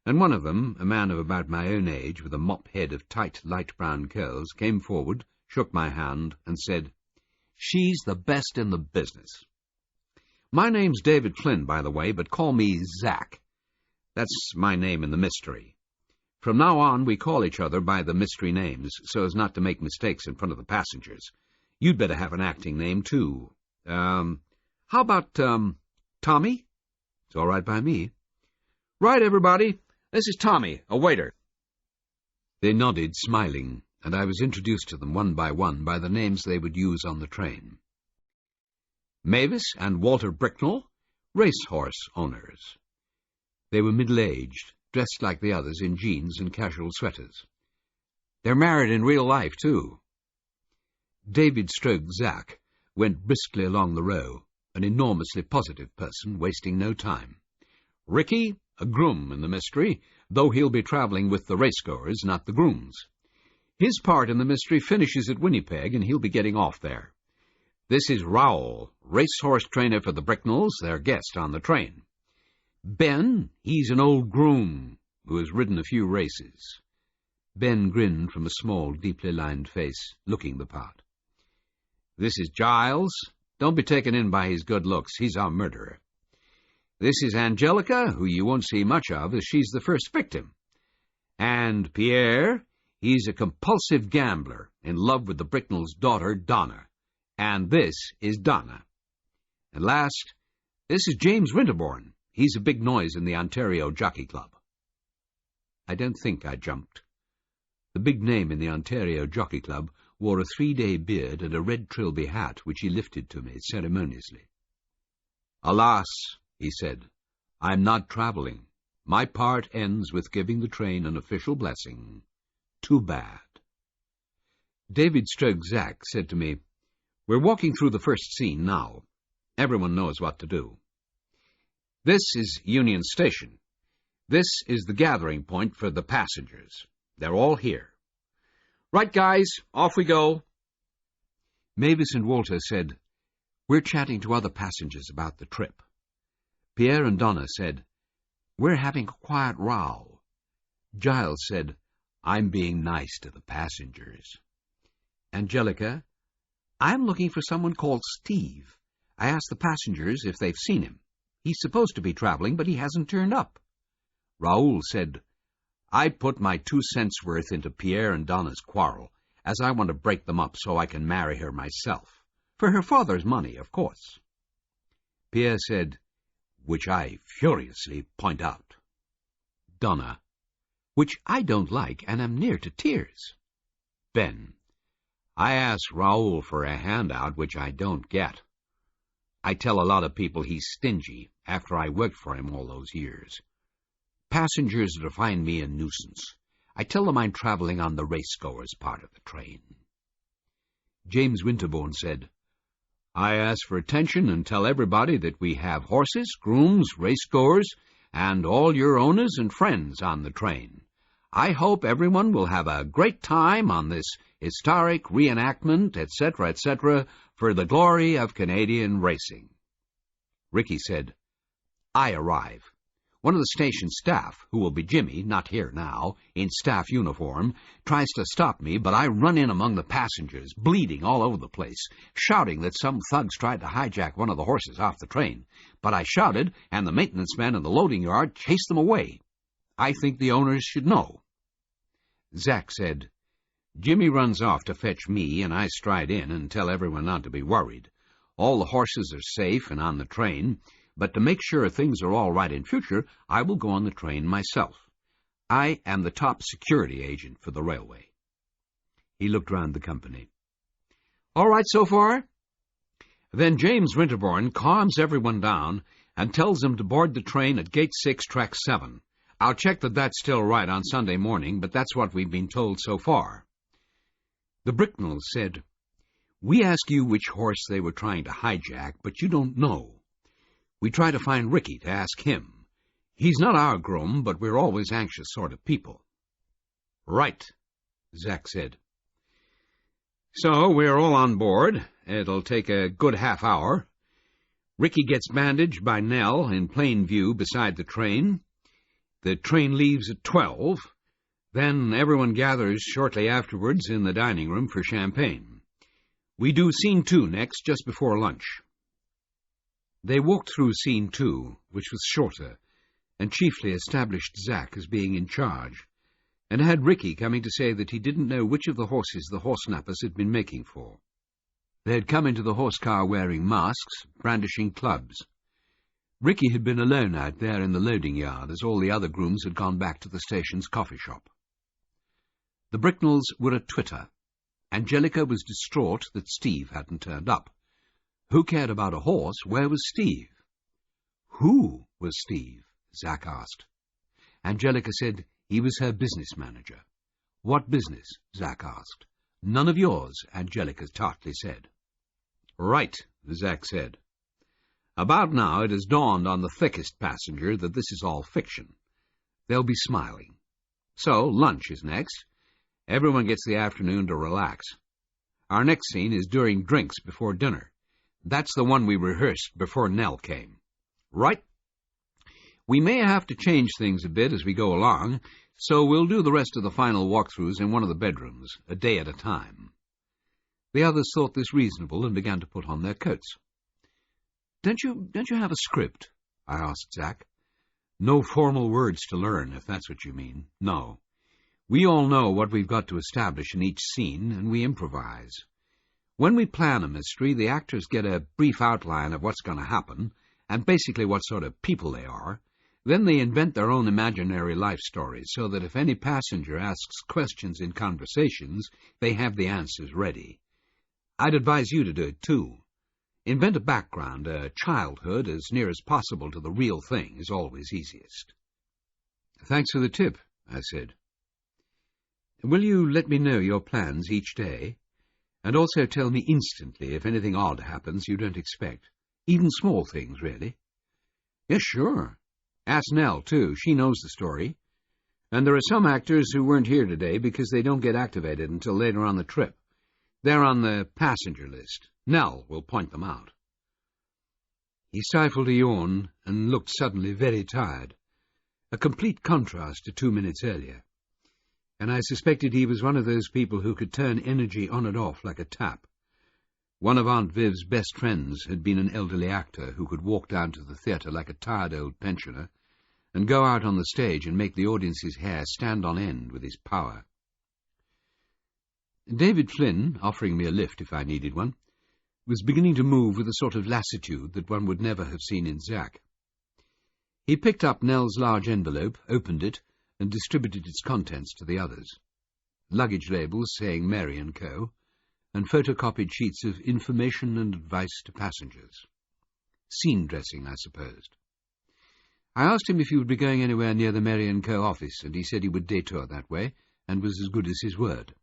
And one of them, a man of about my own age, with a mop head of tight, light brown curls, came forward, shook my hand, and said, She's the best in the business. My name's David Flynn, by the way, but call me Zack. That's my name in the mystery. From now on, we call each other by the mystery names, so as not to make mistakes in front of the passengers. You'd better have an acting name, too. How about, Tommy? It's all right by me. Right, everybody. This is Tommy, a waiter. They nodded, smiling, and I was introduced to them one by the names they would use on the train. Mavis and Walter Bricknell, racehorse owners. They were middle-aged, dressed like the others in jeans and casual sweaters. They're married in real life, too. David stroked Zack, went briskly along the row, an enormously positive person, wasting no time. Ricky, a groom in the mystery, though he'll be travelling with the racegoers, not the grooms. His part in the mystery finishes at Winnipeg, and he'll be getting off there. This is Raoul, racehorse trainer for the Bricknells, their guest on the train. Ben, he's an old groom who has ridden a few races. Ben grinned from a small, deeply lined face, looking the part. This is Giles. Don't be taken in by his good looks. He's our murderer. This is Angelica, who you won't see much of, as she's the first victim. And Pierre, he's a compulsive gambler in love with the Bricknell's daughter, Donna. And this is Donna. And last, This is James Winterbourne. He's a big noise in the Ontario Jockey Club. I don't think I jumped. The big name in the Ontario Jockey Club wore a 3-day beard and a red trilby hat, which he lifted to me ceremoniously. "Alas," he said, "I'm not travelling. My part ends with giving the train an official blessing. Too bad." David Zack said to me, "We're walking through the first scene now. Everyone knows what to do. This is Union Station. This is the gathering point for the passengers. They're all here. Right, guys, off we go." Mavis and Walter said, "We're chatting to other passengers about the trip." Pierre and Donna said, "We're having a quiet row." Giles said, "I'm being nice to the passengers." Angelica, "I'm looking for someone called Steve. I asked the passengers if they've seen him. He's supposed to be traveling, but he hasn't turned up." Raoul said, "I put my 2 cents worth into Pierre and Donna's quarrel, as I want to break them up so I can marry her myself. For her father's money, of course." Pierre said, "Which I furiously point out." Donna, "Which I don't like and am near to tears." Ben, "I asked Raoul for a handout, which I don't get. I tell a lot of people he's stingy after I worked for him all those years. Passengers find me a nuisance. I tell them I'm traveling on the racegoers part of the train." James Winterbourne said, "I ask for attention and tell everybody that we have horses, grooms, racegoers, and all your owners and friends on the train. I hope everyone will have a great time on this historic reenactment, etc., for the glory of Canadian racing." Ricky said, "I arrive. One of the station staff, who will be Jimmy, not here now, in staff uniform, tries to stop me, but I run in among the passengers, bleeding all over the place, shouting that some thugs tried to hijack one of the horses off the train. But I shouted, and the maintenance men in the loading yard chased them away. I think the owners should know." Zack said, "Jimmy runs off to fetch me, and I stride in and tell everyone not to be worried. All the horses are safe and on the train, but to make sure things are all right in future, I will go on the train myself. I am the top security agent for the railway." He looked round the company. "All right so far?" Then James Winterbourne calms everyone down and tells them to board the train at Gate 6, Track 7. I'll check that that's still right on Sunday morning, but that's what we've been told so far. The Bricknells said, "We ask you which horse they were trying to hijack, but you don't know. We try to find Ricky to ask him. He's not our groom, but we're always anxious sort of people." "Right," Zack said. "So we're all on board. It'll take a good half hour. Ricky gets bandaged by Nell in plain view beside the train. The train leaves at 12. Then everyone gathers shortly afterwards in the dining room for champagne. We do Scene 2 next, just before lunch." They walked through Scene 2, which was shorter, and chiefly established Zack as being in charge, and had Ricky coming to say that he didn't know which of the horses the horse-nappers had been making for. They had come into the horse-car wearing masks, brandishing clubs. Ricky had been alone out there in the loading yard, as all the other grooms had gone back to the station's coffee shop. The Bricknells were at twitter. Angelica was distraught that Steve hadn't turned up. Who cared about a horse? Where was Steve? Who was Steve? Zack asked. Angelica said he was her business manager. What business? Zack asked. None of yours, Angelica tartly said. Right, Zack said. About now it has dawned on the thickest passenger that this is all fiction. They'll be smiling. So lunch is next. Everyone gets the afternoon to relax. Our next scene is during drinks before dinner. That's the one we rehearsed before Nell came. Right? We may have to change things a bit as we go along, so we'll do the rest of the final walkthroughs in one of the bedrooms, a day at a time. The others thought this reasonable and began to put on their coats. Don't you have a script? I asked Zack. No formal words to learn, if that's what you mean. No. We all know what we've got to establish in each scene, and we improvise. When we plan a mystery, the actors get a brief outline of what's going to happen, and basically what sort of people they are. Then they invent their own imaginary life stories, so that if any passenger asks questions in conversations, they have the answers ready. I'd advise you to do it, too. Invent a background, a childhood as near as possible to the real thing is always easiest. Thanks for the tip, I said. Will you let me know your plans each day? And also tell me instantly if anything odd happens you don't expect. Even small things, really. Yes, sure. Ask Nell, too. She knows the story. And there are some actors who weren't here today because they don't get activated until later on the trip. They're on the passenger list. Nell will point them out. He stifled a yawn and looked suddenly very tired, a complete contrast to 2 minutes earlier. And I suspected he was one of those people who could turn energy on and off like a tap. One of Aunt Viv's best friends had been an elderly actor who could walk down to the theatre like a tired old pensioner and go out on the stage and make the audience's hair stand on end with his power. David Flynn, offering me a lift if I needed one, was beginning to move with a sort of lassitude that one would never have seen in Zack. He picked up Nell's large envelope, opened it, and distributed its contents to the others. Luggage labels saying Mary & Co., and photocopied sheets of information and advice to passengers. Scene dressing, I supposed. I asked him if he would be going anywhere near the Mary & Co. office, and he said he would detour that way, and was as good as his word.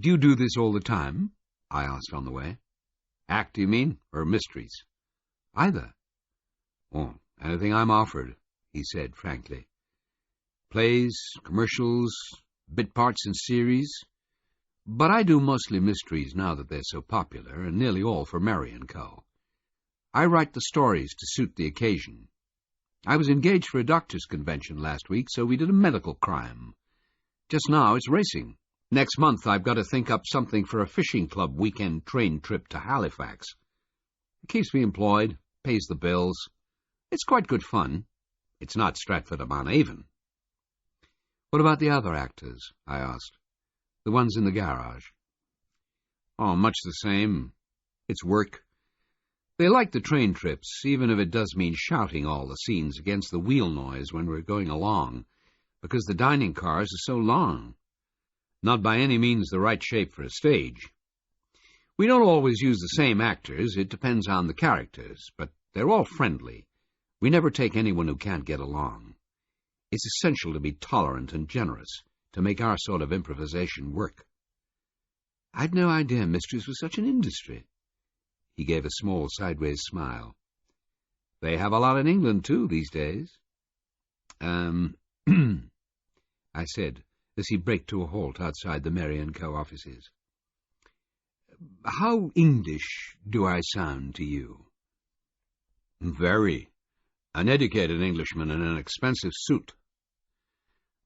Do you do this all the time? I asked on the way. Act, you mean, or mysteries? Either. Oh, anything I'm offered, he said frankly. Plays, commercials, bit parts in series. But I do mostly mysteries now that they're so popular, and nearly all for Mary & Co. I write the stories to suit the occasion. I was engaged for a doctor's convention last week, so we did a medical crime. Just now it's racing. Next month I've got to think up something for a fishing club weekend train trip to Halifax. It keeps me employed, pays the bills. It's quite good fun. It's not Stratford-upon-Avon. What about the other actors? I asked. The ones in the garage. Oh, much the same. It's work. They like the train trips, even if it does mean shouting all the scenes against the wheel noise when we're going along, because the dining cars are so long. Not by any means the right shape for a stage. We don't always use the same actors, it depends on the characters, but they're all friendly. We never take anyone who can't get along. It's essential to be tolerant and generous, to make our sort of improvisation work. I'd no idea mysteries was such an industry. He gave a small sideways smile. They have a lot in England, too, these days. I said, as he braked to a halt outside the Mary & Co. offices. How English do I sound to you? Very. An educated Englishman in an expensive suit.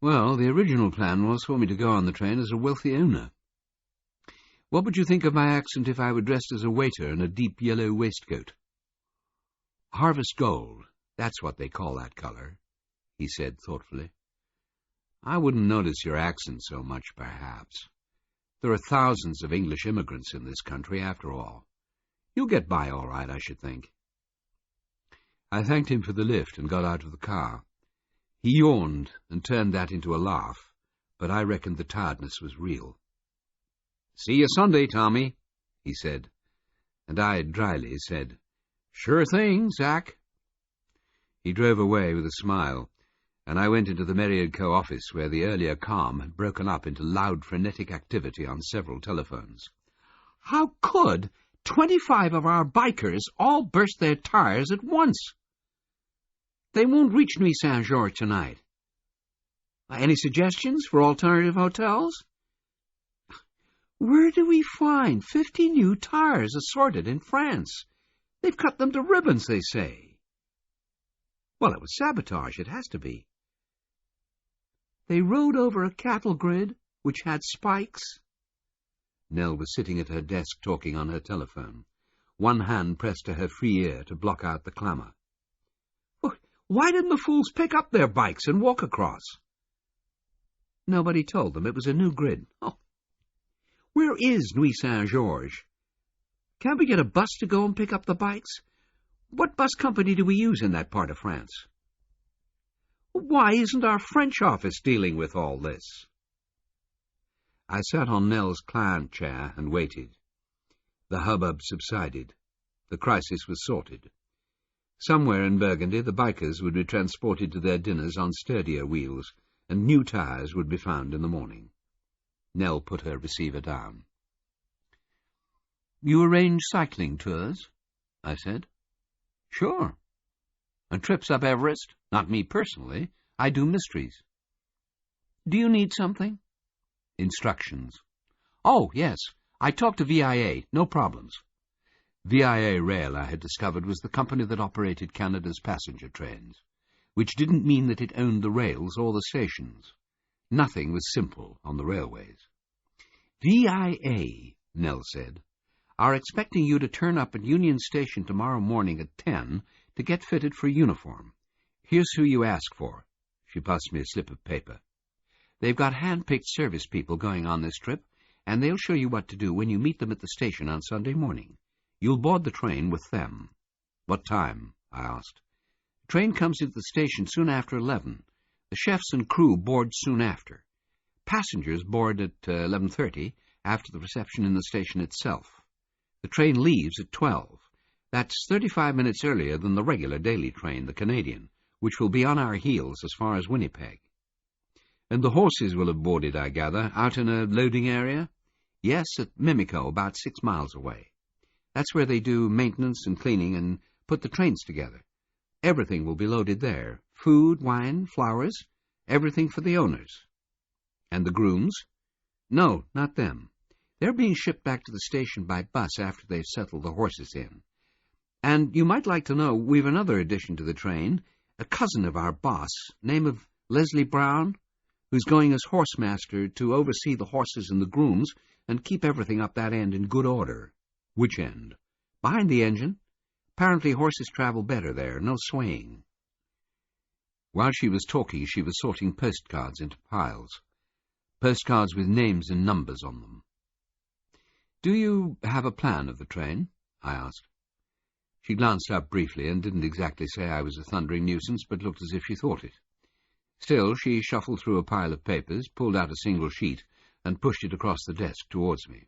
Well, the original plan was for me to go on the train as a wealthy owner. What would you think of my accent if I were dressed as a waiter in a deep yellow waistcoat? Harvest gold, that's what they call that colour, he said thoughtfully. I wouldn't notice your accent so much, perhaps. There are thousands of English immigrants in this country, after all. You'll get by all right, I should think. I thanked him for the lift and got out of the car. He yawned and turned that into a laugh, but I reckoned the tiredness was real. See you Sunday, Tommy, he said, and I dryly said, Sure thing, Zack. He drove away with a smile, and I went into the Mary & Co. office where the earlier calm had broken up into loud frenetic activity on several telephones. How could 25 of our bikers all burst their tires at once? They won't reach Nuit Saint-Georges tonight. Any suggestions for alternative hotels? Where do we find 50 new tires assorted in France? They've cut them to ribbons, they say. Well, it was sabotage, it has to be. They rode over a cattle grid which had spikes. Nell was sitting at her desk talking on her telephone, one hand pressed to her free ear to block out the clamour. Why didn't the fools pick up their bikes and walk across? Nobody told them it was a new grid. Oh, where is Nuit Saint-Georges? Can't we get a bus to go and pick up the bikes? What bus company do we use in that part of France? Why isn't our French office dealing with all this? I sat on Nell's client chair and waited. The hubbub subsided. The crisis was sorted. Somewhere in Burgundy, the bikers would be transported to their dinners on sturdier wheels, and new tyres would be found in the morning. Nell put her receiver down. You arrange cycling tours? I said. Sure. And trips up Everest? Not me personally. I do mysteries. Do you need something? Instructions. Oh, yes. I talked to VIA. No problems. VIA Rail, I had discovered, was the company that operated Canada's passenger trains, which didn't mean that it owned the rails or the stations. Nothing was simple on the railways. VIA, Nell said, are expecting you to turn up at Union Station tomorrow morning at 10 to get fitted for uniform. Here's who you ask for. She passed me a slip of paper. They've got hand-picked service people going on this trip, and they'll show you what to do when you meet them at the station on Sunday morning. You'll board the train with them. What time? I asked. The train comes into the station soon after 11. The chefs and crew board soon after. Passengers board at 11:30 after the reception in the station itself. The train leaves at 12. That's 35 minutes earlier than the regular daily train, the Canadian, which will be on our heels as far as Winnipeg. And the horses will have boarded, I gather, out in a loading area? Yes, at Mimico, about 6 miles away. That's where they do maintenance and cleaning and put the trains together. Everything will be loaded there. Food, wine, flowers, everything for the owners. And the grooms? No, not them. They're being shipped back to the station by bus after they've settled the horses in. And you might like to know, we've another addition to the train, a cousin of our boss, name of Leslie Brown, who's going as horsemaster to oversee the horses and the grooms and keep everything up that end in good order. Which end? Behind the engine. Apparently horses travel better there, no swaying. While she was talking, she was sorting postcards into piles. Postcards with names and numbers on them. Do you have a plan of the train? I asked. She glanced up briefly and didn't exactly say I was a thundering nuisance, but looked as if she thought it. Still, she shuffled through a pile of papers, pulled out a single sheet, and pushed it across the desk towards me.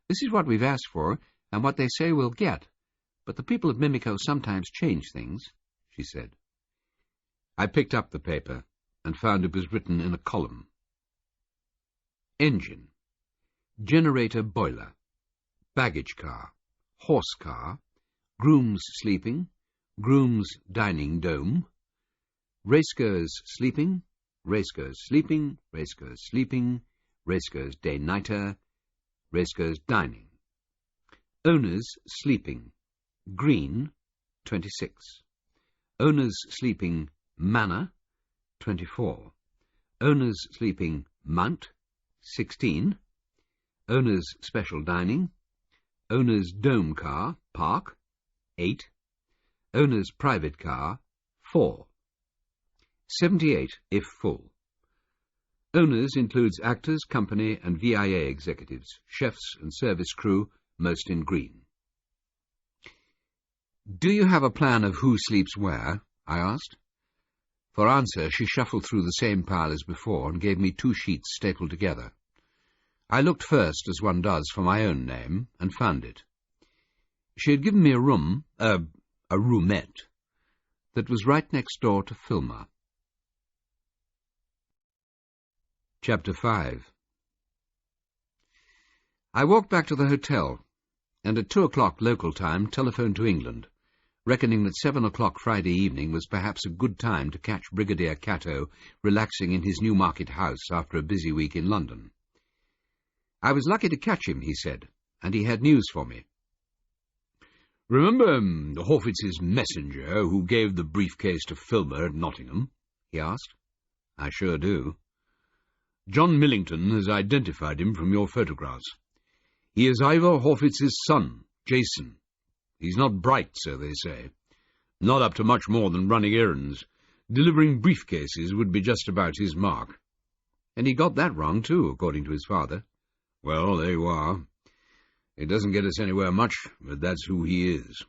This is what we've asked for, and what they say we'll get. But the people of Mimico sometimes change things, she said. I picked up the paper and found it was written in a column. Engine. Generator boiler. Baggage car. Horse car. Grooms sleeping. Grooms dining dome. Racegoers sleeping. Racegoers sleeping. Racegoers sleeping. Racegoers day-nighter. Racegoers dining. Owners sleeping. Green, 26. Owners sleeping manor, 24. Owners sleeping mount, 16. Owners special dining. Owners dome car, park, 8. Owners private car, 4. 78 if full. Owners includes actors, company, and VIA executives, chefs and service crew, most in green. Do you have a plan of who sleeps where? I asked. For answer, she shuffled through the same pile as before and gave me 2 sheets stapled together. I looked first, as one does, for my own name, and found it. She had given me a room, a roomette, that was right next door to Filmer. Chapter 5. I walked back to the hotel, and at 2 o'clock local time telephoned to England, reckoning that 7 o'clock Friday evening was perhaps a good time to catch Brigadier Cato relaxing in his Newmarket house after a busy week in London. I was lucky to catch him, he said, and he had news for me. "Remember Hawfitz's messenger who gave the briefcase to Filmer at Nottingham?" he asked. "I sure do." "John Millington has identified him from your photographs. He is Ivor Hawfitz's son, Jason. He's not bright, so they say. Not up to much more than running errands. Delivering briefcases would be just about his mark." And he got that wrong, too, according to his father. "Well, there you are. It doesn't get us anywhere much, but that's who he is.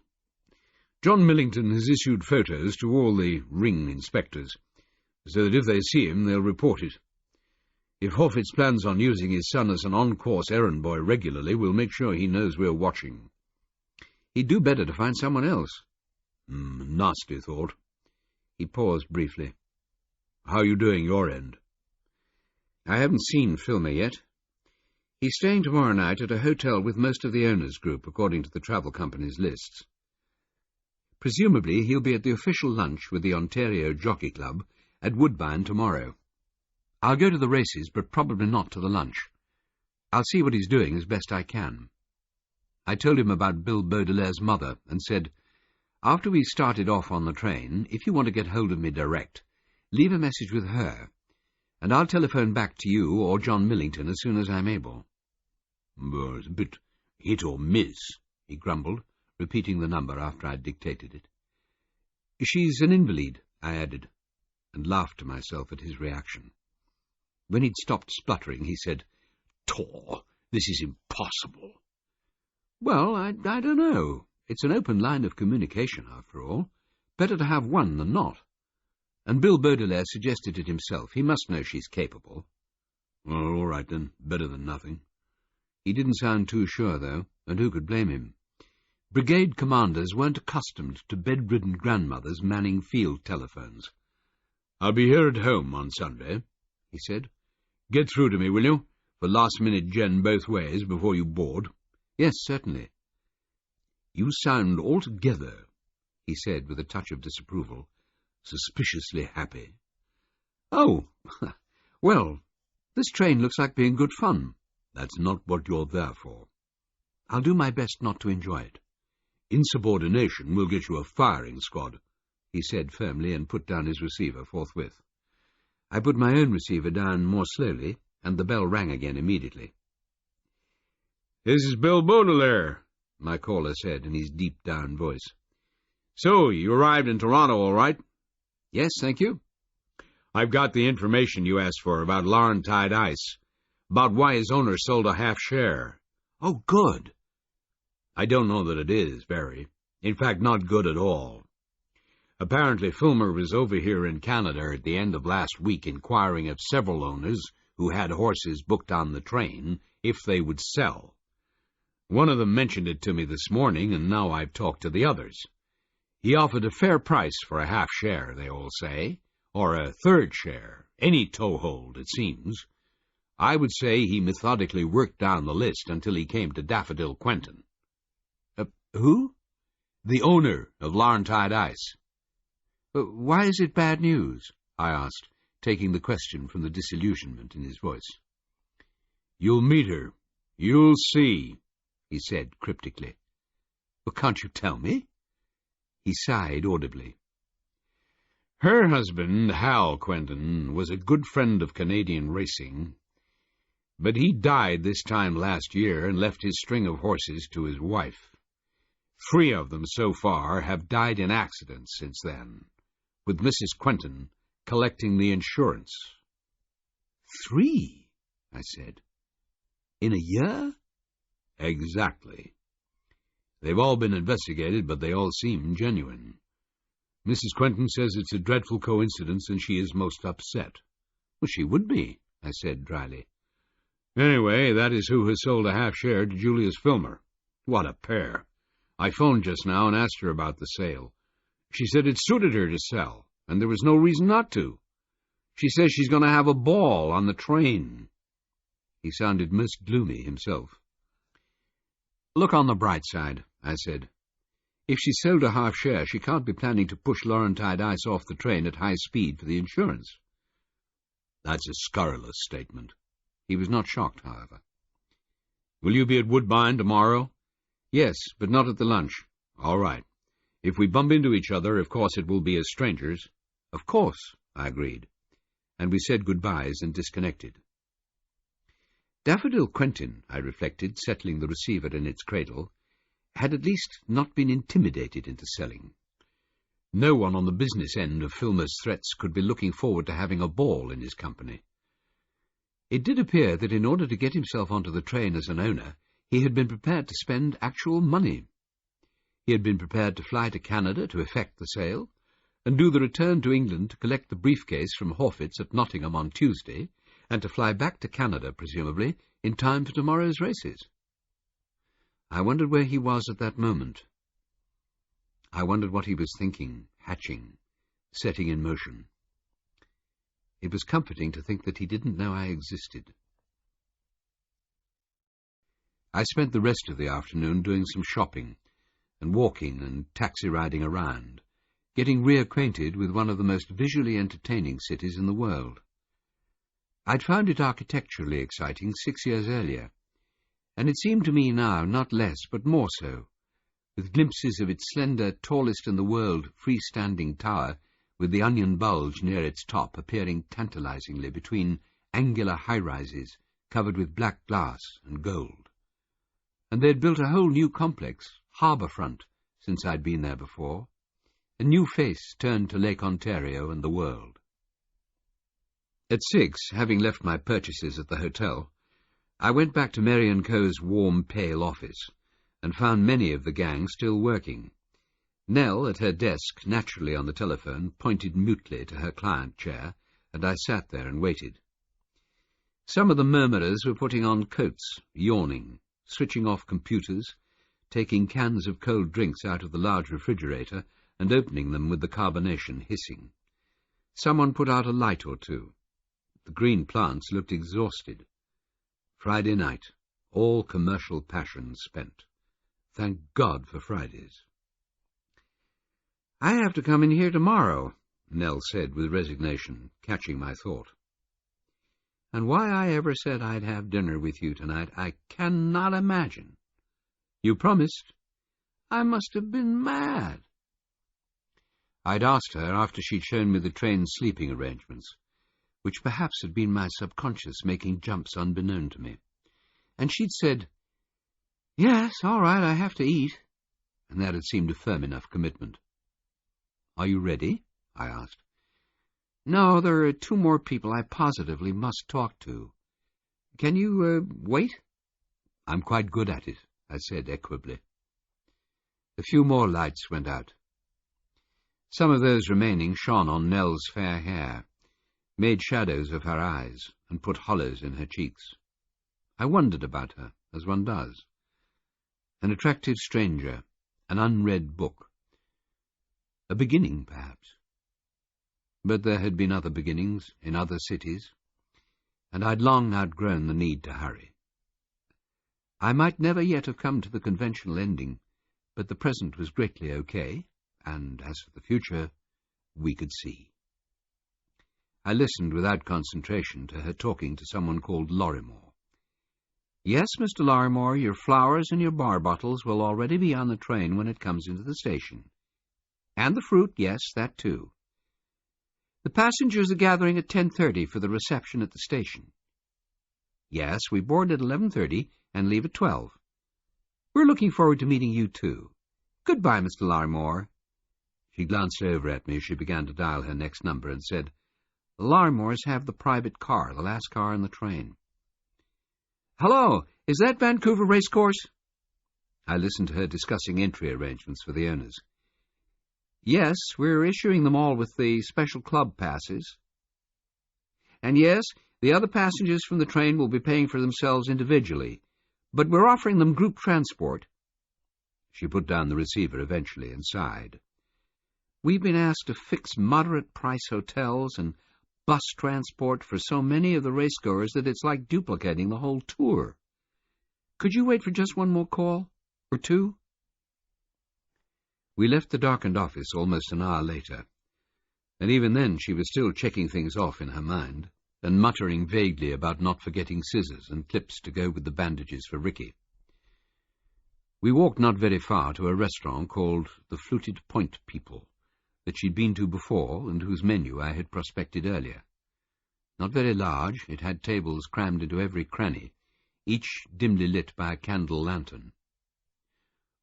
John Millington has issued photos to all the ring inspectors, so that if they see him, they'll report it. If Hawfitz plans on using his son as an on-course errand boy regularly, we'll make sure he knows we're watching. He'd do better to find someone else. Nasty thought. He paused briefly. How are you doing your end? I haven't seen Filmer yet. He's staying tomorrow night at a hotel with most of the owners' group, according to the travel company's lists. Presumably he'll be at the official lunch with the Ontario Jockey Club at Woodbine tomorrow. I'll go to the races, but probably not to the lunch. I'll see what he's doing as best I can. I told him about Bill Baudelaire's mother and said, after we started off on the train, if you want to get hold of me direct, leave a message with her, and I'll telephone back to you or John Millington as soon as I'm able. Well, it's a bit hit or miss, he grumbled, repeating the number after I'd dictated it. She's an invalid, I added, and laughed to myself at his reaction. When he'd stopped spluttering, he said, Tor, this is impossible. Well, I don't know. It's an open line of communication, after all. Better to have one than not. And Bill Baudelaire suggested it himself. He must know she's capable. Well, all right then. Better than nothing. He didn't sound too sure, though, and who could blame him? Brigade commanders weren't accustomed to bedridden grandmothers manning field telephones. I'll be here at home on Sunday, he said. Get through to me, will you? For last-minute gen both ways before you board. Yes, certainly. You sound altogether, he said with a touch of disapproval, suspiciously happy. Oh, well, this train looks like being good fun. That's not what you're there for. I'll do my best not to enjoy it. Insubordination will get you a firing squad, he said firmly and put down his receiver forthwith. I put my own receiver down more slowly, and the bell rang again immediately. This is Bill Baudelaire, my caller said in his deep-down voice. So, you arrived in Toronto, all right? Yes, thank you. I've got the information you asked for about Laurentide Ice, about why his owner sold a half-share. Oh, good. I don't know that it is, Barry. In fact, not good at all. Apparently, Filmer was over here in Canada at the end of last week inquiring of several owners who had horses booked on the train if they would sell. One of them mentioned it to me this morning, and now I've talked to the others. He offered a fair price for a half-share, they all say, or a third share, any toehold, it seems. I would say he methodically worked down the list until he came to Daffodil Quentin. Who? The owner of Laurentide Ice. Why is it bad news? I asked, taking the question from the disillusionment in his voice. You'll meet her. You'll see, he said cryptically. Well, can't you tell me? He sighed audibly. Her husband, Hal Quentin, was a good friend of Canadian racing, but he died this time last year and left his string of horses to his wife. 3 of them so far have died in accidents since then, with Mrs. Quentin collecting the insurance. 3, I said. In a year? Exactly. They've all been investigated, but they all seem genuine. Mrs. Quentin says it's a dreadful coincidence, and she is most upset. Well, she would be, I said dryly. Anyway, that is who has sold a half-share to Julius Filmer. What a pair! I phoned just now and asked her about the sale. She said it suited her to sell, and there was no reason not to. She says she's going to have a ball on the train. He sounded most gloomy himself. Look on the bright side, I said. If she sold a half-share, she can't be planning to push Laurentide Ice off the train at high speed for the insurance. That's a scurrilous statement. He was not shocked, however. Will you be at Woodbine tomorrow? Yes, but not at the lunch. All right. If we bump into each other, of course it will be as strangers. Of course, I agreed, and we said goodbyes and disconnected. Daffodil Quentin, I reflected, settling the receiver in its cradle, had at least not been intimidated into selling. No one on the business end of Filmer's threats could be looking forward to having a ball in his company. It did appear that in order to get himself onto the train as an owner, he had been prepared to spend actual money. He had been prepared to fly to Canada to effect the sale, and do the return to England to collect the briefcase from Hawfitz at Nottingham on Tuesday, and to fly back to Canada, presumably, in time for tomorrow's races. I wondered where he was at that moment. I wondered what he was thinking, hatching, setting in motion. It was comforting to think that he didn't know I existed. I spent the rest of the afternoon doing some shopping, and walking and taxi-riding around, getting reacquainted with one of the most visually entertaining cities in the world. I'd found it architecturally exciting 6 years earlier, and it seemed to me now not less but more so, with glimpses of its slender, tallest-in-the-world freestanding tower with the onion bulge near its top appearing tantalizingly between angular high-rises covered with black glass and gold. And they'd built a whole new complex, harbour-front, since I'd been there before, a new face turned to Lake Ontario and the world. At 6, having left my purchases at the hotel, I went back to Mary & Co.'s warm, pale office, and found many of the gang still working. Nell, at her desk, naturally on the telephone, pointed mutely to her client chair, and I sat there and waited. Some of the murmurers were putting on coats, yawning, switching off computers, taking cans of cold drinks out of the large refrigerator and opening them with the carbonation hissing. Someone put out a light or two. The green plants looked exhausted. Friday night, all commercial passions spent. Thank God for Fridays. "I have to come in here tomorrow," Nell said with resignation, catching my thought. "And why I ever said I'd have dinner with you tonight, I cannot imagine. You promised. I must have been mad." I'd asked her after she'd shown me the train's sleeping arrangements, which perhaps had been my subconscious making jumps unbeknown to me. And she'd said, "Yes, all right, I have to eat," and that had seemed a firm enough commitment. "Are you ready?" I asked. "No, there are 2 more people I positively must talk to. Can you, wait?" "I'm quite good at it," I said equably. A few more lights went out. Some of those remaining shone on Nell's fair hair, made shadows of her eyes, and put hollows in her cheeks. I wondered about her, as one does. An attractive stranger, an unread book. A beginning, perhaps. But there had been other beginnings in other cities, and I'd long outgrown the need to hurry. I might never yet have come to the conventional ending, but the present was greatly okay, and as for the future, we could see. I listened without concentration to her talking to someone called Lorrimore. "Yes, Mr. Lorrimore, your flowers and your bar bottles will already be on the train when it comes into the station. And the fruit, yes, that too. The passengers are gathering at 10:30 for the reception at the station. Yes, we board at 11:30 and leave at 12. We're looking forward to meeting you too. Goodbye, Mr. Lorrimore." She glanced over at me as she began to dial her next number and said, "The Lorrimores have the private car, the last car on the train." "Hello, is that Vancouver Racecourse?" I listened to her discussing entry arrangements for the owners. "Yes, we're issuing them all with the special club passes. And yes, the other passengers from the train will be paying for themselves individually, but we're offering them group transport." She put down the receiver eventually and sighed. "We've been asked to fix moderate-price hotels and bus transport for so many of the racegoers that it's like duplicating the whole tour. Could you wait for just one more call? Or 2? We left the darkened office almost an hour later, and even then she was still checking things off in her mind, and muttering vaguely about not forgetting scissors and clips to go with the bandages for Ricky. We walked not very far to a restaurant called the Fluted Point People, that she'd been to before and whose menu I had prospected earlier. Not very large, it had tables crammed into every cranny, each dimly lit by a candle lantern.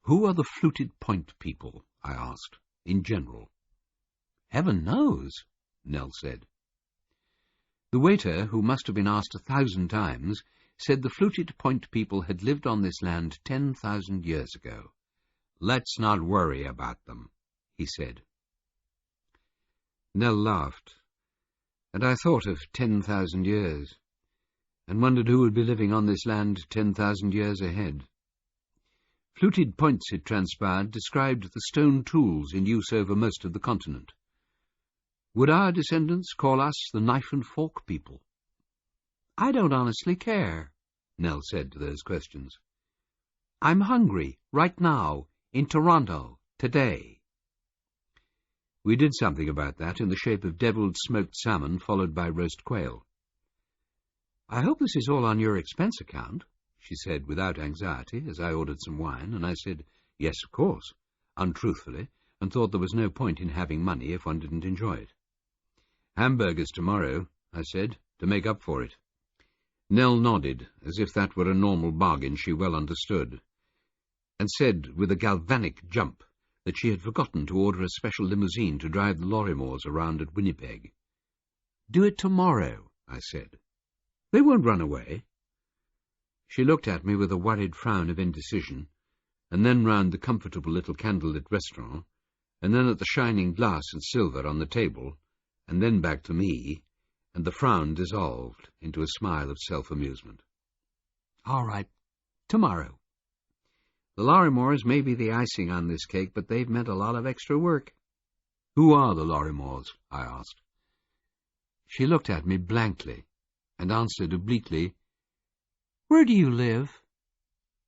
"Who are the Fluted Point People?" I asked, in general. "Heaven knows," Nell said. The waiter, who must have been asked 1,000 times, said the Fluted Point People had lived on this land 10,000 years ago, "Let's not worry about them," he said. Nell laughed, and I thought of 10,000 years, and wondered who would be living on this land 10,000 years ahead. Fluted points, it transpired, described the stone tools in use over most of the continent. Would our descendants call us the knife and fork people? "I don't honestly care," Nell said to those questions. "I'm hungry, right now, in Toronto, today." We did something about that in the shape of deviled smoked salmon followed by roast quail. "I hope this is all on your expense account," she said without anxiety as I ordered some wine, and I said, "Yes, of course," untruthfully, and thought there was no point in having money if one didn't enjoy it. "Hamburgers tomorrow," I said, "to make up for it." Nell nodded, as if that were a normal bargain she well understood, and said with a galvanic jump that she had forgotten to order a special limousine to drive the Lorrimores around at Winnipeg. "Do it tomorrow," I said. "They won't run away." She looked at me with a worried frown of indecision, and then round the comfortable little candlelit restaurant, and then at the shining glass and silver on the table, and then back to me, and the frown dissolved into a smile of self-amusement. "All right, tomorrow. The Lorrimores may be the icing on this cake, but they've meant a lot of extra work." "Who are the Lorrimores?" I asked. She looked at me blankly and answered obliquely, "Where do you live?"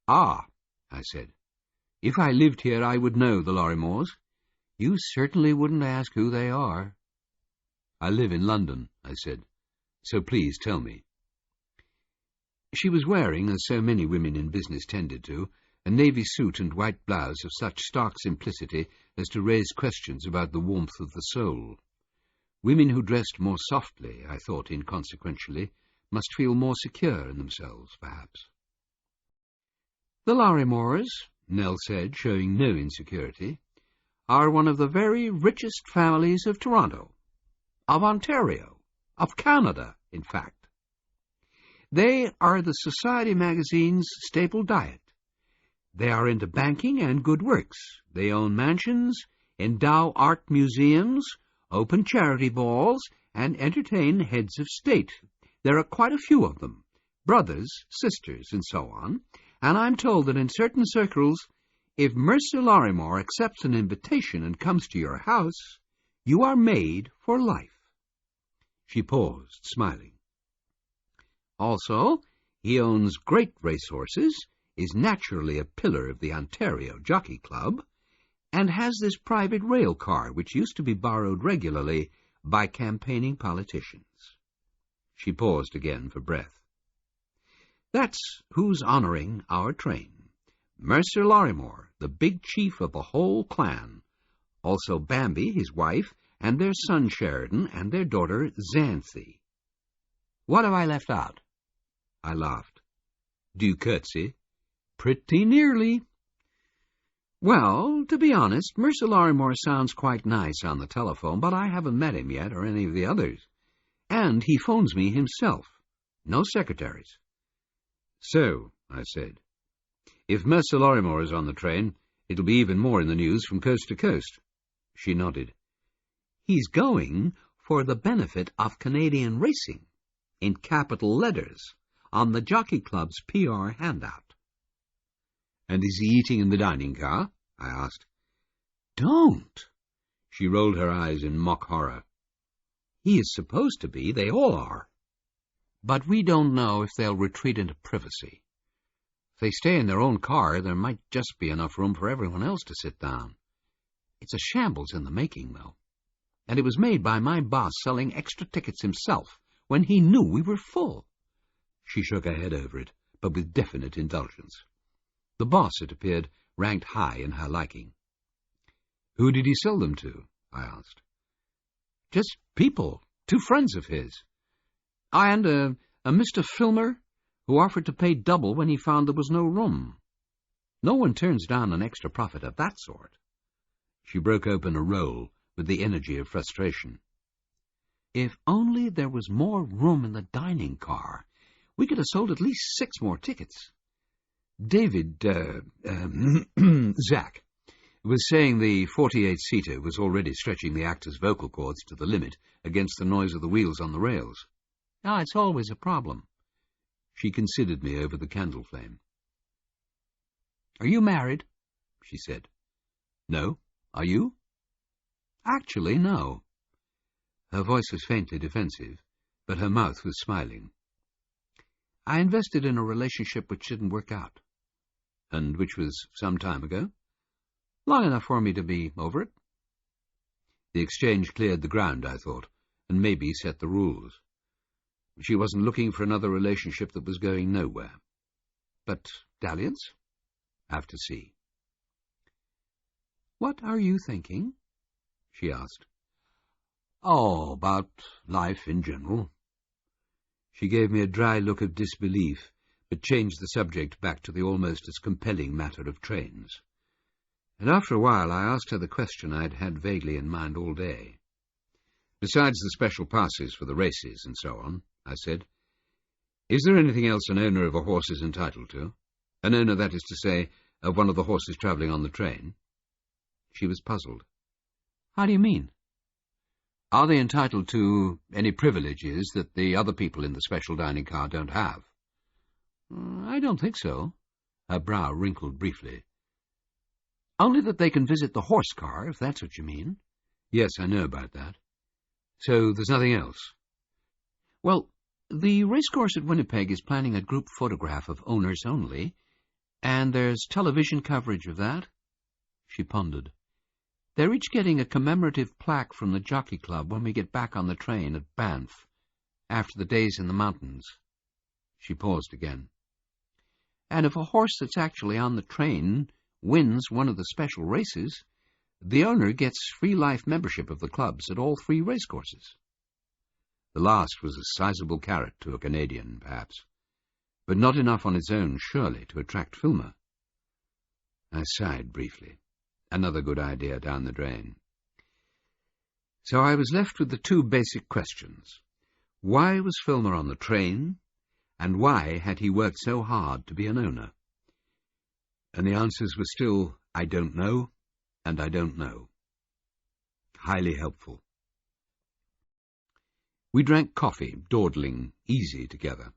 "Ah," I said, "if I lived here I would know the Lorrimores. You certainly wouldn't ask who they are." "I live in London," I said, "so please tell me." She was wearing, as so many women in business tended to, a navy suit and white blouse of such stark simplicity as to raise questions about the warmth of the soul. Women who dressed more softly, I thought inconsequentially, must feel more secure in themselves, perhaps. "The Lorrimores," Nell said, showing no insecurity, "are one of the very richest families of Toronto, of Ontario, of Canada, in fact. They are the Society magazine's staple diet. They are into banking and good works. They own mansions, endow art museums, open charity balls, and entertain heads of state. There are quite a few of them, brothers, sisters, and so on, and I'm told that in certain circles, if Mercer Lorrimore accepts an invitation and comes to your house, you are made for life." She paused, smiling. "Also, he owns great racehorses, is naturally a pillar of the Ontario Jockey Club, and has this private rail car which used to be borrowed regularly by campaigning politicians." She paused again for breath. "That's who's honouring our train. Mercer Lorrimore, the big chief of the whole clan. Also Bambi, his wife, and their son Sheridan, and their daughter Xanthi. What have I left out?" I laughed. "Do you curtsy?" "Pretty nearly." "Well, to be honest, Mercer Lorrimore sounds quite nice on the telephone, but I haven't met him yet, or any of the others. And he phones me himself. No secretaries." "So," I said, "if Mercer Lorrimore is on the train, it'll be even more in the news from coast to coast." She nodded. "He's going for the benefit of Canadian racing, in capital letters, on the Jockey Club's PR handout." "And is he eating in the dining car?" I asked. "Don't!" She rolled her eyes in mock horror. "He is supposed to be, they all are. But we don't know if they'll retreat into privacy. If they stay in their own car, there might just be enough room for everyone else to sit down. It's a shambles in the making, though. And it was made by my boss selling extra tickets himself when he knew we were full." She shook her head over it, but with definite indulgence. The boss, it appeared, ranked high in her liking. "Who did he sell them to?" I asked. "Just people, 2 friends of his. And a Mr. Filmer, who offered to pay double when he found there was no room. No one turns down an extra profit of that sort." She broke open a roll with the energy of frustration. "If only there was more room in the dining car, we could have sold at least 6 more tickets. David, Zach, was saying the 48-seater was already stretching the actor's vocal cords to the limit against the noise of the wheels on the rails. Ah, it's always a problem. She considered me over the candle flame. Are you married? She said. No. Are you? Actually, no. Her voice was faintly defensive, but her mouth was smiling. I invested in a relationship which didn't work out. And which was some time ago? Long enough for me to be over it. The exchange cleared the ground, I thought, and maybe set the rules. She wasn't looking for another relationship that was going nowhere. But dalliance? Have to see. What are you thinking? She asked. Oh, about life in general. She gave me a dry look of disbelief, but changed the subject back to the almost as compelling matter of trains. And after a while I asked her the question I'd had vaguely in mind all day. Besides the special passes for the races and so on, I said, is there anything else an owner of a horse is entitled to? An owner, that is to say, of one of the horses travelling on the train? She was puzzled. How do you mean? Are they entitled to any privileges that the other people in the special dining car don't have? I don't think so. Her brow wrinkled briefly. Only that they can visit the horse car, if that's what you mean. Yes, I know about that. So there's nothing else? Well, the racecourse at Winnipeg is planning a group photograph of owners only, and there's television coverage of that. She pondered. They're each getting a commemorative plaque from the Jockey Club when we get back on the train at Banff, after the days in the mountains. She paused again. And if a horse that's actually on the train wins one of the special races, the owner gets free life membership of the clubs at all 3 racecourses. The last was a sizable carrot to a Canadian, perhaps, but not enough on its own, surely, to attract Filmer. I sighed briefly. Another good idea down the drain. So I was left with the 2 basic questions. Why was Filmer on the train, and why had he worked so hard to be an owner? And the answers were still, I don't know, and I don't know. Highly helpful. We drank coffee, dawdling, easy together.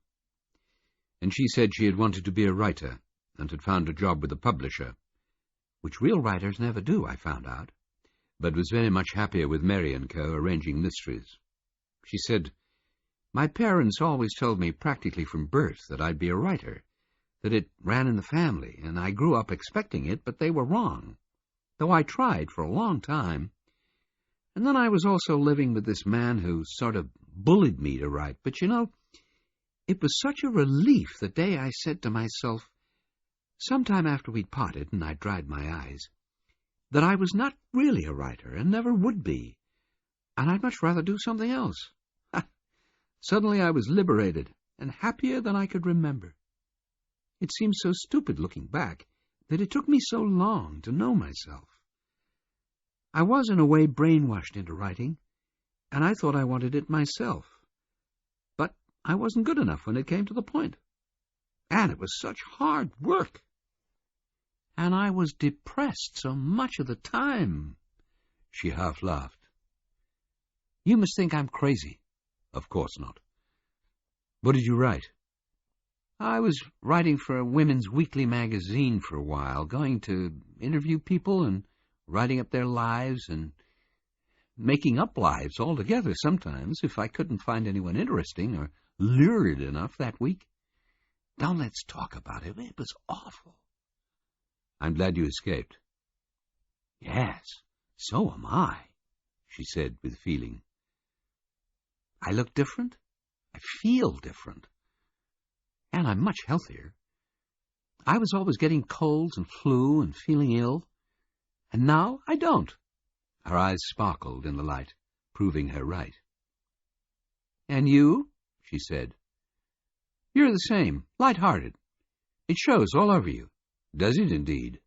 And she said she had wanted to be a writer, and had found a job with a publisher, which real writers never do, I found out, but was very much happier with Mary & Co. arranging mysteries. She said, my parents always told me practically from birth that I'd be a writer, that it ran in the family, and I grew up expecting it, but they were wrong, though I tried for a long time. And then I was also living with this man who sort of bullied me to write, but you know, it was such a relief the day I said to myself, sometime after we'd parted and I dried my eyes, that I was not really a writer and never would be, and I'd much rather do something else. Suddenly I was liberated and happier than I could remember. It seems so stupid looking back that it took me so long to know myself. I was in a way brainwashed into writing, and I thought I wanted it myself. But I wasn't good enough when it came to the point. And it was such hard work. And I was depressed so much of the time. She half laughed. You must think I'm crazy. Of course not. What did you write? I was writing for a women's weekly magazine for a while, going to interview people and writing up their lives and making up lives altogether sometimes if I couldn't find anyone interesting or lurid enough that week. Now let's talk about it. It was awful. I'm glad you escaped. Yes, so am I, she said with feeling. I look different. I feel different. And I'm much healthier. I was always getting colds and flu and feeling ill. And now I don't. Her eyes sparkled in the light, proving her right. And you? She said. You're the same, light-hearted. It shows all over you. Does it indeed?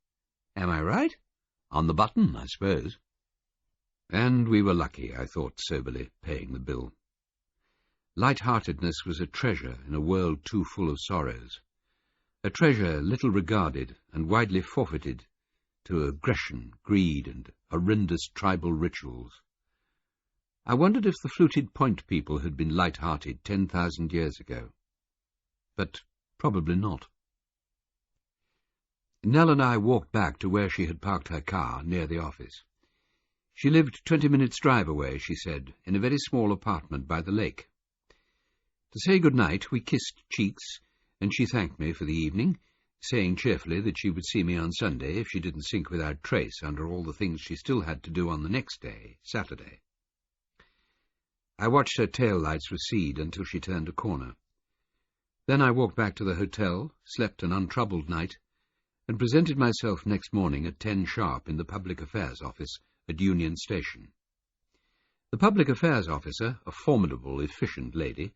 Am I right? On the button, I suppose. And we were lucky, I thought soberly, paying the bill. Light-heartedness was a treasure in a world too full of sorrows, a treasure little regarded and widely forfeited, to aggression, greed, and horrendous tribal rituals. I wondered if the fluted point people had been light-hearted 10,000 years ago. But probably not. Nell and I walked back to where she had parked her car, near the office. She lived 20 minutes' drive away, she said, in a very small apartment by the lake. To say good night, we kissed cheeks, and she thanked me for the evening, saying cheerfully that she would see me on Sunday if she didn't sink without trace under all the things she still had to do on the next day, Saturday. I watched her tail lights recede until she turned a corner. Then I walked back to the hotel, slept an untroubled night, and presented myself next morning at 10 sharp in the Public Affairs Office at Union Station. The Public Affairs Officer, a formidable, efficient lady,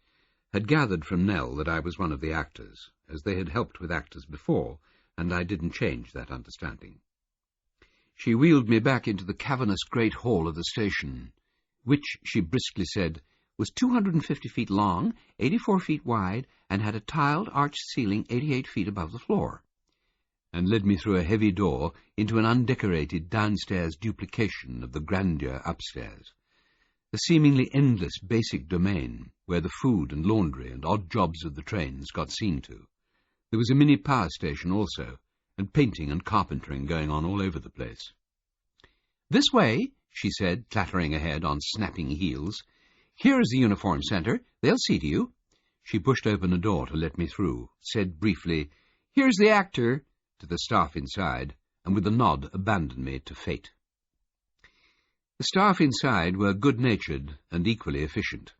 had gathered from Nell that I was one of the actors, as they had helped with actors before, and I didn't change that understanding. She wheeled me back into the cavernous great hall of the station, which, she briskly said, was 250 feet long, 84 feet wide, and had a tiled arched ceiling 88 feet above the floor, and led me through a heavy door into an undecorated downstairs duplication of the grandeur upstairs, a seemingly endless basic domain where the food and laundry and odd jobs of the trains got seen to. There was a mini power station also, and painting and carpentering going on all over the place. "This way," she said, clattering ahead on snapping heels. "Here is the uniform centre. They'll see to you." She pushed open a door to let me through, said briefly, "Here's the actor," to the staff inside, and with a nod abandoned me to fate. The staff inside were good-natured and equally efficient.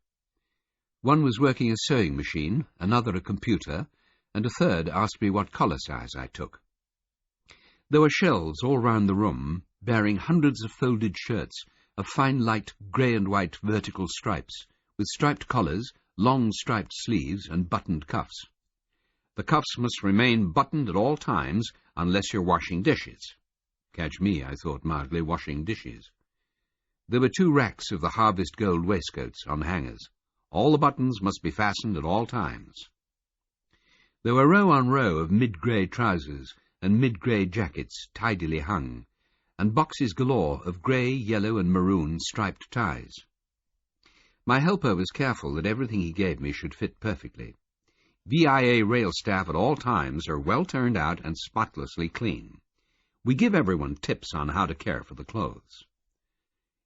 One was working a sewing machine, another a computer, and a third asked me what collar size I took. There were shelves all round the room, bearing hundreds of folded shirts of fine light grey and white vertical stripes, with striped collars, long striped sleeves, and buttoned cuffs. The cuffs must remain buttoned at all times unless you're washing dishes. Catch me, I thought mildly, washing dishes. There were 2 racks of the harvest gold waistcoats on hangers. All the buttons must be fastened at all times. There were row on row of mid-grey trousers and mid-grey jackets tidily hung, and boxes galore of grey, yellow, and maroon striped ties. My helper was careful that everything he gave me should fit perfectly. VIA rail staff at all times are well turned out and spotlessly clean. We give everyone tips on how to care for the clothes.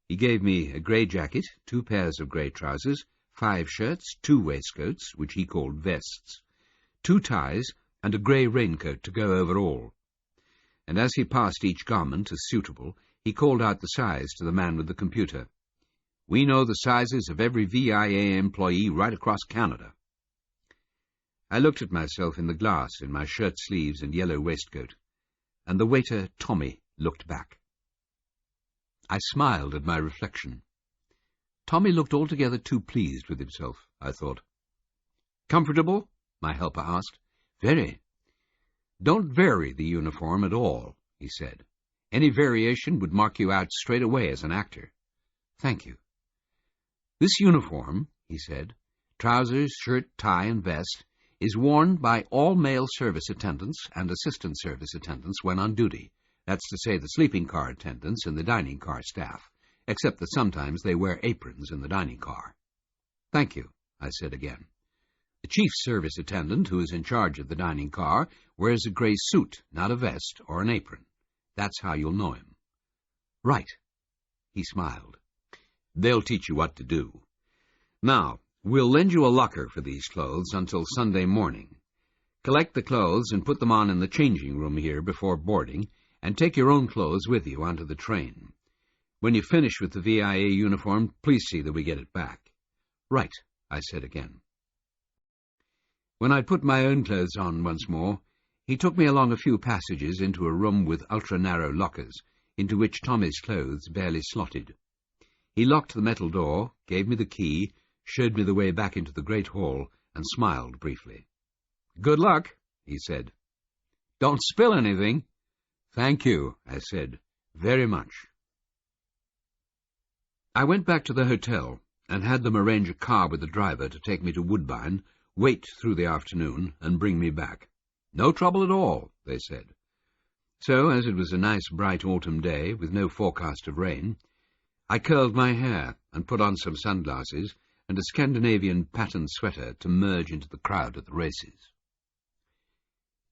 He gave me a grey jacket, 2 pairs of grey trousers, 5 shirts, 2 waistcoats, which he called vests, 2 ties, and a grey raincoat to go over all. And as he passed each garment as suitable, he called out the size to the man with the computer. "We know the sizes of every VIA employee right across Canada." I looked at myself in the glass in my shirt sleeves and yellow waistcoat, and the waiter, Tommy, looked back. I smiled at my reflection. Tommy looked altogether too pleased with himself, I thought. "Comfortable?" my helper asked. "Very." "Don't vary the uniform at all," he said. "Any variation would mark you out straight away as an actor." "Thank you." "This uniform," he said, "trousers, shirt, tie, and vest, is worn by all male service attendants and assistant service attendants when on duty. That's to say the sleeping car attendants and the dining car staff, except that sometimes they wear aprons in the dining car." "Thank you," I said again. "The chief service attendant, who is in charge of the dining car, wears a grey suit, not a vest or an apron. That's how you'll know him." "Right." He smiled. "They'll teach you what to do. Now, we'll lend you a locker for these clothes until Sunday morning. Collect the clothes and put them on in the changing room here before boarding, and take your own clothes with you onto the train. When you finish with the VIA uniform, please see that we get it back." "Right," I said again. When I'd put my own clothes on once more, he took me along a few passages into a room with ultra-narrow lockers, into which Tommy's clothes barely slotted. He locked the metal door, gave me the key, showed me the way back into the great hall, and smiled briefly. "Good luck," he said. "Don't spill anything." "Thank you," I said, "very much." I went back to the hotel and had them arrange a car with the driver to take me to Woodbine, wait through the afternoon, and bring me back. "No trouble at all," they said. So, as it was a nice bright autumn day with no forecast of rain, I curled my hair and put on some sunglasses and a Scandinavian patterned sweater to merge into the crowd at the races.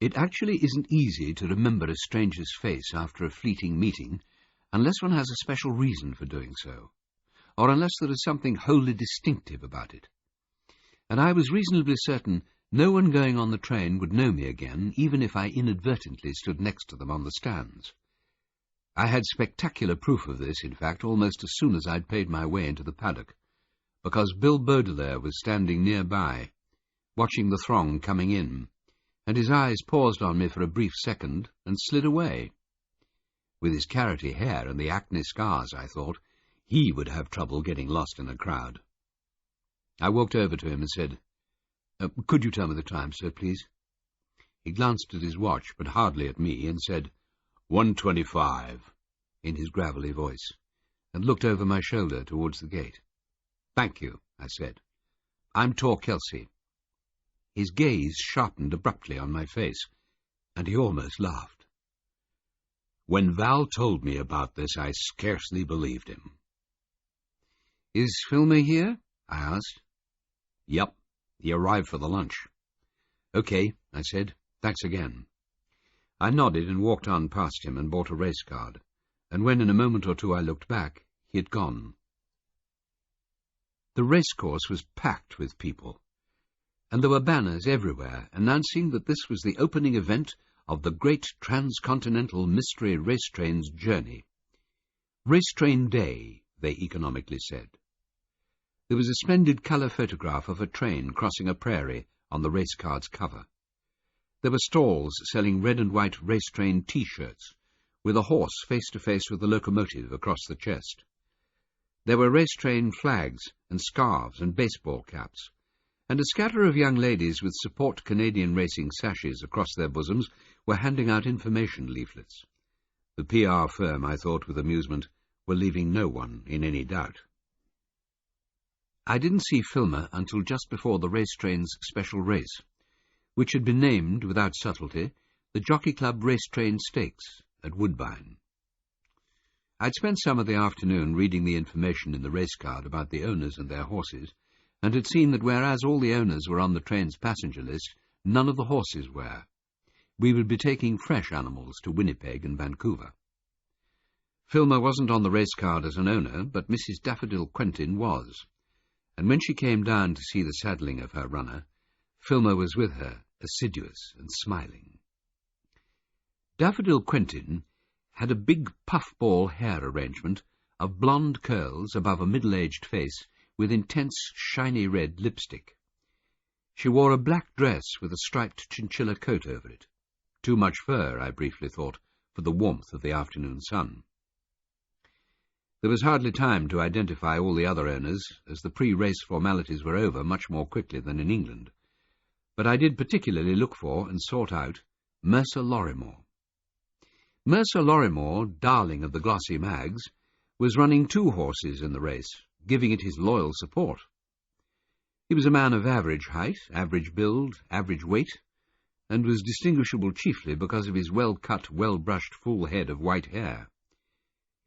It actually isn't easy to remember a stranger's face after a fleeting meeting unless one has a special reason for doing so, or unless there is something wholly distinctive about it. And I was reasonably certain no one going on the train would know me again, even if I inadvertently stood next to them on the stands. I had spectacular proof of this, in fact, almost as soon as I'd paid my way into the paddock, because Bill Baudelaire was standing nearby, watching the throng coming in, and his eyes paused on me for a brief second and slid away. With his carroty hair and the acne scars, I thought, he would have trouble getting lost in a crowd. I walked over to him and said, "Could you tell me the time, sir, please?" He glanced at his watch, but hardly at me, and said, 1:25, in his gravelly voice, and looked over my shoulder towards the gate. "Thank you," I said. "I'm Tor Kelsey." His gaze sharpened abruptly on my face, and he almost laughed. When Val told me about this, I scarcely believed him. "Is Filmer here?" I asked. "Yep, he arrived for the lunch." "Okay," I said. "Thanks again." I nodded and walked on past him and bought a race card, and when in a moment or two I looked back, he had gone. The racecourse was packed with people, and there were banners everywhere announcing that this was the opening event of the great transcontinental mystery race train's journey. Race Train Day, they economically said. There was a splendid colour photograph of a train crossing a prairie on the race card's cover. There were stalls selling red and white race train T-shirts, with a horse face-to-face with the locomotive across the chest. There were race train flags and scarves and baseball caps, and a scatter of young ladies with Support Canadian Racing sashes across their bosoms were handing out information leaflets. The PR firm, I thought with amusement, were leaving no one in any doubt. I didn't see Filmer until just before the race train's special race, which had been named, without subtlety, the Jockey Club Race Train Stakes at Woodbine. I'd spent some of the afternoon reading the information in the race card about the owners and their horses, and had seen that whereas all the owners were on the train's passenger list, none of the horses were. We would be taking fresh animals to Winnipeg and Vancouver. Filmer wasn't on the race card as an owner, but Mrs. Daffodil Quentin was, and when she came down to see the saddling of her runner, Filmer was with her, assiduous and smiling. Daffodil Quentin had a big puffball hair arrangement of blonde curls above a middle-aged face with intense, shiny red lipstick. She wore a black dress with a striped chinchilla coat over it. Too much fur, I briefly thought, for the warmth of the afternoon sun. There was hardly time to identify all the other owners, as the pre-race formalities were over much more quickly than in England. But I did particularly look for and sort out Mercer Lorrimore. Mercer Lorrimore, darling of the glossy mags, was running 2 horses in the race, giving it his loyal support. He was a man of average height, average build, average weight, and was distinguishable chiefly because of his well-cut, well-brushed full head of white hair.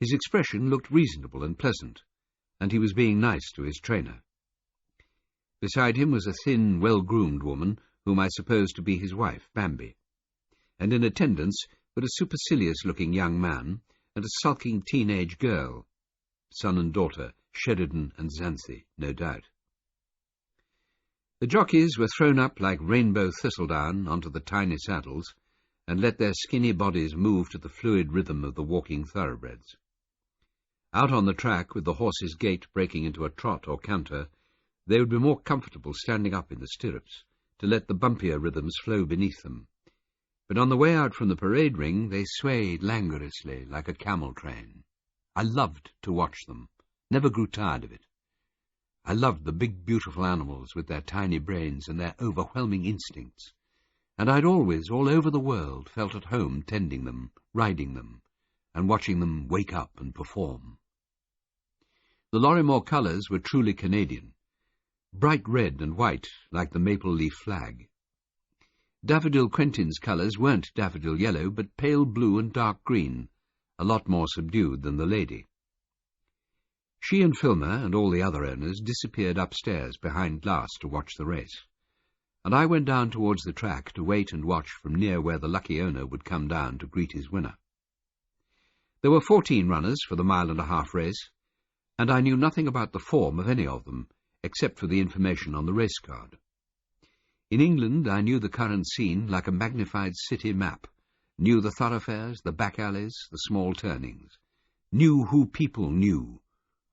His expression looked reasonable and pleasant, and he was being nice to his trainer. Beside him was a thin, well-groomed woman, whom I supposed to be his wife, Bambi, and in attendance were a supercilious-looking young man and a sulking teenage girl, son and daughter, Sheridan and Xanthi, no doubt. The jockeys were thrown up like rainbow thistledown onto the tiny saddles and let their skinny bodies move to the fluid rhythm of the walking thoroughbreds. Out on the track, with the horse's gait breaking into a trot or canter, they would be more comfortable standing up in the stirrups, to let the bumpier rhythms flow beneath them. But on the way out from the parade ring, they swayed languorously like a camel train. I loved to watch them, never grew tired of it. I loved the big, beautiful animals with their tiny brains and their overwhelming instincts, and I'd always, all over the world, felt at home tending them, riding them, and watching them wake up and perform. The Lorrimore colours were truly Canadian, bright red and white like the maple leaf flag. Daffodil Quentin's colours weren't daffodil yellow, but pale blue and dark green, a lot more subdued than the lady. She and Filmer and all the other owners disappeared upstairs behind glass to watch the race, and I went down towards the track to wait and watch from near where the lucky owner would come down to greet his winner. There were 14 runners for the mile-and-a-half race, and I knew nothing about the form of any of them, except for the information on the race card. In England I knew the current scene like a magnified city map, knew the thoroughfares, the back alleys, the small turnings, knew who people knew,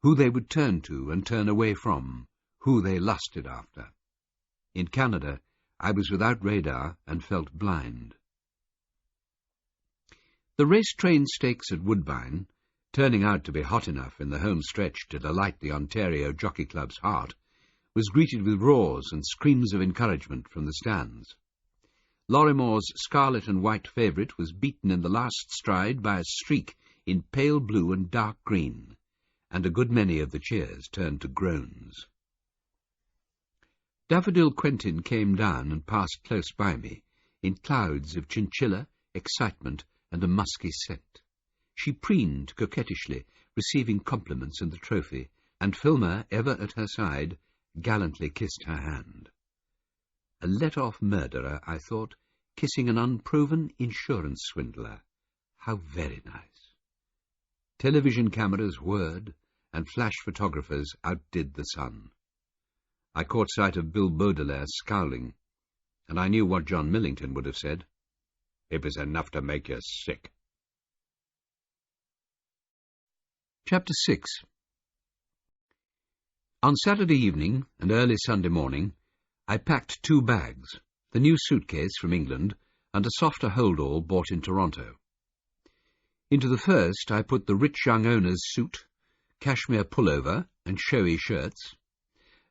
who they would turn to and turn away from, who they lusted after. In Canada, I was without radar and felt blind. The race train stakes at Woodbine, turning out to be hot enough in the home stretch to delight the Ontario Jockey Club's heart, was greeted with roars and screams of encouragement from the stands. Lorimore's scarlet and white favourite was beaten in the last stride by a streak in pale blue and dark green, and a good many of the cheers turned to groans. Daffodil Quentin came down and passed close by me, in clouds of chinchilla, excitement, and a musky scent. She preened coquettishly, receiving compliments and the trophy, and Filmer, ever at her side, gallantly kissed her hand. A let-off murderer, I thought, kissing an unproven insurance swindler. How very nice. Television cameras whirred, and flash photographers outdid the sun. I caught sight of Bill Baudelaire scowling, and I knew what John Millington would have said. It was enough to make you sick. Chapter 6. On Saturday evening and early Sunday morning, I packed 2 bags, the new suitcase from England and a softer hold-all bought in Toronto. Into the first I put the rich young owner's suit, cashmere pullover and showy shirts,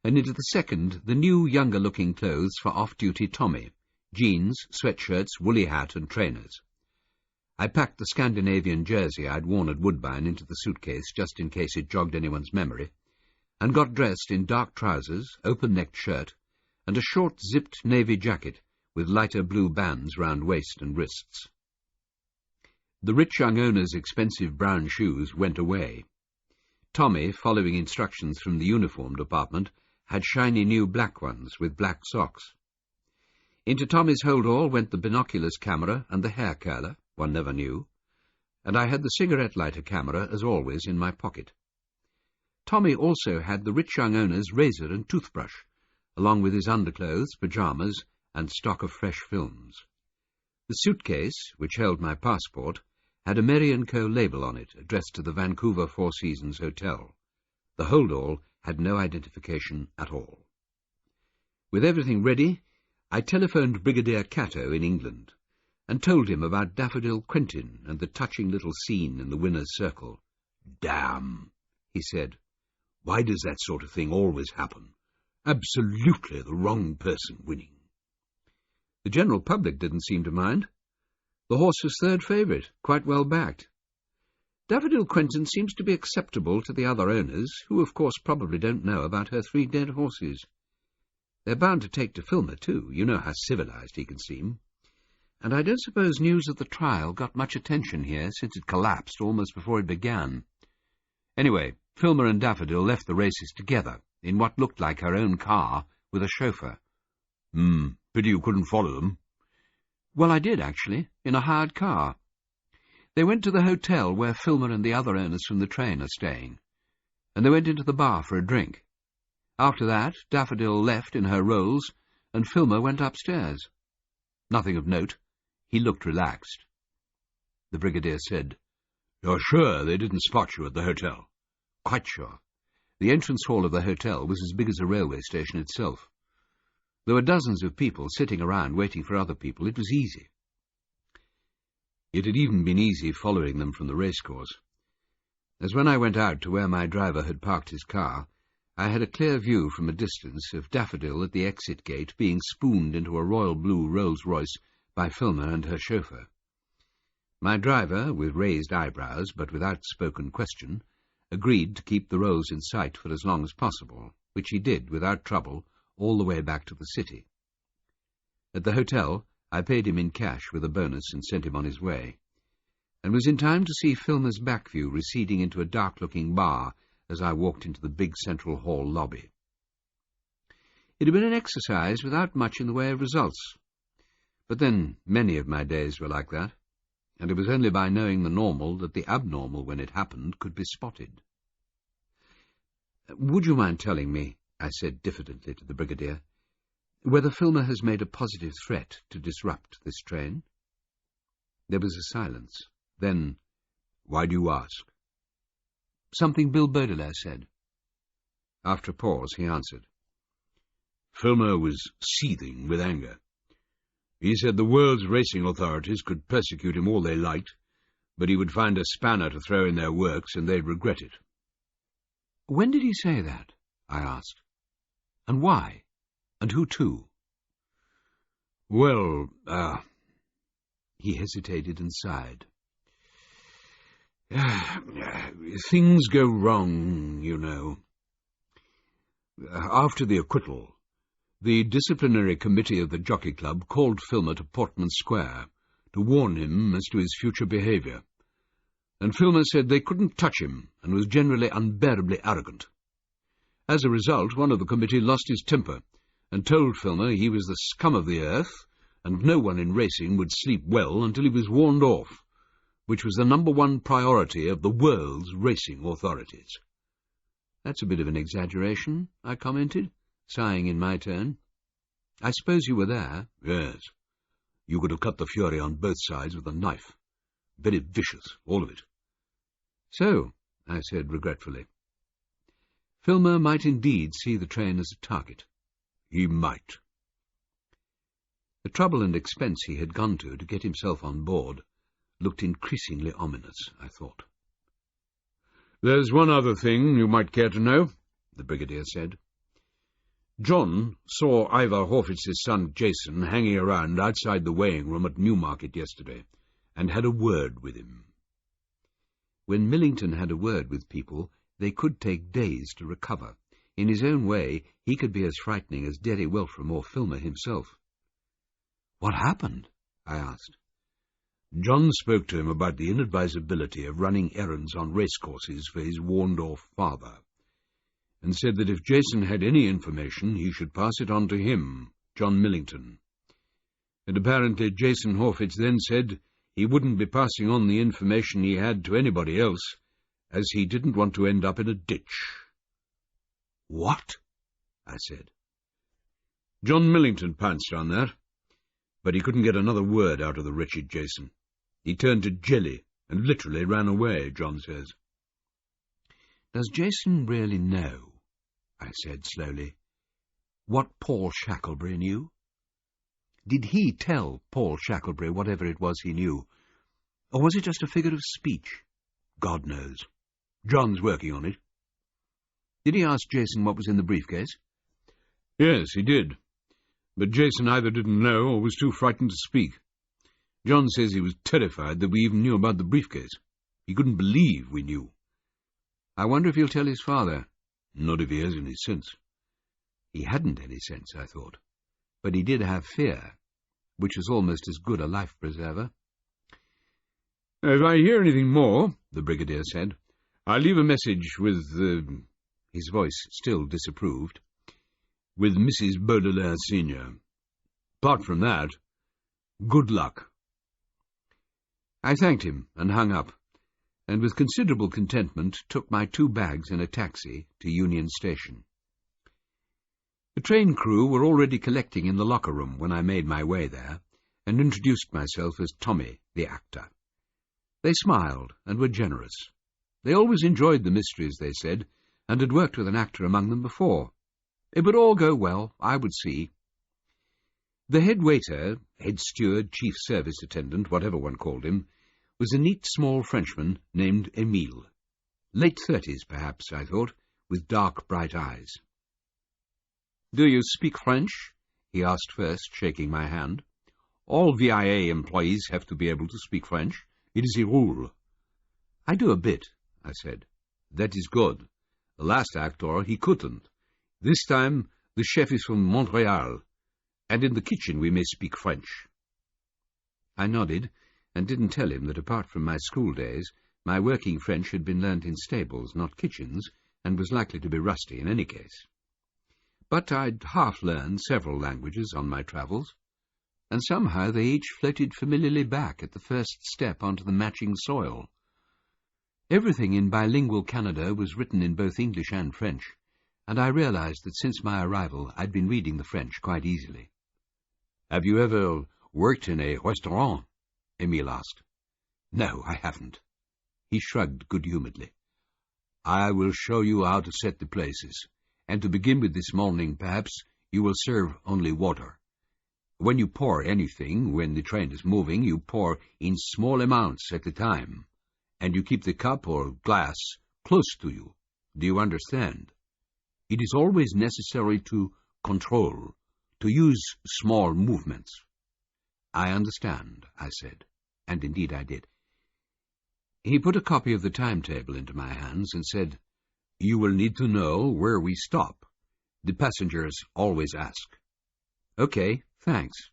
and into the second the new younger-looking clothes for off-duty Tommy, jeans, sweatshirts, woolly hat and trainers. I packed the Scandinavian jersey I'd worn at Woodbine into the suitcase just in case it jogged anyone's memory, and got dressed in dark trousers, open-necked shirt, and a short zipped navy jacket with lighter blue bands round waist and wrists. The rich young owner's expensive brown shoes went away. Tommy, following instructions from the uniform department, had shiny new black ones with black socks. Into Tommy's hold-all went the binoculars camera and the hair curler, one never knew, and I had the cigarette lighter camera, as always, in my pocket. Tommy also had the rich young owner's razor and toothbrush, along with his underclothes, pyjamas, and stock of fresh films. The suitcase, which held my passport, had a Merry & Co. label on it, addressed to the Vancouver Four Seasons Hotel. The hold-all had no identification at all. With everything ready, I telephoned Brigadier Cato in England, and told him about Daffodil Quentin and the touching little scene in the winner's circle. "Damn," he said. "Why does that sort of thing always happen? Absolutely the wrong person winning." The general public didn't seem to mind. The horse was third favourite, quite well backed. Daffodil Quentin seems to be acceptable to the other owners, who of course probably don't know about her 3 dead horses. They're bound to take to Filmer too, you know how civilised he can seem. And I don't suppose news of the trial got much attention here, since it collapsed almost before it began. Anyway, Filmer and Daffodil left the races together, in what looked like her own car, with a chauffeur. Pity you couldn't follow them." "Well, I did, actually, in a hired car. They went to the hotel where Filmer and the other owners from the train are staying, and they went into the bar for a drink. After that, Daffodil left in her Rolls, and Filmer went upstairs. Nothing of note. He looked relaxed." The Brigadier said, "You're sure they didn't spot you at the hotel?" "Quite sure. The entrance hall of the hotel was as big as a railway station itself. There were dozens of people sitting around waiting for other people. It was easy." It had even been easy following them from the racecourse. As when I went out to where my driver had parked his car, I had a clear view from a distance of Daffodil at the exit gate being spooned into a royal blue Rolls-Royce by Filmer and her chauffeur. My driver, with raised eyebrows but without spoken question, agreed to keep the Rolls in sight for as long as possible, which he did without trouble all the way back to the city. At the hotel, I paid him in cash with a bonus and sent him on his way, and was in time to see Filmer's back view receding into a dark-looking bar as I walked into the big central hall lobby. It had been an exercise without much in the way of results, but then many of my days were like that, and it was only by knowing the normal that the abnormal, when it happened, could be spotted. "Would you mind telling me," I said diffidently to the Brigadier, "whether Filmer has made a positive threat to disrupt this train?" There was a silence. Then, "Why do you ask?" "Something Bill Baudelaire said." After a pause, he answered. Filmer was seething with anger. He said the world's racing authorities could persecute him all they liked, but he would find a spanner to throw in their works and they'd regret it. "When did he say that?" I asked. "And why? And who to?" "Well, He hesitated and sighed. Things go wrong, you know. After the acquittal, the disciplinary committee of the Jockey Club called Filmer to Portman Square to warn him as to his future behaviour, and Filmer said they couldn't touch him and was generally unbearably arrogant. As a result, one of the committee lost his temper and told Filmer he was the scum of the earth and no one in racing would sleep well until he was warned off, which was the #1 priority of the world's racing authorities. "That's a bit of an exaggeration," I commented, sighing in my turn. "I suppose you were there?" "Yes. You could have cut the fury on both sides with a knife. Very vicious, all of it." "So," I said regretfully, "Filmer might indeed see the train as a target." "He might." The trouble and expense he had gone to get himself on board looked increasingly ominous, I thought. "There's one other thing you might care to know," the Brigadier said. "John saw Ivor Hawfitz's son Jason hanging around outside the weighing room at Newmarket yesterday, and had a word with him." When Millington had a word with people, they could take days to recover. In his own way, he could be as frightening as Derry Welfram or Filmer himself. "What happened?" I asked. "John spoke to him about the inadvisability of running errands on racecourses for his warned-off father, and said that if Jason had any information, he should pass it on to him, John Millington. And apparently Jason Hawfitz then said he wouldn't be passing on the information he had to anybody else, as he didn't want to end up in a ditch." "What?" I said. "John Millington pounced on that, but he couldn't get another word out of the wretched Jason. He turned to jelly and literally ran away, John says." "Does Jason really know," I said slowly, "what Paul Shacklebury knew? Did he tell Paul Shacklebury whatever it was he knew, or was it just a figure of speech? God knows. John's working on it." "Did he ask Jason what was in the briefcase?" "Yes, he did. But Jason either didn't know or was too frightened to speak. John says he was terrified that we even knew about the briefcase. He couldn't believe we knew." "I wonder if he'll tell his father." "Not if he has any sense." He hadn't any sense, I thought, but he did have fear, which was almost as good a life-preserver. "If I hear anything more," the Brigadier said, "I'll leave a message with..." His voice still disapproved. "With Mrs. Baudelaire Senior. Apart from that, good luck." I thanked him and hung up, and with considerable contentment took my 2 bags in a taxi to Union Station. The train crew were already collecting in the locker room when I made my way there, and introduced myself as Tommy, the actor. They smiled and were generous. They always enjoyed the mysteries, they said, and had worked with an actor among them before. It would all go well, I would see. The head waiter, head steward, chief service attendant, whatever one called him, was a neat small Frenchman named Émile. Late 30s, perhaps, I thought, with dark, bright eyes. "Do you speak French?" he asked first, shaking my hand. "All VIA employees have to be able to speak French. It is a rule." "I do a bit," I said. "That is good. The last actor, he couldn't. This time, the chef is from Montreal, and in the kitchen we may speak French." I nodded, and didn't tell him that apart from my school days, my working French had been learnt in stables, not kitchens, and was likely to be rusty in any case. But I'd half-learned several languages on my travels, and somehow they each floated familiarly back at the first step onto the matching soil. Everything in bilingual Canada was written in both English and French, and I realized that since my arrival I'd been reading the French quite easily. "Have you ever worked in a restaurant?" Emile asked. "No, I haven't." He shrugged good-humouredly. "I will show you how to set the places, and to begin with this morning, perhaps, you will serve only water. When you pour anything, when the train is moving, you pour in small amounts at a time, and you keep the cup or glass close to you. Do you understand? It is always necessary to control, to use small movements." "I understand," I said, and indeed I did. He put a copy of the timetable into my hands and said, "You will need to know where we stop. The passengers always ask." "Okay, thanks."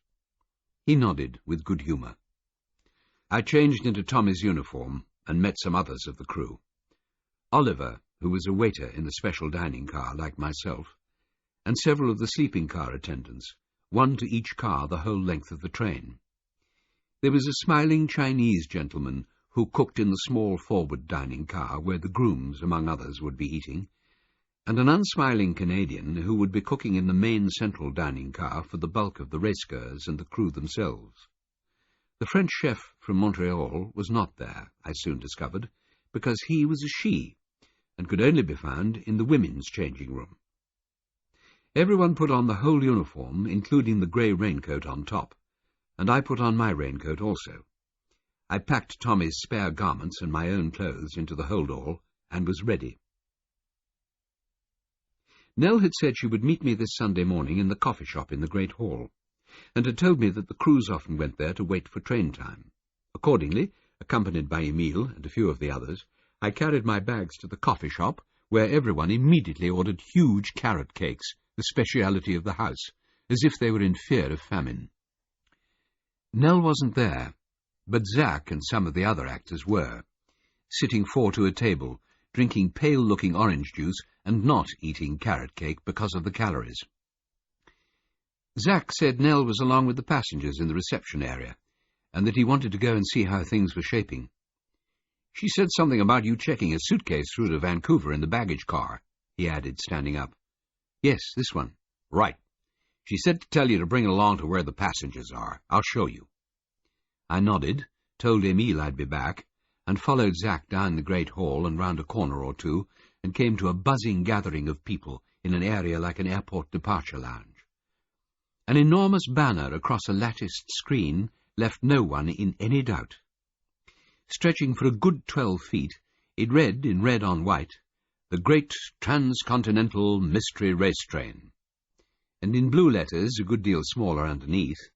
He nodded with good humour. I changed into Tommy's uniform and met some others of the crew. Oliver, who was a waiter in the special dining car like myself, and several of the sleeping car attendants, one to each car the whole length of the train. There was a smiling Chinese gentleman who cooked in the small forward dining car where the grooms, among others, would be eating, and an unsmiling Canadian who would be cooking in the main central dining car for the bulk of the racegoers and the crew themselves. The French chef from Montreal was not there, I soon discovered, because he was a she, and could only be found in the women's changing room. Everyone put on the whole uniform, including the grey raincoat on top, and I put on my raincoat also. I packed Tommy's spare garments and my own clothes into the hold-all, and was ready. Nell had said she would meet me this Sunday morning in the coffee shop in the Great Hall, and had told me that the crews often went there to wait for train time. Accordingly, accompanied by Emile and a few of the others, I carried my bags to the coffee shop, where everyone immediately ordered huge carrot cakes, the speciality of the house, as if they were in fear of famine. Nell wasn't there, but Zack and some of the other actors were, sitting four to a table, drinking pale-looking orange juice and not eating carrot cake because of the calories. Zack said Nell was along with the passengers in the reception area, and that he wanted to go and see how things were shaping. "She said something about you checking a suitcase through to Vancouver in the baggage car," he added, standing up. "Yes, this one." "Right. She said to tell you to bring it along to where the passengers are. I'll show you." I nodded, told Emile I'd be back, and followed Zack down the great hall and round a corner or two, and came to a buzzing gathering of people in an area like an airport departure lounge. An enormous banner across a latticed screen left no one in any doubt. Stretching for a good 12 feet, it read, in red on white, "The Great Transcontinental Mystery Race Train," and in blue letters, a good deal smaller underneath,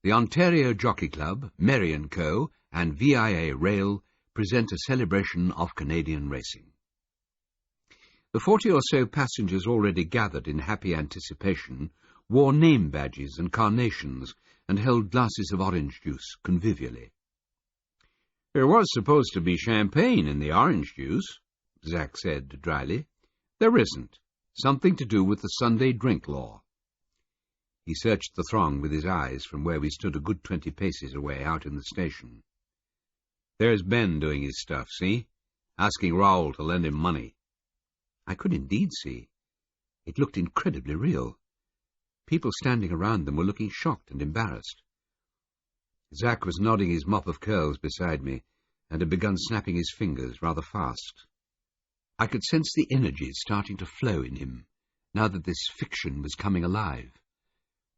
"The Ontario Jockey Club, Merry & Co. and VIA Rail present a celebration of Canadian racing." The 40 or so passengers already gathered in happy anticipation wore name badges and carnations and held glasses of orange juice convivially. "There was supposed to be champagne in the orange juice," Zack said dryly. "There isn't. Something to do with the Sunday drink law." He searched the throng with his eyes from where we stood a good 20 paces away out in the station. "There's Ben doing his stuff, see? Asking Raoul to lend him money." I could indeed see. It looked incredibly real. People standing around them were looking shocked and embarrassed. Zack was nodding his mop of curls beside me, and had begun snapping his fingers rather fast. I could sense the energy starting to flow in him, now that this fiction was coming alive.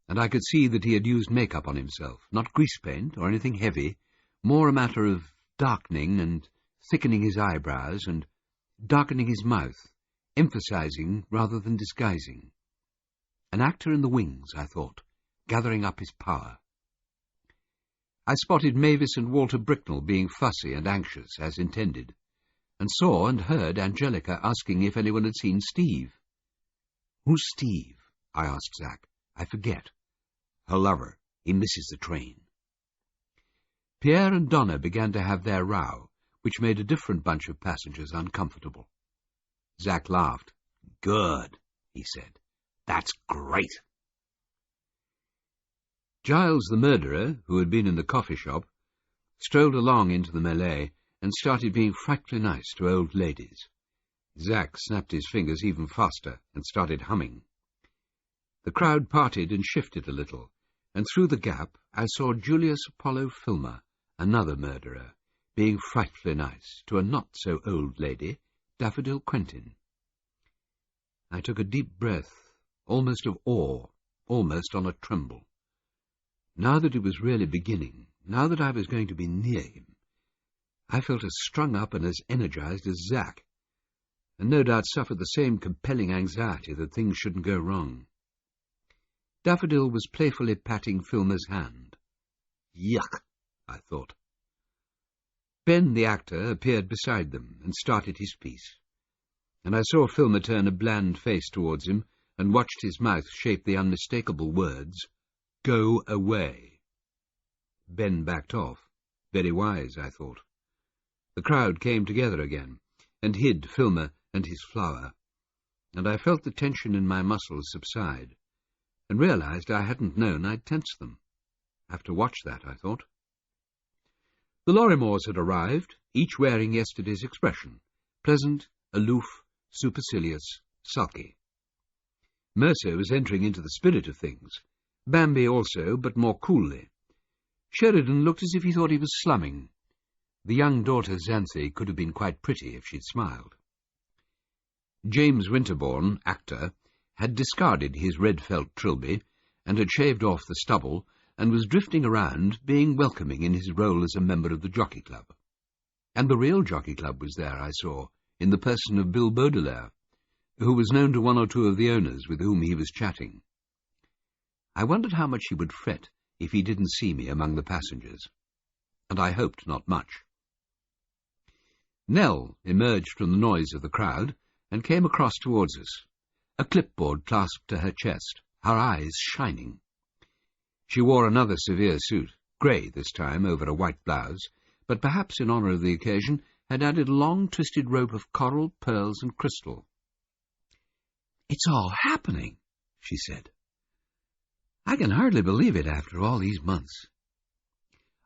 And I could see that he had used makeup on himself, not grease paint or anything heavy, more a matter of darkening and thickening his eyebrows and darkening his mouth, emphasizing rather than disguising. An actor in the wings, I thought, gathering up his power. I spotted Mavis and Walter Bricknell being fussy and anxious, as intended, and saw and heard Angelica asking if anyone had seen Steve. "Who's Steve?" I asked Zack. "I forget." "Her lover. He misses the train." Pierre and Donna began to have their row, which made a different bunch of passengers uncomfortable. Zack laughed. "Good," he said. "That's great." Giles the murderer, who had been in the coffee shop, strolled along into the melee and started being frightfully nice to old ladies. Zack snapped his fingers even faster and started humming. The crowd parted and shifted a little, and through the gap I saw Julius Apollo Filmer, another murderer, being frightfully nice to a not-so-old lady, Daffodil Quentin. I took a deep breath, almost of awe, almost on a tremble. Now that it was really beginning, now that I was going to be near him, I felt as strung up and as energized as Zack, and no doubt suffered the same compelling anxiety that things shouldn't go wrong. Daffodil was playfully patting Filmer's hand. Yuck, I thought. Ben, the actor, appeared beside them and started his piece, and I saw Filmer turn a bland face towards him and watched his mouth shape the unmistakable words, "Go away." Ben backed off. Very wise, I thought. The crowd came together again and hid Filmer and his flower, and I felt the tension in my muscles subside, and realized I hadn't known I'd tensed them. Have to watch that, I thought. The Lorrimores had arrived, each wearing yesterday's expression, pleasant, aloof, supercilious, sulky. Mercer was entering into the spirit of things, Bambi also, but more coolly. Sheridan looked as if he thought he was slumming. The young daughter Xanthe could have been quite pretty if she'd smiled. James Winterbourne, actor, had discarded his red felt trilby and had shaved off the stubble and was drifting around, being welcoming in his role as a member of the Jockey Club. And the real Jockey Club was there, I saw, in the person of Bill Baudelaire, who was known to one or two of the owners with whom he was chatting. I wondered how much he would fret if he didn't see me among the passengers, and I hoped not much. Nell emerged from the noise of the crowd and came across towards us, a clipboard clasped to her chest, her eyes shining. She wore another severe suit, grey this time over a white blouse, but perhaps in honour of the occasion had added a long twisted rope of coral, pearls, and crystal. "It's all happening," she said. "I can hardly believe it after all these months.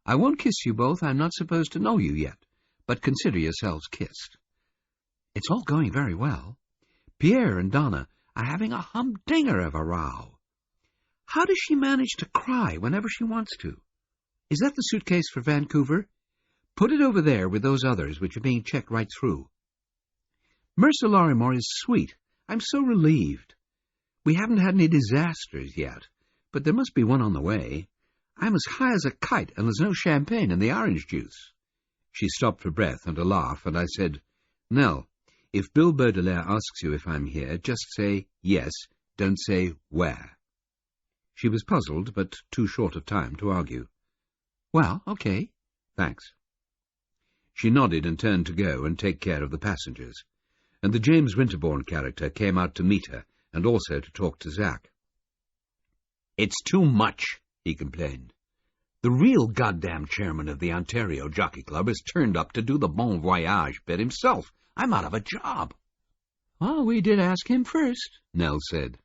I won't kiss you both, I'm not supposed to know you yet, but consider yourselves kissed. It's all going very well. Pierre and Donna are having a humdinger of a row. How does she manage to cry whenever she wants to? Is that the suitcase for Vancouver? Put it over there with those others which are being checked right through. Mercer Lorrimore is sweet. I'm so relieved. We haven't had any disasters yet, but there must be one on the way. I'm as high as a kite, and there's no champagne in the orange juice." She stopped for breath and a laugh, and I said, "Nell, if Bill Baudelaire asks you if I'm here, just say yes, don't say where." She was puzzled, but too short of time to argue. "Well, okay, thanks." She nodded and turned to go and take care of the passengers, and the James Winterbourne character came out to meet her and also to talk to Zack. "It's too much," he complained. "The real goddamn chairman of the Ontario Jockey Club has turned up to do the bon voyage bit himself. I'm out of a job." "Well, we did ask him first," Nell said.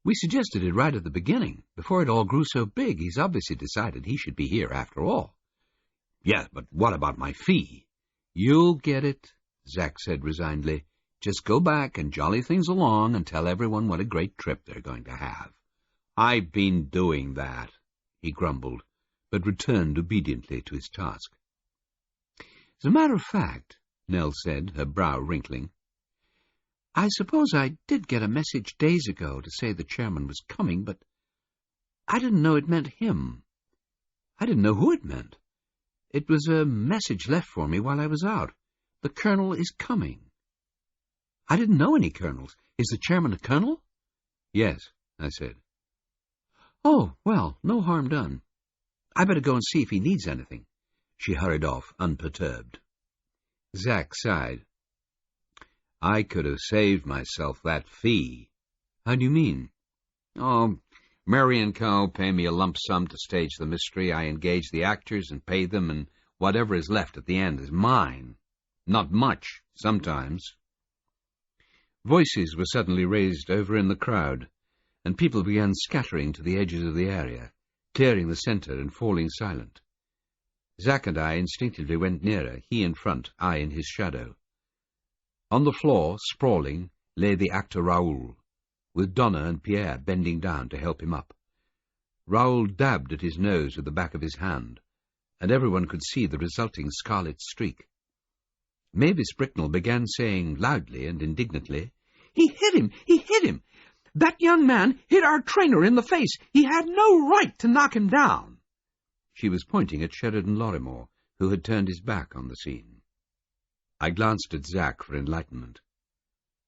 "We suggested it right at the beginning. Before it all grew so big, he's obviously decided he should be here after all." "Yeah, but what about my fee?" "You'll get it," Zack said resignedly. "Just go back and jolly things along and tell everyone what a great trip they're going to have." "I've been doing that," he grumbled, but returned obediently to his task. "As a matter of fact," Nell said, her brow wrinkling, "I suppose I did get a message days ago to say the chairman was coming, but I didn't know it meant him. I didn't know who it meant. It was a message left for me while I was out. The colonel is coming." "I didn't know any colonels. Is the chairman a colonel?" "Yes," I said. "Oh, well, no harm done. I better go and see if he needs anything." She hurried off, unperturbed. Zack sighed. "I could have saved myself that fee." "How do you mean?" "Oh, Mary & Co. pay me a lump sum to stage the mystery. I engage the actors and pay them, and whatever is left at the end is mine. Not much, sometimes. Voices were suddenly raised over in the crowd, and people began scattering to the edges of the area, clearing the centre and falling silent. Zack and I instinctively went nearer, he in front, I in his shadow. On the floor, sprawling, lay the actor Raoul, with Donna and Pierre bending down to help him up. Raoul dabbed at his nose with the back of his hand, and everyone could see the resulting scarlet streak. Mavis Bricknell began saying loudly and indignantly, "He hit him! He hit him! That young man hit our trainer in the face! He had no right to knock him down!" She was pointing at Sheridan Lorrimore, who had turned his back on the scene. I glanced at Zack for enlightenment.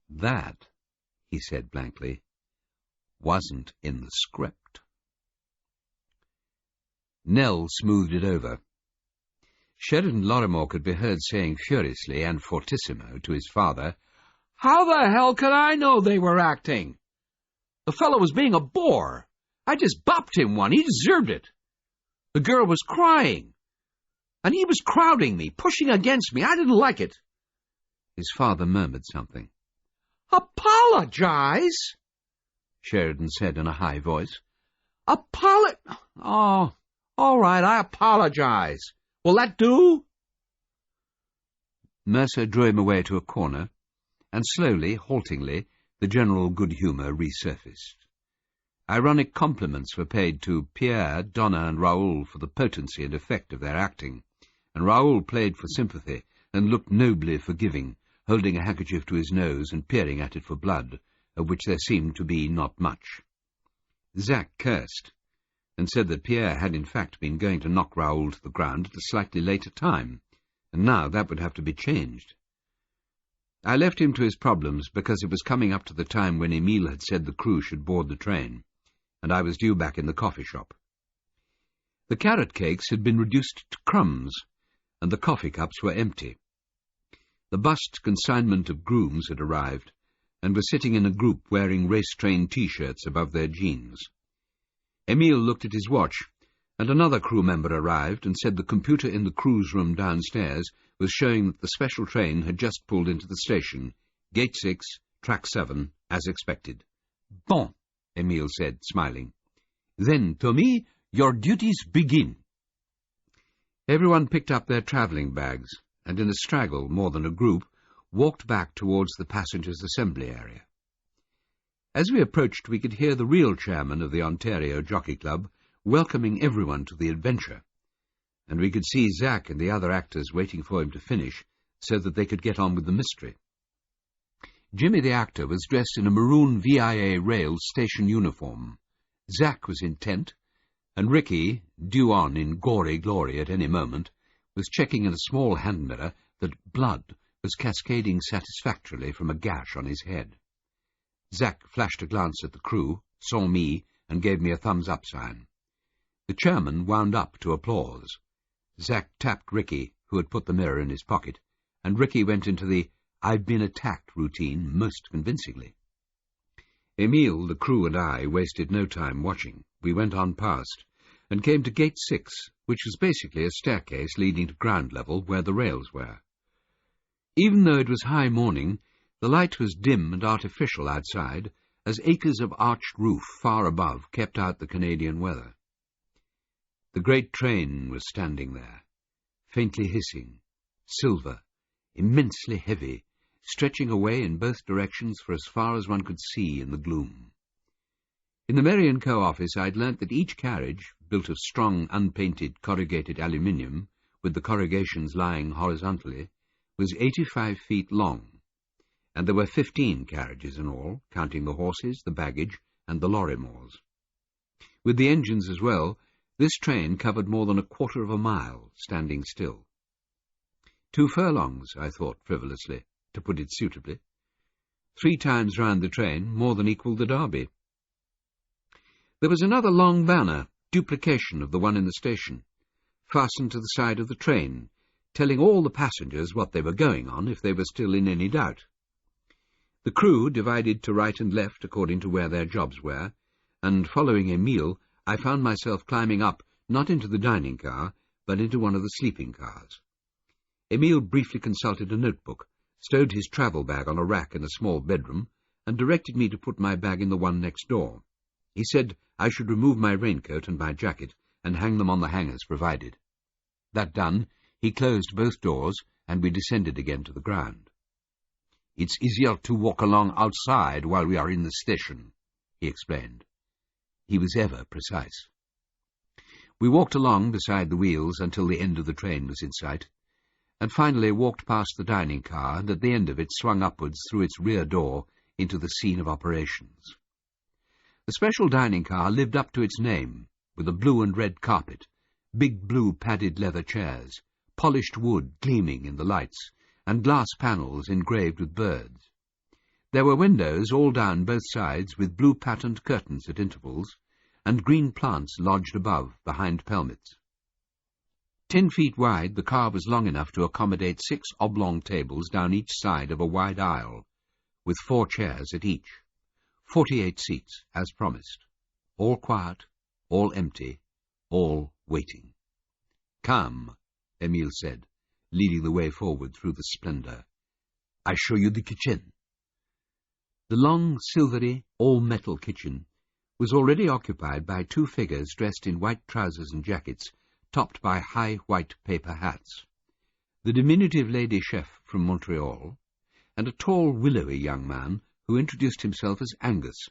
"That," he said blankly, "wasn't in the script." Nell smoothed it over. Sheridan Lorrimore could be heard saying furiously and fortissimo to his father, "How the hell could I know they were acting? The fellow was being a bore. I just bopped him one. He deserved it. The girl was crying, and he was crowding me, pushing against me. I didn't like it." His father murmured something. "Apologize," Sheridan said in a high voice. Oh, all right, I apologize. Will that do?" Mercer drew him away to a corner, and slowly, haltingly, the general good humour resurfaced. Ironic compliments were paid to Pierre, Donna, and Raoul for the potency and effect of their acting, and Raoul played for sympathy and looked nobly forgiving, holding a handkerchief to his nose and peering at it for blood, of which there seemed to be not much. Zack cursed, and said that Pierre had in fact been going to knock Raoul to the ground at a slightly later time, and now that would have to be changed. I left him to his problems because it was coming up to the time when Emile had said the crew should board the train, and I was due back in the coffee shop. The carrot cakes had been reduced to crumbs, and the coffee cups were empty. The bussed consignment of grooms had arrived, and were sitting in a group wearing race-train T-shirts above their jeans. Emile looked at his watch, and another crew member arrived and said the computer in the crew's room downstairs was showing that the special train had just pulled into the station, Gate 6, Track 7, as expected. "Bon," Emile said, smiling. "Then, Tommy, your duties begin." Everyone picked up their travelling bags, and in a straggle, more than a group, walked back towards the passengers' assembly area. As we approached, we could hear the real chairman of the Ontario Jockey Club welcoming everyone to the adventure, and we could see Zack and the other actors waiting for him to finish so that they could get on with the mystery. Jimmy the actor was dressed in a maroon VIA rail station uniform. Zack was intent, and Ricky, due on in gory glory at any moment, was checking in a small hand mirror that blood was cascading satisfactorily from a gash on his head. Zack flashed a glance at the crew, saw me, and gave me a thumbs-up sign. The chairman wound up to applause. Zack tapped Ricky, who had put the mirror in his pocket, and Ricky went into the "I've been attacked" routine most convincingly. Emile, the crew, and I wasted no time watching. We went on past, and came to Gate 6, which was basically a staircase leading to ground level where the rails were. Even though it was high morning, the light was dim and artificial outside, as acres of arched roof far above kept out the Canadian weather. The great train was standing there, faintly hissing, silver, immensely heavy, stretching away in both directions for as far as one could see in the gloom. In the Mary & Co. office I'd learnt that each carriage, built of strong, unpainted, corrugated aluminium, with the corrugations lying horizontally, was 85 feet long, and there were 15 carriages in all, counting the horses, the baggage, and the Lorrimores. With the engines as well, this train covered more than a quarter of a mile, standing still. 2 furlongs, I thought frivolously, to put it suitably. 3 times round the train, more than equalled the Derby. There was another long banner, duplication of the one in the station, fastened to the side of the train, telling all the passengers what they were going on if they were still in any doubt. The crew divided to right and left according to where their jobs were, and following Emile, I found myself climbing up, not into the dining car, but into one of the sleeping cars. Emile briefly consulted a notebook, stowed his travel bag on a rack in a small bedroom, and directed me to put my bag in the one next door. He said I should remove my raincoat and my jacket and hang them on the hangers provided. That done, he closed both doors, and we descended again to the ground. "It's easier to walk along outside while we are in the station," he explained. He was ever precise. We walked along beside the wheels until the end of the train was in sight, and finally walked past the dining car, and at the end of it swung upwards through its rear door into the scene of operations. The special dining car lived up to its name, with a blue and red carpet, big blue padded leather chairs, polished wood gleaming in the lights, and glass panels engraved with birds. There were windows all down both sides with blue patterned curtains at intervals, and green plants lodged above, behind pelmets. 10 feet wide, the car was long enough to accommodate 6 oblong tables down each side of a wide aisle, with 4 chairs at each. 48 seats, as promised. All quiet, all empty, all waiting. "Come," Emile said, leading the way forward through the splendour. "I show you the kitchen." The long, silvery, all-metal kitchen was already occupied by 2 figures dressed in white trousers and jackets, topped by high white paper hats. The diminutive lady chef from Montreal, and a tall, willowy young man who introduced himself as Angus,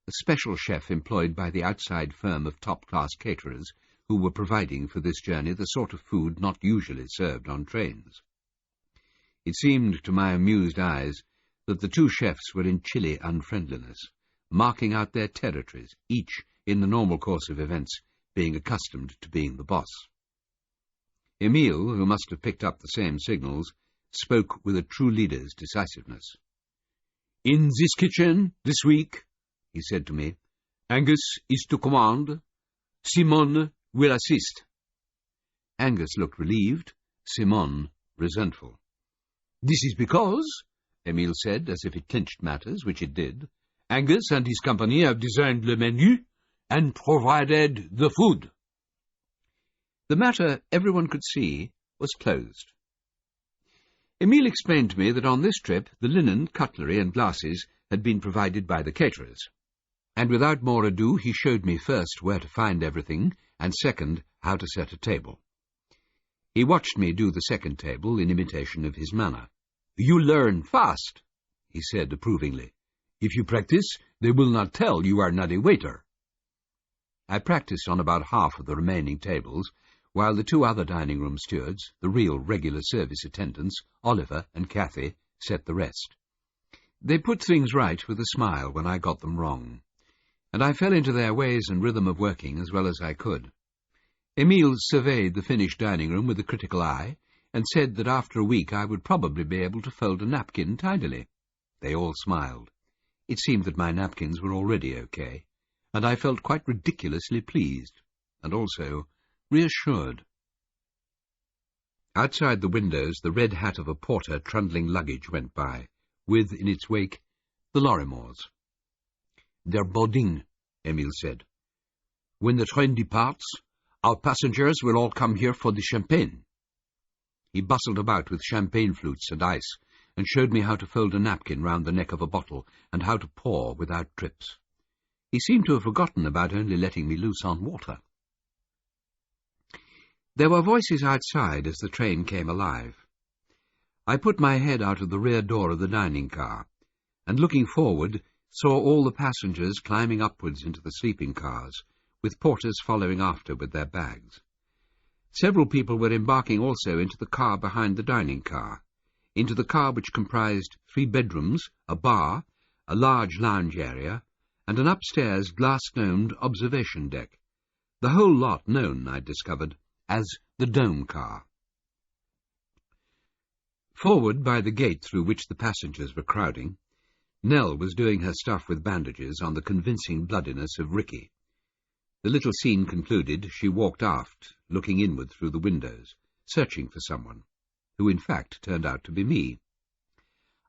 a special chef employed by the outside firm of top-class caterers who were providing for this journey the sort of food not usually served on trains. It seemed to my amused eyes that the 2 chefs were in chilly unfriendliness, marking out their territories, each, in the normal course of events, being accustomed to being the boss. Emile, who must have picked up the same signals, spoke with a true leader's decisiveness. "In this kitchen, this week," he said to me, "Angus is to command. Simone will assist." Angus looked relieved, Simone resentful. "This is because," Emile said, as if it clinched matters, which it did, "Angus and his company have designed le menu and provided the food." The matter, everyone could see, was closed. Emile explained to me that on this trip the linen, cutlery, and glasses had been provided by the caterers, and without more ado he showed me first where to find everything, and second, how to set a table. He watched me do the second table in imitation of his manner. "You learn fast," he said approvingly. "If you practice, they will not tell you are not a waiter." I practiced on about half of the remaining tables, while the 2 other dining-room stewards, the real regular service attendants, Oliver and Cathy, set the rest. They put things right with a smile when I got them wrong, and I fell into their ways and rhythm of working as well as I could. Emile surveyed the finished dining-room with a critical eye, and said that after a week I would probably be able to fold a napkin tidily. They all smiled. It seemed that my napkins were already okay, and I felt quite ridiculously pleased, and also reassured. Outside the windows, the red hat of a porter trundling luggage went by, with, in its wake, the Lorrimores. "They're boarding," Emile said. "When the train departs, our passengers will all come here for the champagne." He bustled about with champagne flutes and ice, and showed me how to fold a napkin round the neck of a bottle, and how to pour without trips. He seemed to have forgotten about only letting me loose on water. There were voices outside as the train came alive. I put my head out of the rear door of the dining car, and looking forward, saw all the passengers climbing upwards into the sleeping cars, with porters following after with their bags. Several people were embarking also into the car behind the dining car, into the car which comprised 3 bedrooms, a bar, a large lounge area, and an upstairs glass-domed observation deck, the whole lot known, I discovered, as the dome car. Forward, by the gate through which the passengers were crowding, Nell was doing her stuff with bandages on the convincing bloodiness of Ricky. The little scene concluded, she walked aft, looking inward through the windows, searching for someone, who in fact turned out to be me.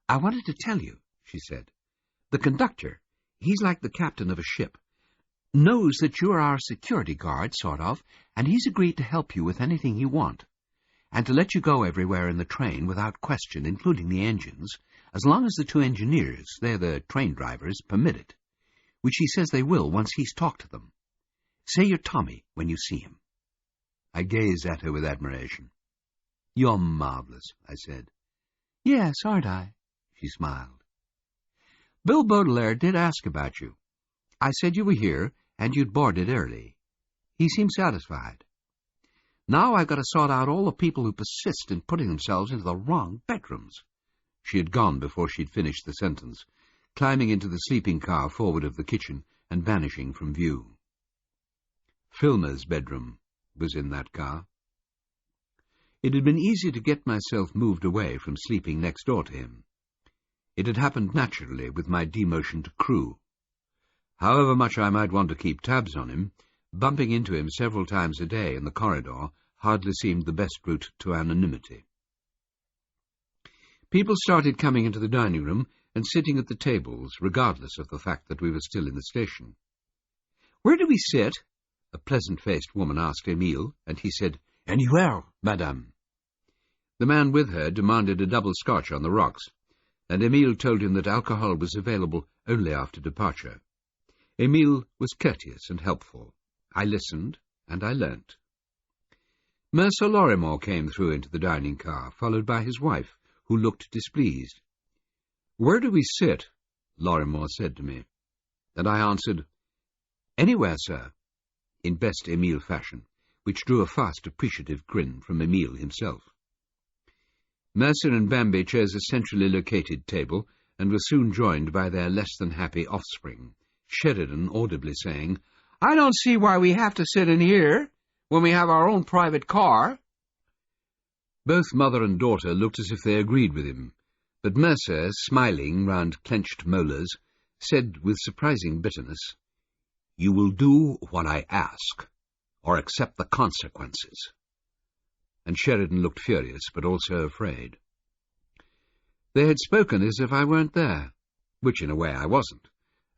"I wanted to tell you," she said. "The conductor, he's like the captain of a ship. knows that you're our security guard, sort of, and he's agreed to help you with anything you want, and to let you go everywhere in the train without question, including the engines, as long as the two engineers, they're the train drivers, permit it, which he says they will once he's talked to them. Say you're Tommy when you see him." I gazed at her with admiration. "You're marvellous," I said. "Yes, aren't I?" she smiled. "Bill Baudelaire did ask about you. I said you were here, and you'd boarded early. He seemed satisfied. Now I've got to sort out all the people who persist in putting themselves into the wrong bedrooms." She had gone before she'd finished the sentence, climbing into the sleeping car forward of the kitchen and vanishing from view. Filmer's bedroom was in that car. It had been easy to get myself moved away from sleeping next door to him. It had happened naturally with my demotion to crew. However much I might want to keep tabs on him, bumping into him several times a day in the corridor hardly seemed the best route to anonymity. People started coming into the dining room and sitting at the tables, regardless of the fact that we were still in the station. "Where do we sit?" a pleasant-faced woman asked Emile, and he said, "Anywhere, madame." The man with her demanded a double scotch on the rocks, and Emile told him that alcohol was available only after departure. Emile was courteous and helpful. I listened, and I learnt. Mercer Lorrimore came through into the dining car, followed by his wife, who looked displeased. "Where do we sit?" Lorrimore said to me, and I answered, "Anywhere, sir," in best Emile fashion, which drew a fast, appreciative grin from Emile himself. Mercer and Bambi chose a centrally located table, and were soon joined by their less-than-happy offspring, Sheridan audibly saying, "I don't see why we have to sit in here, when we have our own private car." Both mother and daughter looked as if they agreed with him, but Mercer, smiling round clenched molars, said with surprising bitterness, "You will do what I ask, or accept the consequences." And Sheridan looked furious, but also afraid. They had spoken as if I weren't there, which in a way I wasn't,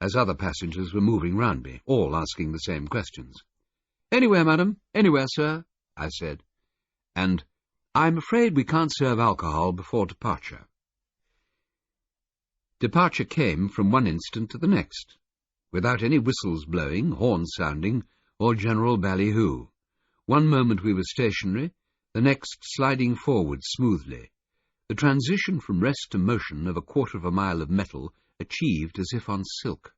as other passengers were moving round me, all asking the same questions. "Anywhere, madam, anywhere, sir," I said, and "I'm afraid we can't serve alcohol before departure." Departure came from one instant to the next, without any whistles blowing, horns sounding, or general ballyhoo. One moment we were stationary, the next sliding forward smoothly, the transition from rest to motion of a quarter of a mile of metal achieved as if on silk.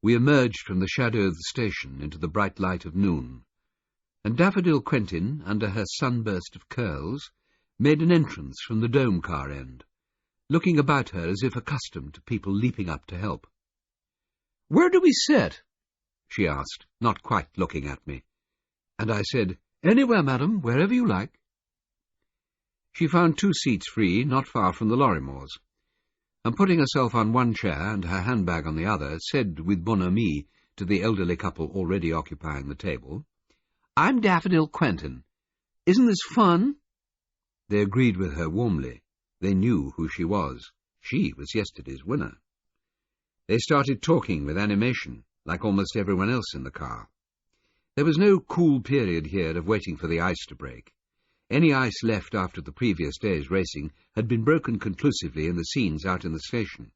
We emerged from the shadow of the station into the bright light of noon, and Daffodil Quentin, under her sunburst of curls, made an entrance from the dome car end, looking about her as if accustomed to people leaping up to help. "Where do we sit?" she asked, not quite looking at me, and I said, "Anywhere, madam, wherever you like." She found 2 seats free, not far from the Lorrimores, and putting herself on one chair and her handbag on the other, said with bonhomie to the elderly couple already occupying the table, "I'm Daffodil Quentin. Isn't this fun?" They agreed with her warmly. They knew who she was. She was yesterday's winner. They started talking with animation, like almost everyone else in the car. There was no cool period here of waiting for the ice to break. Any ice left after the previous day's racing had been broken conclusively in the scenes out in the station,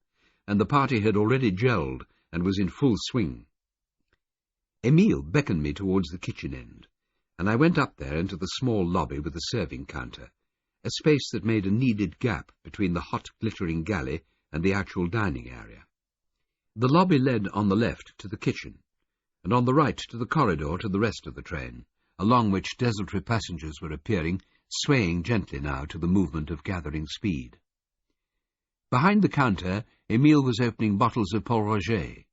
and the party had already gelled and was in full swing. Emile beckoned me towards the kitchen end, and I went up there into the small lobby with the serving counter, a space that made a needed gap between the hot, glittering galley and the actual dining area. The lobby led on the left to the kitchen, and on the right to the corridor to the rest of the train, along which desultory passengers were appearing, swaying gently now to the movement of gathering speed. Behind the counter, Emile was opening bottles of Pol Roger.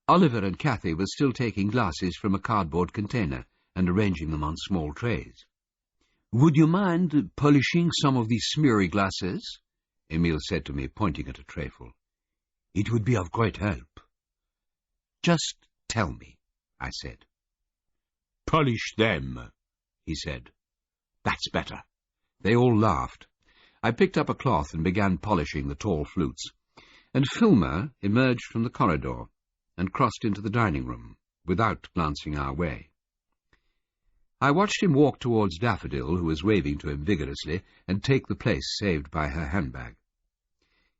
Oliver and Cathy were still taking glasses from a cardboard container and arranging them on small trays. "Would you mind polishing some of these smeary glasses?" Emile said to me, pointing at a trayful. "It would be of great help." "Just tell me," I said. "Polish them," he said. "That's better." They all laughed. I picked up a cloth and began polishing the tall flutes, and Filmer emerged from the corridor, and crossed into the dining room, without glancing our way. I watched him walk towards Daffodil, who was waving to him vigorously, and take the place saved by her handbag.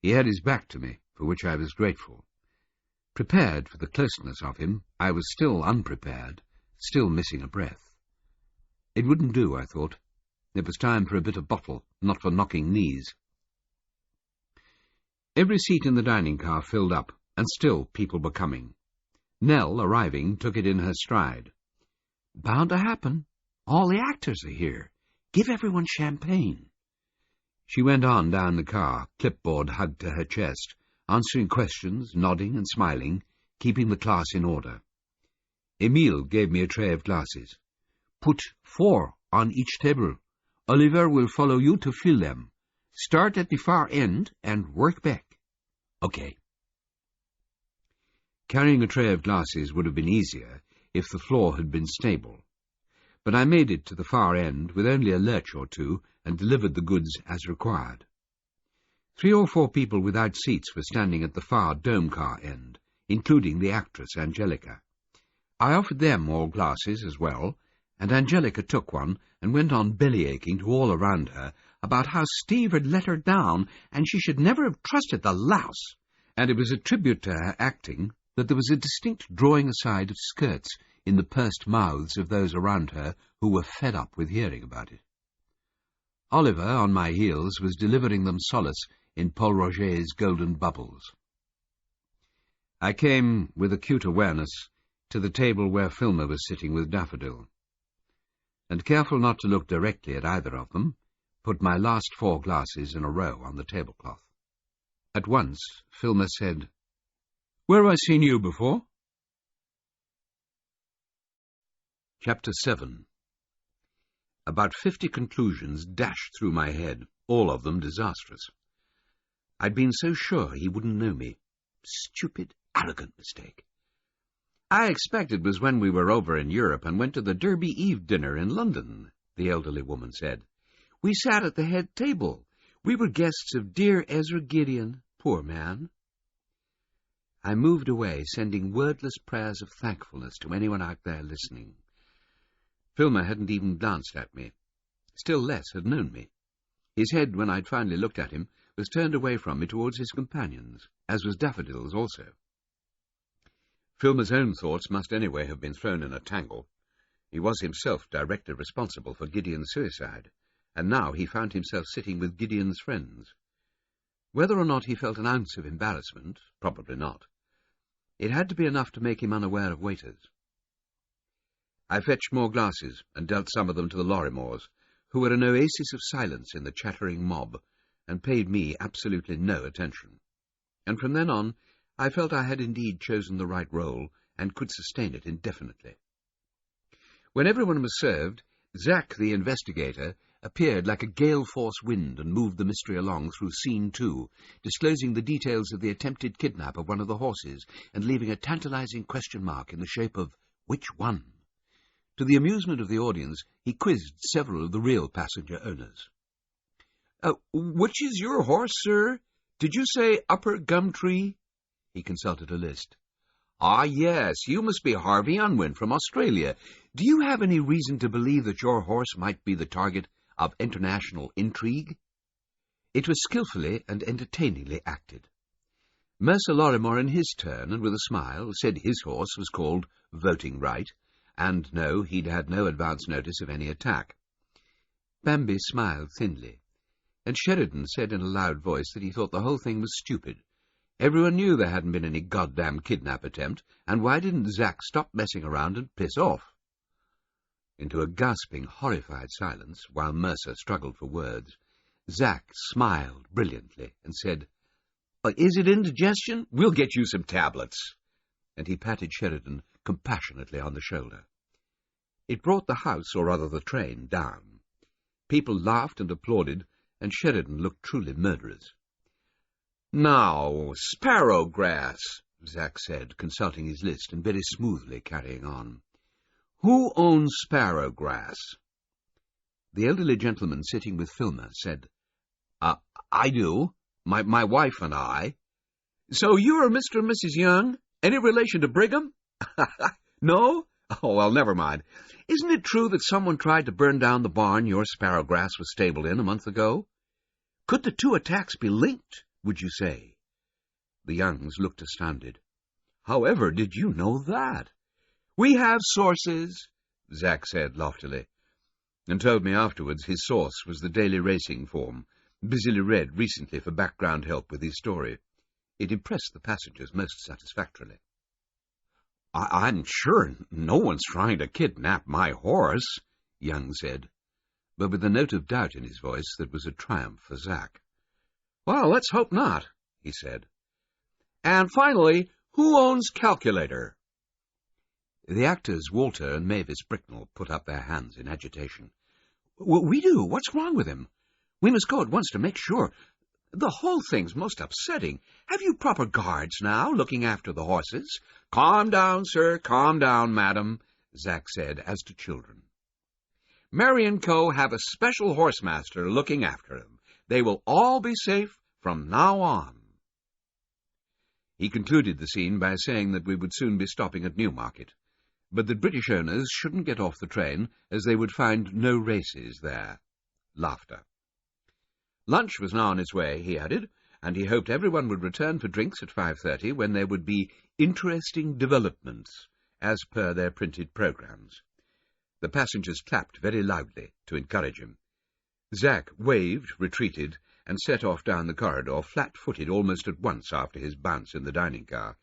He had his back to me, for which I was grateful. Prepared for the closeness of him, I was still unprepared, still missing a breath. It wouldn't do, I thought. It was time for a bit of bottle, not for knocking knees. Every seat in the dining car filled up, and still people were coming. Nell, arriving, took it in her stride. "Bound to happen. All the actors are here. Give everyone champagne." She went on down the car, clipboard hugged to her chest, answering questions, nodding and smiling, keeping the class in order. Emile gave me a tray of glasses. "Put 4 on each table. Oliver will follow you to fill them. Start at the far end and work back." "Okay." Carrying a tray of glasses would have been easier if the floor had been stable, but I made it to the far end with only a lurch or two and delivered the goods as required. 3 or 4 people without seats were standing at the far dome car end, including the actress Angelica. I offered them all glasses as well, and Angelica took one and went on bellyaching to all around her about how Steve had let her down and she should never have trusted the louse, and it was a tribute to her acting that there was a distinct drawing aside of skirts in the pursed mouths of those around her who were fed up with hearing about it. Oliver, on my heels, was delivering them solace in Paul Roget's golden bubbles. I came, with acute awareness, to the table where Filmer was sitting with Daffodil, and, careful not to look directly at either of them, put my last 4 glasses in a row on the tablecloth. At once, Filmer said, "Where have I seen you before?" Chapter 7. About 50 conclusions dashed through my head, all of them disastrous. I'd been so sure he wouldn't know me. Stupid, arrogant mistake. "I expect it was when we were over in Europe and went to the Derby Eve dinner in London," the elderly woman said. "We sat at the head table. We were guests of dear Ezra Gideon, poor man." I moved away, sending wordless prayers of thankfulness to anyone out there listening. Filmer hadn't even glanced at me. Still less had known me. His head, when I'd finally looked at him, was turned away from me towards his companions, as was Daffodil's also. Filmer's own thoughts must anyway have been thrown in a tangle. He was himself directly responsible for Gideon's suicide, and now he found himself sitting with Gideon's friends. Whether or not he felt an ounce of embarrassment, probably not. It had to be enough to make him unaware of waiters. I fetched more glasses and dealt some of them to the Lorrimores, who were an oasis of silence in the chattering mob, and paid me absolutely no attention. And from then on, I felt I had indeed chosen the right role, and could sustain it indefinitely. When everyone was served, Zack, the investigator, appeared like a gale-force wind and moved the mystery along through Scene 2, disclosing the details of the attempted kidnap of one of the horses, and leaving a tantalizing question mark in the shape of "which one?" To the amusement of the audience, he quizzed several of the real passenger owners. "Which is your horse, sir? Did you say Upper Gumtree?" He consulted a list. "Ah, yes, you must be Harvey Unwin from Australia. Do you have any reason to believe that your horse might be the target of international intrigue?" It was skilfully and entertainingly acted. Mercer Lorrimore, in his turn, and with a smile, said his horse was called Voting Right, and no, he'd had no advance notice of any attack. Bambi smiled thinly, and Sheridan said in a loud voice that he thought the whole thing was stupid. Everyone knew there hadn't been any goddamn kidnap attempt, and why didn't Zack stop messing around and piss off? Into a gasping, horrified silence, while Mercer struggled for words, Zack smiled brilliantly and said, "Is it indigestion? We'll get you some tablets." And he patted Sheridan compassionately on the shoulder. It brought the house, or rather the train, down. People laughed and applauded, and Sheridan looked truly murderous. "Now, Sparrowgrass," Zack said, consulting his list and very smoothly carrying on. "Who owns Sparrowgrass?" The elderly gentleman sitting with Filmer said, "I do. My wife and I." "So you're Mr. and Mrs. Young?" Any relation to Brigham? No? Oh, well, never mind. Isn't it true that someone tried to burn down the barn your sparrowgrass was stabled in a month ago? Could the two attacks be linked, would you say? The Youngs looked astounded. However did you know that? We have sources, Zack said loftily, and told me afterwards his source was the Daily Racing Form, busily read recently for background help with his story. It impressed the passengers most satisfactorily. I'm sure no one's trying to kidnap my horse, Young said, but with a note of doubt in his voice that was a triumph for Zack. Well, let's hope not, he said. And finally, who owns Calculator? The actors Walter and Mavis Bricknell put up their hands in agitation. Well, we do. What's wrong with him? We must go at once to make sure. The whole thing's most upsetting. Have you proper guards now, looking after the horses? Calm down, sir, calm down, madam, Zack said, as to children. Mary & Co. have a special horsemaster looking after them. They will all be safe from now on. He concluded the scene by saying that we would soon be stopping at Newmarket, but that British owners shouldn't get off the train, as they would find no races there. Laughter. Lunch was now on its way, he added, and he hoped everyone would return for drinks at 5:30, when there would be interesting developments, as per their printed programmes. The passengers clapped very loudly to encourage him. Zack waved, retreated, and set off down the corridor, flat-footed almost at once after his bounce in the dining car,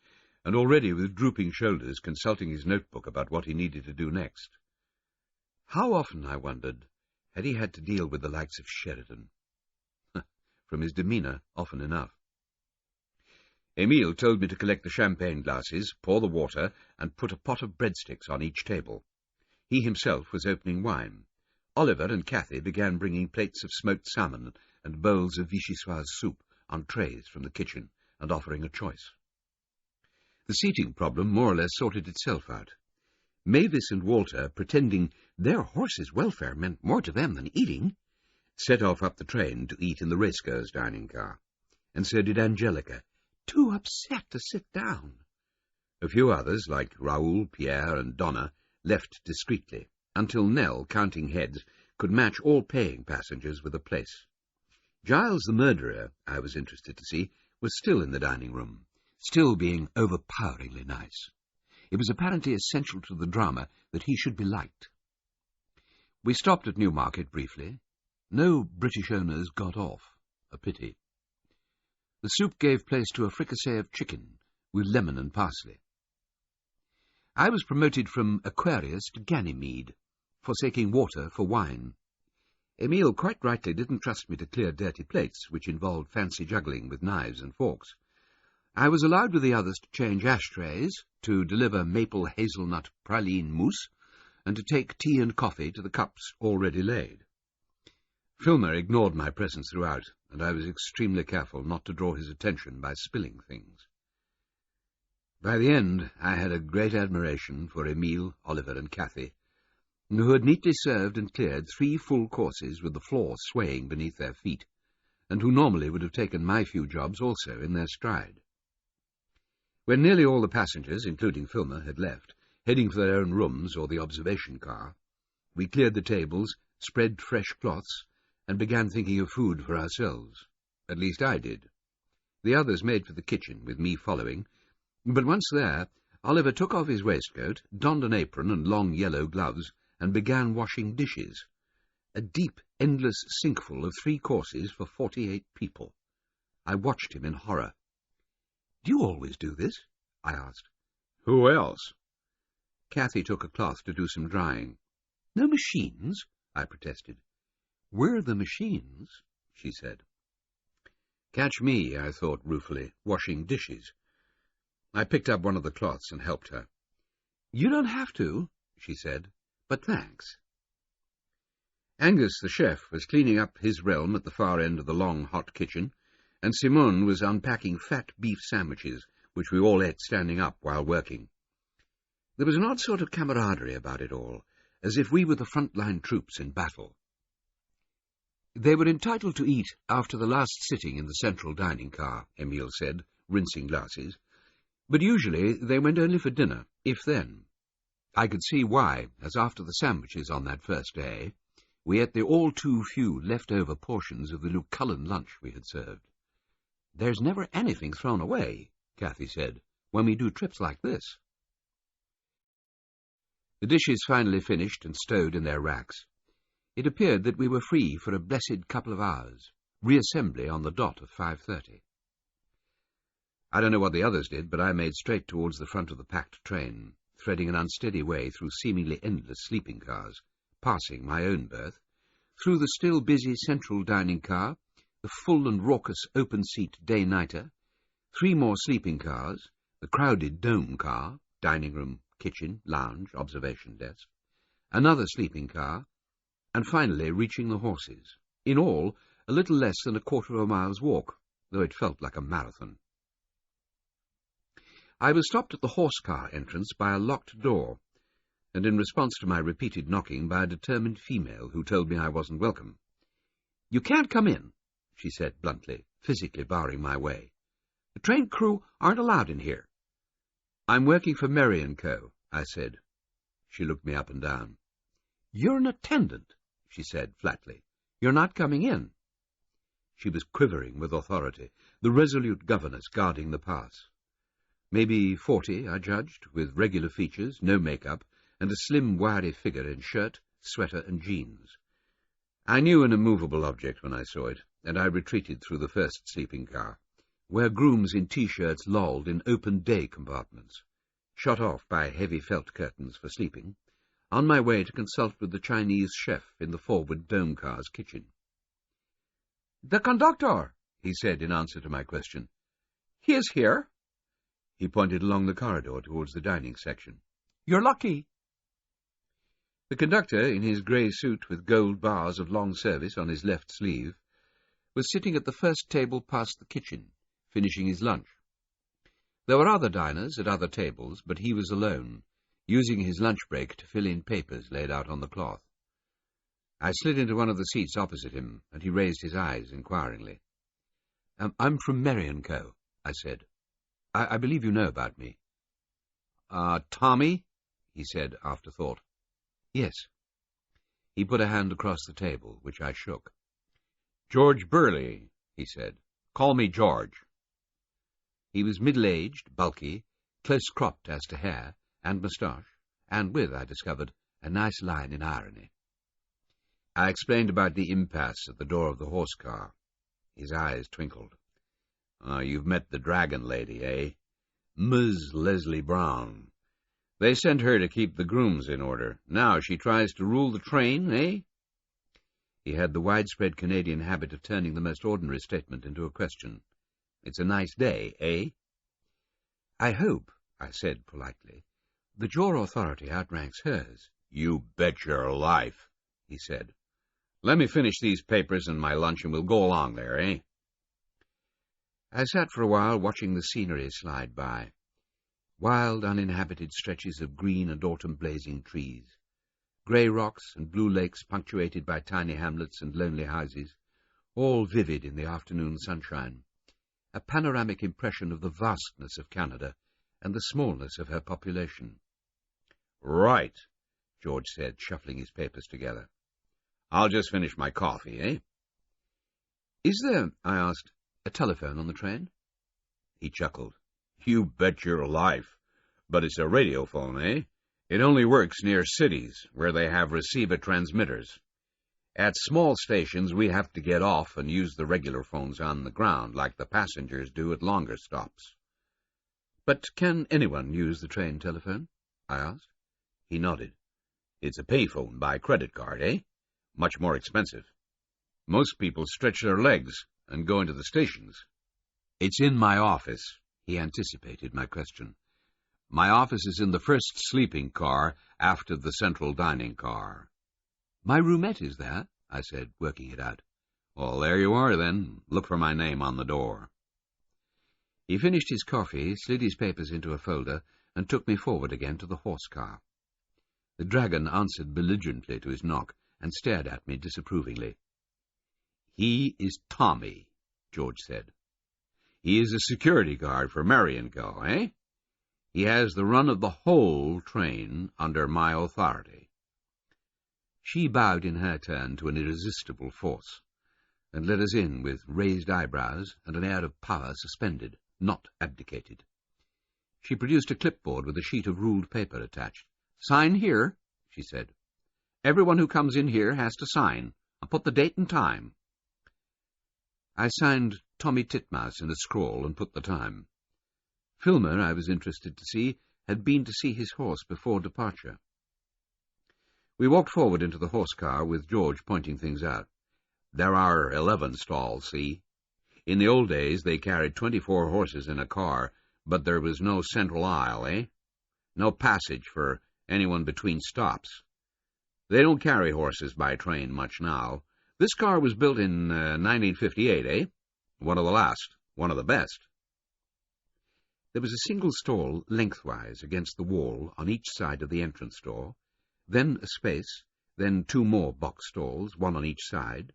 and already with drooping shoulders consulting his notebook about what he needed to do next. How often, I wondered, had he had to deal with the likes of Sheridan? From his demeanour, often enough. Emile told me to collect the champagne glasses, pour the water, and put a pot of breadsticks on each table. He himself was opening wine. Oliver and Cathy began bringing plates of smoked salmon and bowls of vichyssoise soup on trays from the kitchen, and offering a choice. The seating problem more or less sorted itself out. Mavis and Walter, pretending their horses' welfare meant more to them than eating, set off up the train to eat in the racegoers' dining car, and so did Angelica, too upset to sit down. A few others, like Raoul, Pierre, and Donna, left discreetly, until Nell, counting heads, could match all paying passengers with a place. Giles the murderer, I was interested to see, was still in the dining room, still being overpoweringly nice. It was apparently essential to the drama that he should be liked. We stopped at Newmarket briefly. No British owners got off. A pity. The soup gave place to a fricassee of chicken, with lemon and parsley. I was promoted from Aquarius to Ganymede, forsaking water for wine. Emile quite rightly didn't trust me to clear dirty plates, which involved fancy juggling with knives and forks. I was allowed with the others to change ashtrays, to deliver maple hazelnut praline mousse, and to take tea and coffee to the cups already laid. Filmer ignored my presence throughout, and I was extremely careful not to draw his attention by spilling things. By the end, I had a great admiration for Emile, Oliver, and Cathy, who had neatly served and cleared 3 full courses with the floor swaying beneath their feet, and who normally would have taken my few jobs also in their stride. When nearly all the passengers, including Filmer, had left, heading for their own rooms or the observation car, we cleared the tables, spread fresh cloths, and began thinking of food for ourselves. At least I did. The others made for the kitchen, with me following, but once there, Oliver took off his waistcoat, donned an apron and long yellow gloves, and began washing dishes. A deep, endless sinkful of 3 courses for 48 people. I watched him in horror. "Do you always do this?" I asked. Who else? Cathy took a cloth to do some drying. "No machines?" I protested. "We're the machines," she said. Catch me, I thought ruefully, washing dishes. I picked up one of the cloths and helped her. "You don't have to," she said, "but thanks." Angus, the chef, was cleaning up his realm at the far end of the long, hot kitchen, and Simone was unpacking fat beef sandwiches, which we all ate standing up while working. There was an odd sort of camaraderie about it all, as if we were the front-line troops in battle. They were entitled to eat after the last sitting in the central dining car, Emile said, rinsing glasses. But usually they went only for dinner, if then. I could see why, as after the sandwiches on that first day, we ate the all-too-few left-over portions of the Lucullan lunch we had served. "There's never anything thrown away," Cathy said, "when we do trips like this." The dishes finally finished and stowed in their racks. It appeared that we were free for a blessed couple of hours, reassembly on the dot of 5:30. I don't know what the others did, but I made straight towards the front of the packed train, threading an unsteady way through seemingly endless sleeping cars, passing my own berth, through the still busy central dining car, the full and raucous open-seat day-nighter, 3 more sleeping cars, the crowded dome car, dining room, kitchen, lounge, observation desk, another sleeping car, and finally reaching the horses. In all, a little less than a quarter of a mile's walk, though it felt like a marathon. I was stopped at the horse-car entrance by a locked door, and in response to my repeated knocking by a determined female who told me I wasn't welcome. "You can't come in," she said bluntly, physically barring my way. "The train crew aren't allowed in here." "I'm working for Merry & Co.," I said. She looked me up and down. "You're an attendant," she said flatly. "You're not coming in." She was quivering with authority, the resolute governess guarding the pass. Maybe 40, I judged, with regular features, no makeup, and a slim, wiry figure in shirt, sweater, and jeans. I knew an immovable object when I saw it, and I retreated through the first sleeping car, where grooms in T-shirts lolled in open-day compartments, shut off by heavy felt curtains for sleeping, on my way to consult with the Chinese chef in the forward dome car's kitchen. "The conductor," he said in answer to my question. "He is here." He pointed along the corridor towards the dining section. "You're lucky." The conductor, in his grey suit with gold bars of long service on his left sleeve, was sitting at the first table past the kitchen, finishing his lunch. There were other diners at other tables, but he was alone, using his lunch break to fill in papers laid out on the cloth. I slid into one of the seats opposite him, and he raised his eyes inquiringly. "I'm from Merry & Co.," I said. I believe you know about me." "Tommy?" he said after thought. "Yes." He put a hand across the table, which I shook. "George Burley," he said. "Call me George." He was middle-aged, bulky, close-cropped as to hair and moustache, and with, I discovered, a nice line in irony. I explained about the impasse at the door of the horse-car. His eyes twinkled. "You've met the dragon lady, eh? Ms. Leslie Brown. They sent her to keep the grooms in order. Now she tries to rule the train, eh?" He had the widespread Canadian habit of turning the most ordinary statement into a question. "It's a nice day, eh?" "I hope," I said politely, "that your authority outranks hers." "You bet your life," he said. "Let me finish these papers and my lunch and we'll go along there, eh?" I sat for a while watching the scenery slide by. Wild, uninhabited stretches of green and autumn-blazing trees, grey rocks and blue lakes punctuated by tiny hamlets and lonely houses, all vivid in the afternoon sunshine, a panoramic impression of the vastness of Canada and the smallness of her population. "Right," George said, shuffling his papers together. "I'll just finish my coffee, eh?" "Is there," I asked, "a telephone on the train?" He chuckled. "You bet your life. But it's a radiophone, eh? It only works near cities, where they have receiver transmitters. At small stations, we have to get off and use the regular phones on the ground, like the passengers do at longer stops." "But can anyone use the train telephone?" I asked. He nodded. "It's a payphone by credit card, eh? Much more expensive. Most people stretch their legs and go into the stations." "It's in my office." He anticipated my question. "My office is in the first sleeping car after the central dining car." "My roomette is there," I said, working it out. "Well, there you are, then. Look for my name on the door." He finished his coffee, slid his papers into a folder, and took me forward again to the horse car. The dragon answered belligerently to his knock and stared at me disapprovingly. "He is Tommy," George said. "He is a security guard for Merry & Co., eh? He has the run of the whole train under my authority." She bowed in her turn to an irresistible force, and led us in with raised eyebrows and an air of power suspended, not abdicated. She produced a clipboard with a sheet of ruled paper attached. "Sign here," she said. "Everyone who comes in here has to sign, and put the date and time." I signed Tommy Titmouse in a scrawl and put the time. Filmer, I was interested to see, had been to see his horse before departure. We walked forward into the horse-car, with George pointing things out. "There are 11 stalls, see? In the old days they carried 24 horses in a car, but there was no central aisle, eh? No passage for anyone between stops. They don't carry horses by train much now. This car was built in 1958, eh? One of the last, one of the best." There was a single stall lengthwise against the wall on each side of the entrance door, then a space, then 2 more box stalls, one on each side,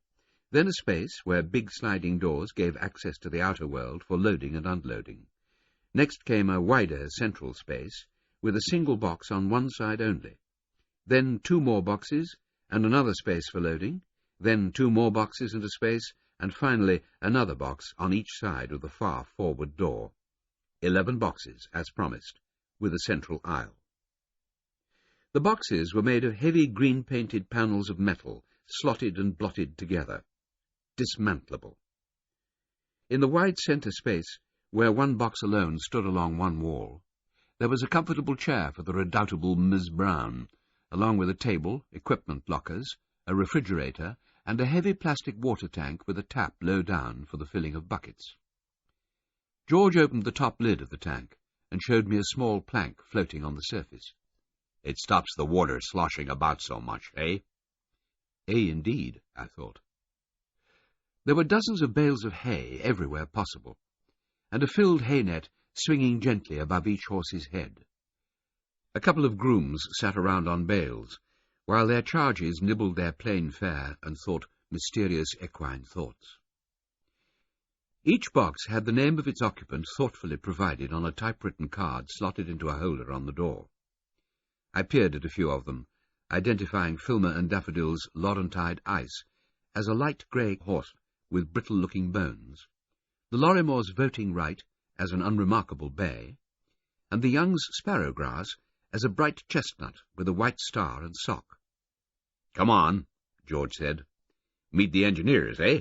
then a space where big sliding doors gave access to the outer world for loading and unloading. Next came a wider central space, with a single box on one side only, then 2 more boxes and another space for loading, then 2 more boxes and a space, and finally another box on each side of the far forward door. 11 boxes, as promised, with a central aisle. The boxes were made of heavy green-painted panels of metal, slotted and blotted together. Dismantleable. In the wide centre space, where one box alone stood along one wall, there was a comfortable chair for the redoubtable Miss Brown, along with a table, equipment lockers, a refrigerator, and a heavy plastic water tank with a tap low down for the filling of buckets. George opened the top lid of the tank and showed me a small plank floating on the surface. "It stops the water sloshing about so much, eh?" Indeed, I thought. There were dozens of bales of hay everywhere possible, and a filled hay net swinging gently above each horse's head. A couple of grooms sat around on bales, while their charges nibbled their plain fare and thought mysterious equine thoughts. Each box had the name of its occupant thoughtfully provided on a typewritten card slotted into a holder on the door. I peered at a few of them, identifying Filmer and Daffodil's Laurentide Ice as a light grey horse with brittle-looking bones, the Lorimore's Voting Right as an unremarkable bay, and the Young's Sparrowgrass as a bright chestnut with a white star and sock. "Come on," George said. "Meet the engineers, eh?"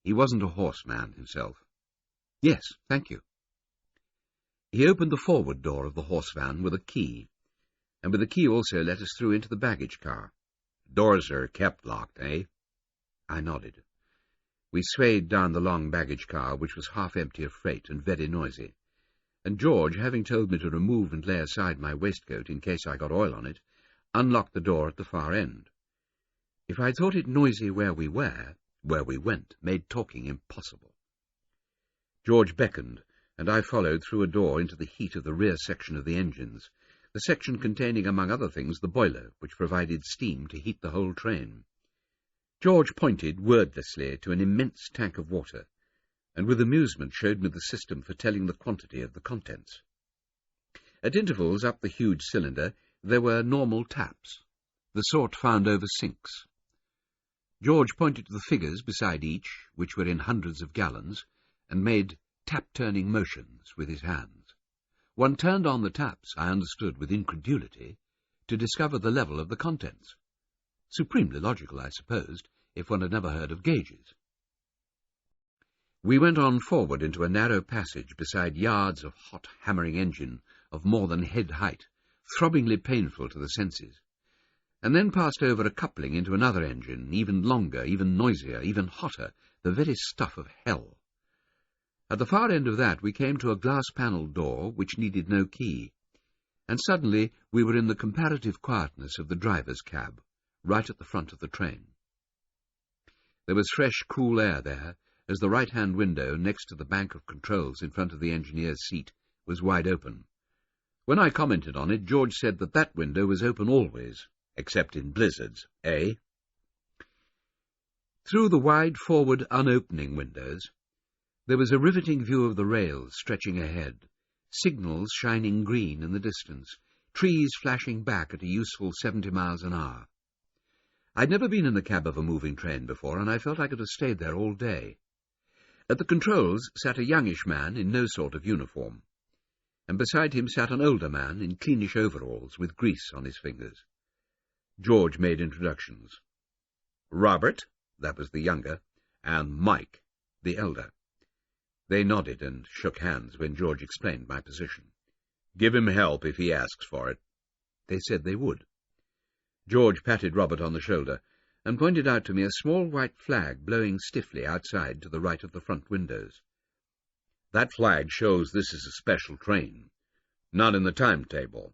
He wasn't a horseman himself. "Yes, thank you." He opened the forward door of the horse van with a key, and with the key also let us through into the baggage car. "Doors are kept locked, eh?" I nodded. We swayed down the long baggage car, which was half empty of freight and very noisy, and George, having told me to remove and lay aside my waistcoat in case I got oil on it, unlocked the door at the far end. If I thought it noisy where we went made talking impossible. George beckoned, and I followed through a door into the heat of the rear section of the engines, the section containing, among other things, the boiler, which provided steam to heat the whole train. George pointed wordlessly to an immense tank of water, and with amusement showed me the system for telling the quantity of the contents. At intervals up the huge cylinder there were normal taps, the sort found over sinks. George pointed to the figures beside each, which were in hundreds of gallons, and made tap-turning motions with his hands. One turned on the taps, I understood with incredulity, to discover the level of the contents. Supremely logical, I supposed, if one had never heard of gauges. We went on forward into a narrow passage beside yards of hot hammering engine of more than head height, throbbingly painful to the senses, and then passed over a coupling into another engine, even longer, even noisier, even hotter, the very stuff of hell. At the far end of that we came to a glass-panelled door which needed no key, and suddenly we were in the comparative quietness of the driver's cab, right at the front of the train. There was fresh, cool air there, as the right-hand window, next to the bank of controls in front of the engineer's seat, was wide open. When I commented on it, George said that that window was open always, except in blizzards, eh? Through the wide forward unopening windows, there was a riveting view of the rails stretching ahead, signals shining green in the distance, trees flashing back at a useful 70 miles an hour. I'd never been in the cab of a moving train before, and I felt I could have stayed there all day. At the controls sat a youngish man in no sort of uniform, and beside him sat an older man in cleanish overalls with grease on his fingers. George made introductions. Robert, that was the younger, and Mike, the elder. They nodded and shook hands when George explained my position. Give him help if he asks for it. They said they would. George patted Robert on the shoulder and pointed out to me a small white flag blowing stiffly outside to the right of the front windows. That flag shows this is a special train, not in the timetable.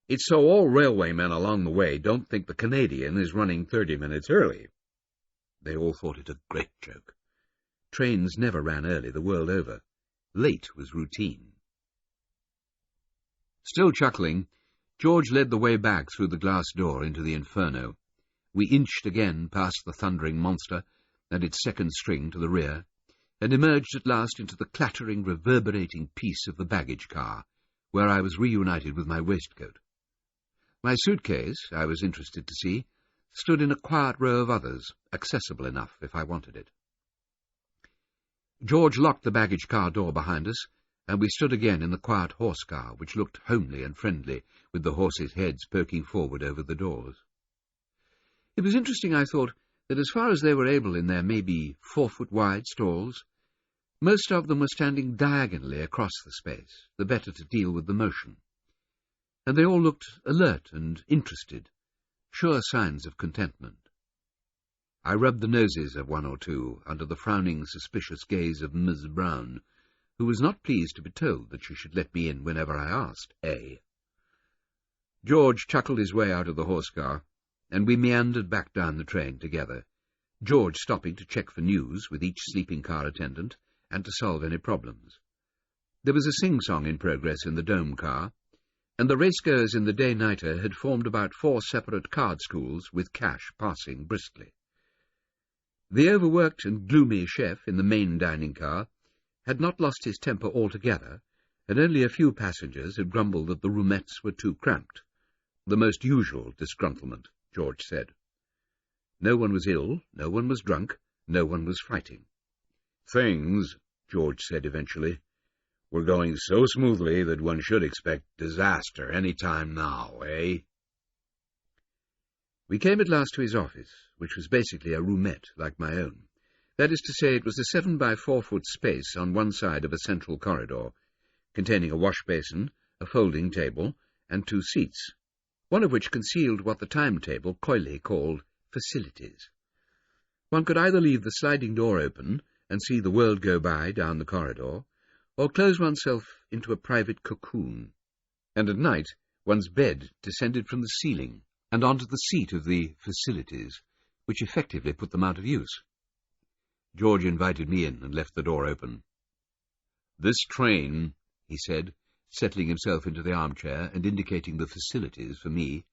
It's so all railway men along the way don't think the Canadian is running 30 minutes early. They all thought it a great joke. Trains never ran early the world over. Late was routine. Still chuckling, George led the way back through the glass door into the inferno. We inched again past the thundering monster and its second string to the rear, and emerged at last into the clattering, reverberating peace of the baggage car, where I was reunited with my waistcoat. My suitcase, I was interested to see, stood in a quiet row of others, accessible enough if I wanted it. George locked the baggage car door behind us, and we stood again in the quiet horse car, which looked homely and friendly, with the horses' heads poking forward over the doors. It was interesting, I thought, that as far as they were able in their maybe 4-foot-wide stalls, most of them were standing diagonally across the space, the better to deal with the motion. And they all looked alert and interested, sure signs of contentment. I rubbed the noses of one or two under the frowning, suspicious gaze of Ms. Brown, who was not pleased to be told that she should let me in whenever I asked, George chuckled his way out of the horse-car, and we meandered back down the train together, George stopping to check for news with each sleeping car attendant and to solve any problems. There was a sing-song in progress in the dome car, and the racegoers in the day-nighter had formed about 4 separate card schools with cash passing briskly. The overworked and gloomy chef in the main dining car had not lost his temper altogether, and only a few passengers had grumbled that the roomettes were too cramped. The most usual disgruntlement, George said. No one was ill, no one was drunk, no one was fighting. Things, George said eventually, were going so smoothly that one should expect disaster any time now, We came at last to his office, which was basically a roomette like my own. That is to say, it was a 7-by-4-foot space on one side of a central corridor, containing a wash-basin, a folding table, and 2 seats, one of which concealed what the timetable coyly called facilities. One could either leave the sliding door open and see the world go by down the corridor, or close oneself into a private cocoon, and at night one's bed descended from the ceiling and onto the seat of the facilities, which effectively put them out of use. George invited me in and left the door open. "This train," he said, settling himself into the armchair and indicating the facilities for me,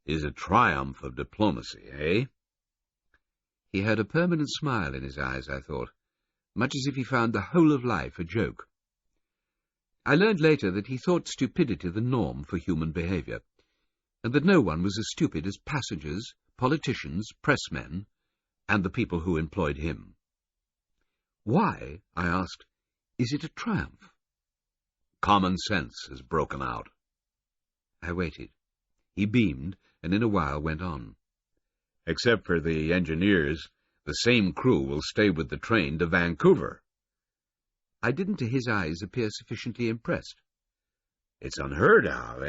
"is a triumph of diplomacy, He had a permanent smile in his eyes, I thought, much as if he found the whole of life a joke. I learned later that he thought stupidity the norm for human behaviour, and that no one was as stupid as passengers, politicians, pressmen, and the people who employed him. "Why," I asked, "is it a triumph?" "Common sense has broken out." I waited. He beamed, and in a while went on. "Except for the engineers, the same crew will stay with the train to Vancouver." I didn't, to his eyes, appear sufficiently impressed. "It's unheard of,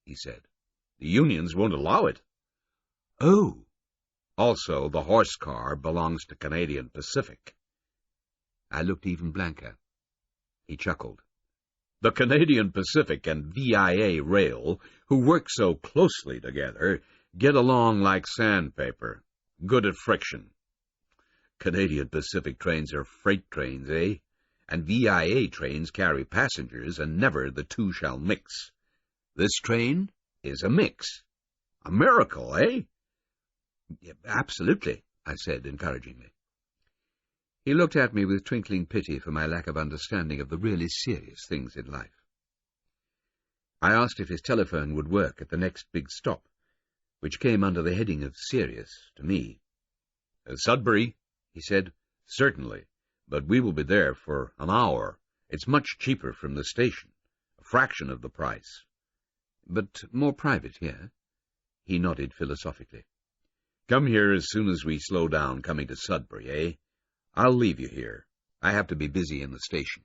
he said. "The unions won't allow it." "Oh." "Also, the horse car belongs to Canadian Pacific." I looked even blanker. He chuckled. "The Canadian Pacific and VIA Rail, who work so closely together, get along like sandpaper, good at friction. Canadian Pacific trains are freight trains, And VIA trains carry passengers, and never the two shall mix. This train is a mix. A miracle, Yeah, absolutely," I said encouragingly. He looked at me with twinkling pity for my lack of understanding of the really serious things in life. I asked if his telephone would work at the next big stop, which came under the heading of serious to me. Sudbury, he said. Certainly, but we will be there for an hour. It's much cheaper from the station, a fraction of the price. But more private here? He nodded philosophically. Come here as soon as we slow down coming to Sudbury, eh? I'll leave you here. I have to be busy in the station.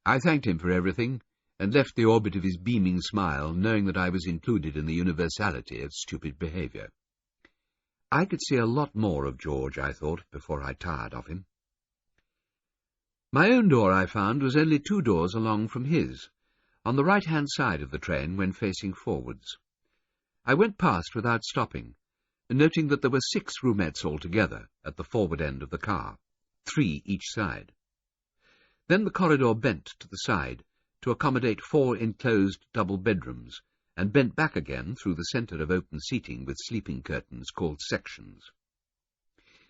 I thanked him for everything, and left the orbit of his beaming smile, knowing that I was included in the universality of stupid behaviour. I could see a lot more of George, I thought, before I tired of him. My own door, I found, was only 2 doors along from his, on the right-hand side of the train when facing forwards. I went past without stopping, noting that there were 6 roomettes altogether at the forward end of the car, 3 each side. Then the corridor bent to the side to accommodate 4 enclosed double bedrooms, and bent back again through the centre of open seating with sleeping curtains called sections.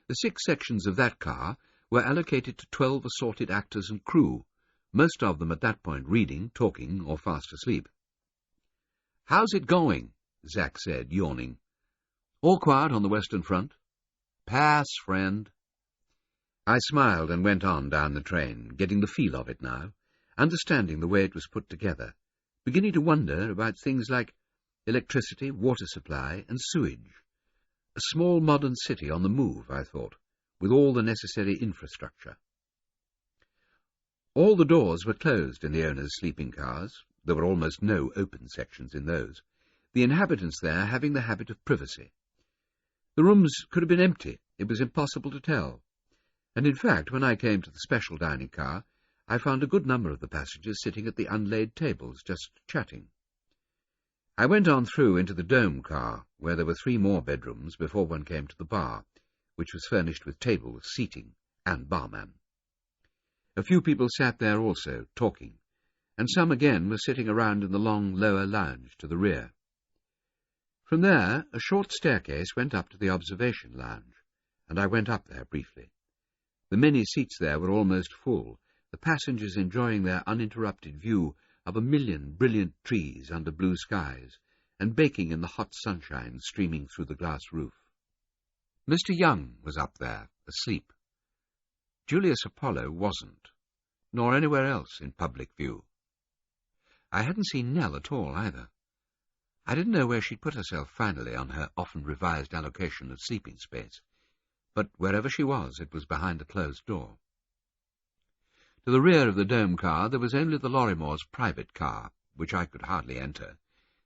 The 6 sections of that car were allocated to 12 assorted actors and crew, most of them at that point reading, talking, or fast asleep. "How's it going?" Zack said, yawning. "All quiet on the Western Front?" "Pass, friend." I smiled and went on down the train, getting the feel of it now, understanding the way it was put together, beginning to wonder about things like electricity, water supply, and sewage. A small modern city on the move, I thought, with all the necessary infrastructure. All the doors were closed in the owners' sleeping cars. There were almost no open sections in those, the inhabitants there having the habit of privacy. The rooms could have been empty, it was impossible to tell, and in fact, when I came to the special dining car, I found a good number of the passengers sitting at the unlaid tables, just chatting. I went on through into the dome car, where there were 3 more bedrooms before one came to the bar, which was furnished with tables, seating, and barman. A few people sat there also, talking, and some again were sitting around in the long lower lounge to the rear. From there, a short staircase went up to the observation lounge, and I went up there briefly. The many seats there were almost full, the passengers enjoying their uninterrupted view of a million brilliant trees under blue skies, and baking in the hot sunshine streaming through the glass roof. Mr. Young was up there, asleep. Julius Apollo wasn't, nor anywhere else in public view. I hadn't seen Nell at all, either. I didn't know where she'd put herself finally on her often-revised allocation of sleeping space, but wherever she was, it was behind a closed door. To the rear of the dome car there was only the Lorrimores' private car, which I could hardly enter,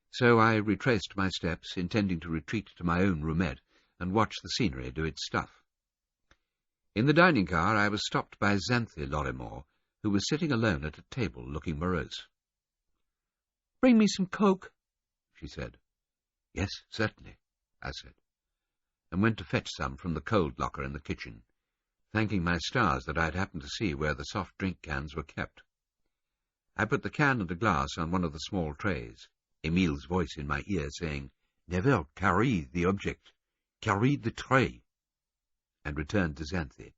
so I retraced my steps, intending to retreat to my own roomette and watch the scenery do its stuff. In the dining car I was stopped by Xanthi Lorrimore, who was sitting alone at a table looking morose. "Bring me some Coke," she said. "Yes, certainly," I said, and went to fetch some from the cold locker in the kitchen, thanking my stars that I had happened to see where the soft drink cans were kept. I put the can and a glass on one of the small trays, Emile's voice in my ear saying, "Never carry the object, carry the tray," and returned to Xanthi.